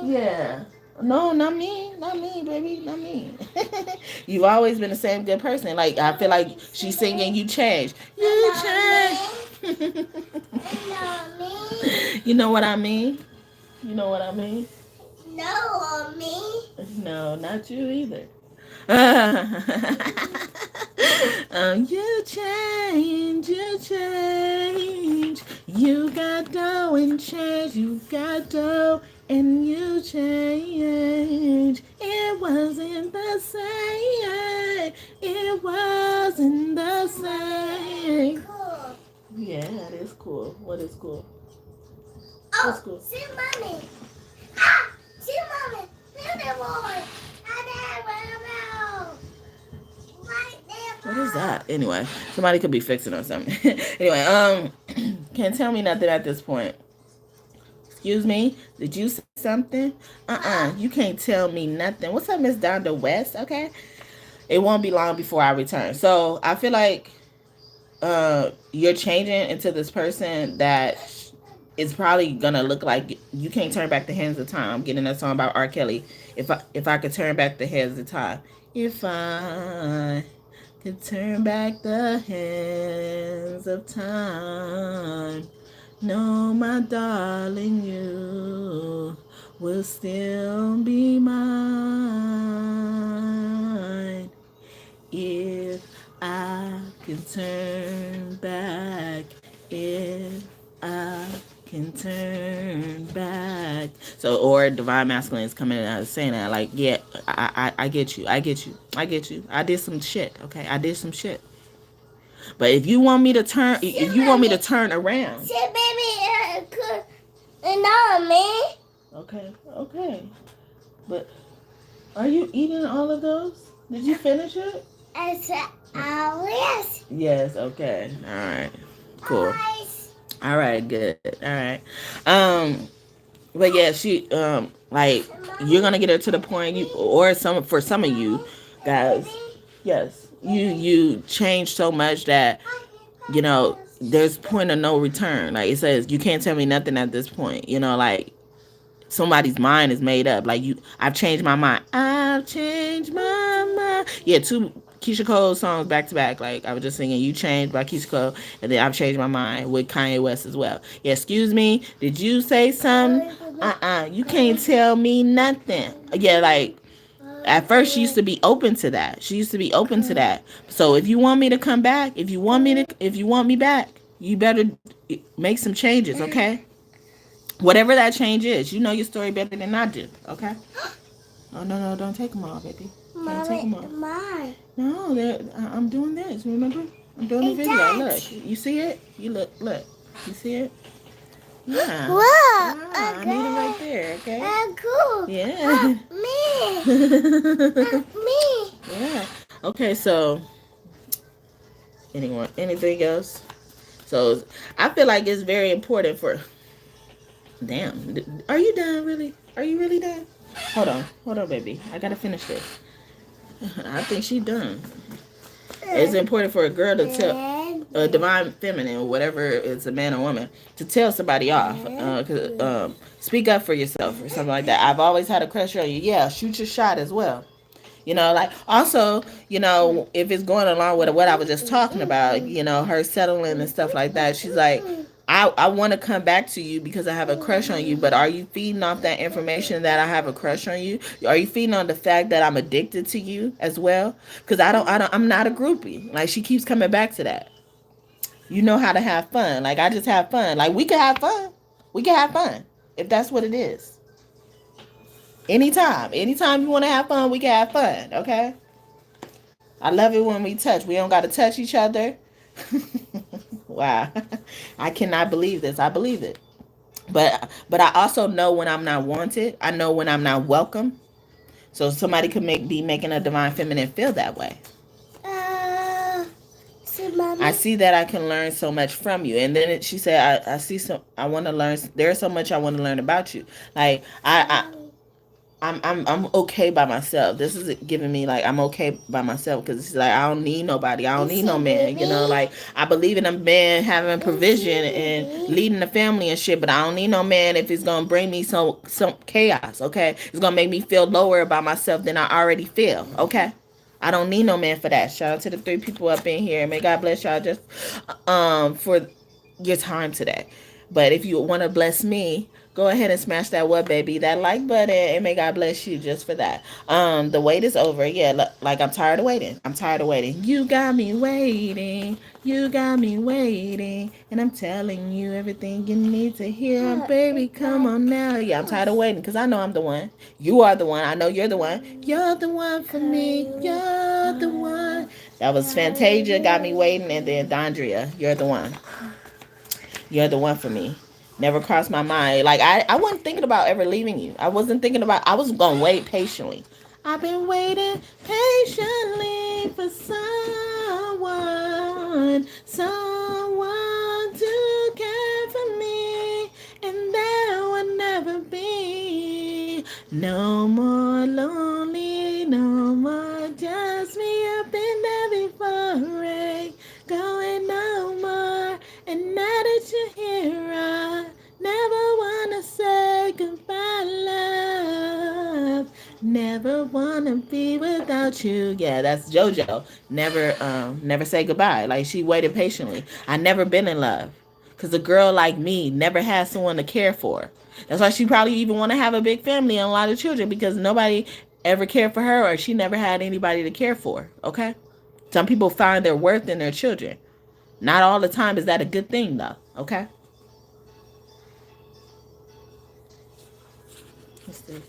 Yeah. No, not me. Not me, baby. Not me. You've always been the same good person. Like, I feel like she's singing, you change. You change. You know what I mean? You know what I mean? No, me. No, not you either. You change, you change. You got dough and change. You got dough and you change. It wasn't the same. It wasn't the same. Cool. Yeah, it is cool. What is cool? What's cool? See, mommy. Ah, see, mommy. Little boy. What is that? Anyway, somebody could be fixing or something. Anyway, can't tell me nothing at this point. Excuse me? Did you say something? You can't tell me nothing. What's up, Miss Donda West? Okay. It won't be long before I return. So I feel like you're changing into this person that is probably gonna look like you can't turn back the hands of time. I'm getting that song about R. Kelly. If I could turn back the hands of time. If I could turn back the hands of time. No, my darling, you will still be mine. If I can turn back, if I can turn back. So, or divine masculine is coming out saying that, like, yeah, I get you, I get you, I get you. I did some shit, okay? I did some shit. But if you want me to turn, if you want me to turn around, baby, no, me. Okay. But are you eating all of those? Did you finish it? Yes. Yes. Okay. All right. Cool. All right. Good. All right. But yeah, she like you're gonna get her to the point or for some of you guys, yes, you change so much that there's point of no return. Like it says, you can't tell me nothing at this point. Like somebody's mind is made up. Like I've changed my mind. I've changed my mind. Yeah, two Keisha Cole songs back to back. Like I was just singing "You Changed" by Keisha Cole, and then I've changed my mind with Kanye West as well. Yeah, excuse me. Did you say something? You can't tell me nothing. Yeah, like at first she used to be open to that. She used to be open to that. So if you want me to come back, if you want me back, you better make some changes, okay? Whatever that change is, you know your story better than I do, okay? Oh, no, don't take them all, baby. Can't take them all. Mine. No, I'm doing this, remember? I'm doing the video. Look, you see it? You look. You see it? Yeah. Whoa, I need it right there, okay? Cool. Yeah. Me. Yeah. Okay, so, anything else? So, I feel like it's very important for... Damn. Are you done, really? Are you really done? Hold on, baby. I gotta finish this. I think she's done. It's important for a girl to tell a divine feminine, or whatever it's a man or woman, to tell somebody off. Speak up for yourself or something like that. I've always had a crush on you. Yeah, shoot your shot as well. Like also, if it's going along with what I was just talking about, her settling and stuff like that. She's like, I want to come back to you because I have a crush on you, but are you feeding off that information that I have a crush on you? Are you feeding on the fact that I'm addicted to you as well? Because I'm not a groupie. Like, she keeps coming back to that. You know how to have fun. Like, I just have fun. Like, we can have fun. We can have fun if that's what it is. Anytime you want to have fun, we can have fun. Okay. I love it when we touch. We don't got to touch each other. Wow. I cannot believe this. I believe it. But I also know when I'm not wanted. I know when I'm not welcome. So somebody could be making a divine feminine feel that way. I see that I can learn so much from you. And then she said, I see some. I want to learn. There's so much I want to learn about you. Like I'm okay by myself. This is giving me like I'm okay by myself because it's like I don't need nobody. I don't need no man. You know, like I believe in a man having provision and leading the family and shit, but I don't need no man if it's gonna bring me some chaos. Okay, it's gonna make me feel lower about myself than I already feel. Okay. I don't need no man for that. Shout out to the 3 people up in here. May God bless y'all just for your time today. But if you want to bless me, go ahead and smash that what baby, that like button, and may God bless you just for that. The wait is over. Yeah, like I'm tired of waiting. I'm tired of waiting. You got me waiting. You got me waiting, and I'm telling you everything you need to hear, baby. Come on now. Yeah, I'm tired of waiting because I know I'm the one. You are the one. I know you're the one. You're the one for me. You're the one. That was Fantasia, got me waiting, and then Dondria, you're the one. You're the one for me. Never crossed my mind. Like I wasn't thinking about ever leaving you. I wasn't thinking about. I was gonna wait patiently. I've been waiting patiently for someone to care for me, and there will never be no more lonely, no more just me up in there before rain, going no more. And now that you're here, I never wanna say goodbye, love. Never wanna be without you. Yeah, that's JoJo. Never say goodbye. Like she waited patiently. I never been in love, cause a girl like me never had someone to care for. That's why she probably even want to have a big family and a lot of children because nobody ever cared for her or she never had anybody to care for. Okay, some people find their worth in their children. Not all the time is that a good thing though. Okay. Let's see.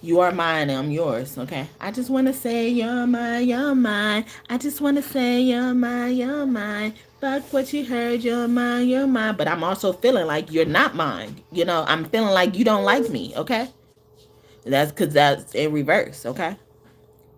You are mine, I'm yours, okay? I just want to say you're mine, you're mine. I just want to say you're mine, you're mine. Fuck what you heard, you're mine, you're mine. But I'm also feeling like you're not mine. You know, I'm feeling like you don't like me, okay? That's because that's in reverse, okay?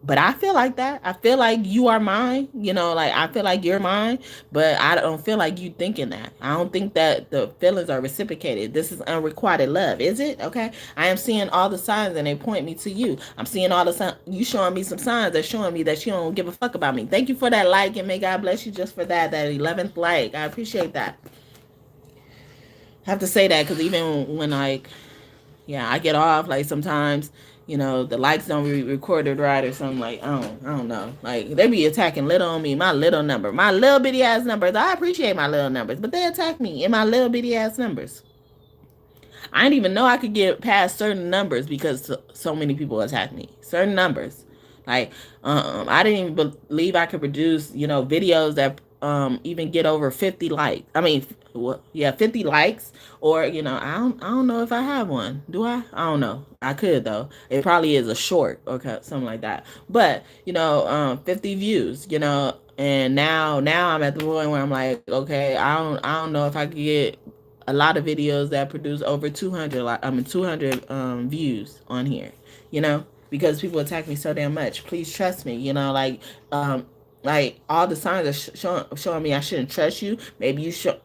But I feel like that. I feel like you are mine. You know, like I feel like you're mine, but I don't feel like you thinking that. I don't think that the feelings are reciprocated. This is unrequited love, is it? Okay. I am seeing all the signs and they point me to you. I'm seeing all the signs. You showing me some signs that's showing me that you don't give a fuck about me. Thank you for that like and may God bless you just for that. That 11th like. I appreciate that. I have to say that because even when like yeah, I get off like sometimes, you know, the likes don't be recorded right or something like I don't know. Like they be attacking little on me, my little number, my little bitty ass numbers. I appreciate my little numbers, but they attack me in my little bitty ass numbers. I didn't even know I could get past certain numbers because so many people attack me. Certain numbers. Like, I didn't even believe I could produce, you know, videos that even get over 50 likes. I mean, yeah, 50 likes. Or, you know, I don't know if I have one. Do I? I don't know. I could though. It probably is a short or something like that. But, you know, 50 views, you know, and now I'm at the point where I'm like, okay, I don't know if I could get a lot of videos that produce over 200 views on here, you know, because people attack me so damn much. Please trust me, you know, like all the signs are showing me I shouldn't trust you. Maybe you should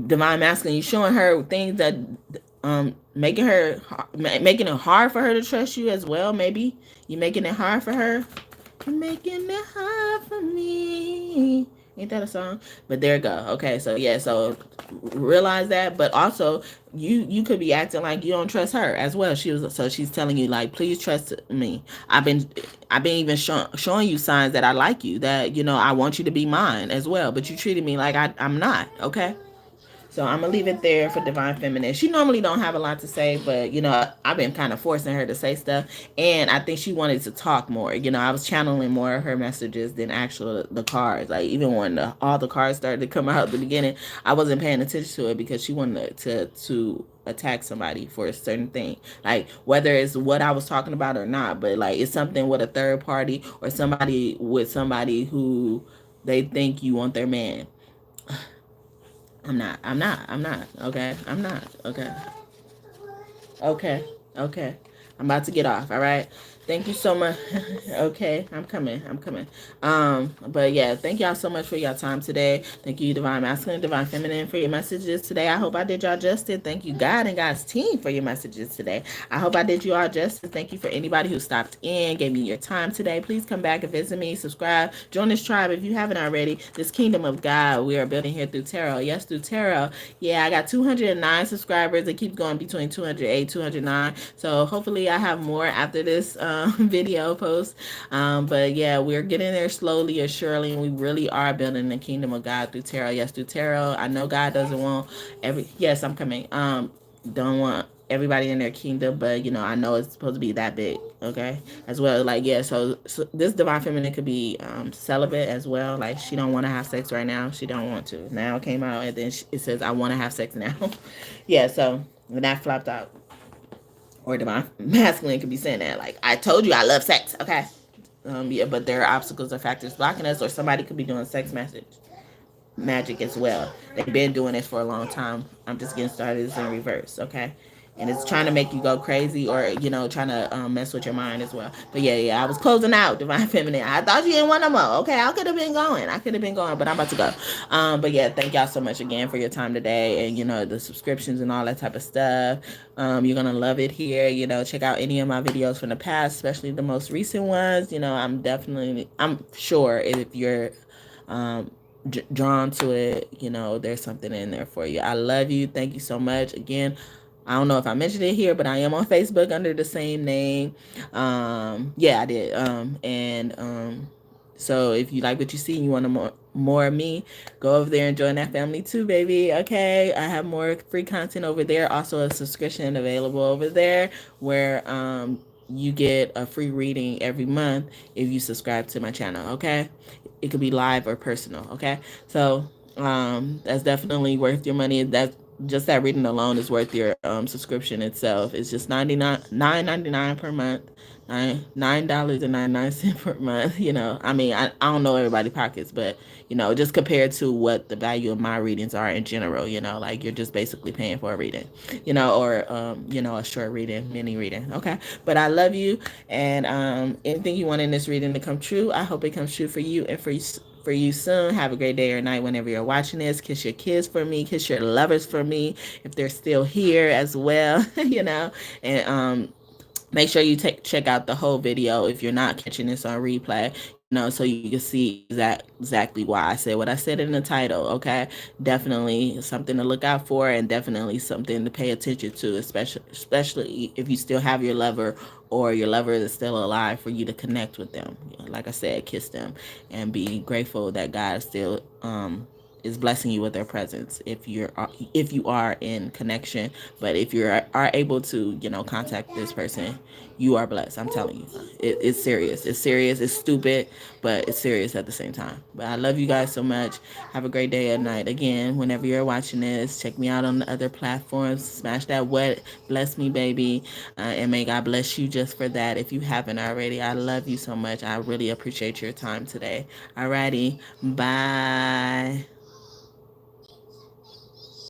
divine masculine, you showing her things that making it hard for her to trust you as well. Maybe you making it hard for her. You're making it hard for me. Ain't that a song? But there you go. Okay, so yeah, so realize that, but also you could be acting like you don't trust her as well. She's telling you like, please trust me. I've been even showing you signs that I like you, that I want you to be mine as well. But you treated me like I'm not. Okay. So I'm gonna leave it there for Divine Feminine. She normally don't have a lot to say, but I've been kind of forcing her to say stuff, and I think she wanted to talk more. I was channeling more of her messages than actual the cards. Like even when all the cards started to come out at the beginning, I wasn't paying attention to it because she wanted to attack somebody for a certain thing, like whether it's what I was talking about or not. But like it's something with a third party or somebody who they think you want their man. I'm not. Okay. I'm not. Okay. Okay. Okay. I'm about to get off. All right. Thank you so much. Okay. I'm coming. I'm coming. But yeah, thank y'all so much for your time today. Thank you, Divine Masculine, Divine Feminine, for your messages today. I hope I did y'all justice. Thank you, God and God's team, for your messages today. I hope I did you all justice. Thank you for anybody who stopped in, gave me your time today. Please come back and visit me, subscribe, join this tribe if you haven't already. This kingdom of God we are building here through tarot. Yes, through tarot. Yeah, I got 209 subscribers. It keeps going between 208, 209. So hopefully I have more after this video post. But yeah, we're getting there slowly or surely, and we really are building the kingdom of God through tarot. Yes, through tarot. I know God doesn't want yes, I'm coming. Don't want everybody in their kingdom, but I know it's supposed to be that big, okay, as well. Like yeah, so this Divine Feminine could be celibate as well. Like she don't want to have sex right now, she don't want to. Now it came out and then it says I want to have sex now. Yeah, so when that flopped out, or Divine Masculine could be saying that like, I told you I love sex, okay. Yeah, but there are obstacles or factors blocking us, or somebody could be doing sex magic as well. They've been doing this for a long time. I'm just getting started. It's in reverse, okay? And it's trying to make you go crazy, or trying to mess with your mind as well. But yeah, I was closing out Divine Feminine. I thought you didn't want no more. Okay, I could have been going. But I'm about to go. But yeah, thank y'all so much again for your time today, and the subscriptions and all that type of stuff. You're gonna love it here. Check out any of my videos from the past, especially the most recent ones. I'm sure if you're um, drawn to it, there's something in there for you. I love you. Thank you so much. Again, I don't know if I mentioned it here, but I am on Facebook under the same name. Yeah, I did. So if you like what you see and you want more of me, go over there and join that family too, baby. Okay, I have more free content over there. Also, a subscription available over there where you get a free reading every month if you subscribe to my channel. Okay, it could be live or personal. Okay, so that's definitely worth your money. That's just that reading alone is worth your subscription itself. It's just $9.99 per month. $9.99 per month. I mean, I don't know everybody's pockets, but just compared to what the value of my readings are in general, like you're just basically paying for a reading, or a short reading, mini reading. Okay. But I love you, and anything you want in this reading to come true, I hope it comes true for you and for you soon. Have a great day or night whenever you're watching this. Kiss your kids for me. Kiss your lovers for me if they're still here as well. And make sure you check out the whole video if you're not catching this on replay, so you can see exactly why I said what I said in the title. Okay, definitely something to look out for, and definitely something to pay attention to, especially if you still have your lover, or your lover is still alive, for you to connect with them. Like I said, kiss them and be grateful that God still is blessing you with their presence, if you are in connection. But if you are able to contact this person, you are blessed. I'm telling you, it's serious. It's stupid, but it's serious at the same time. But I love you guys so much. Have a great day and night. Again, whenever you're watching this, check me out on the other platforms. Smash that what bless me, baby, and may God bless you just for that if you haven't already. I love you so much. I really appreciate your time today. Alrighty, bye.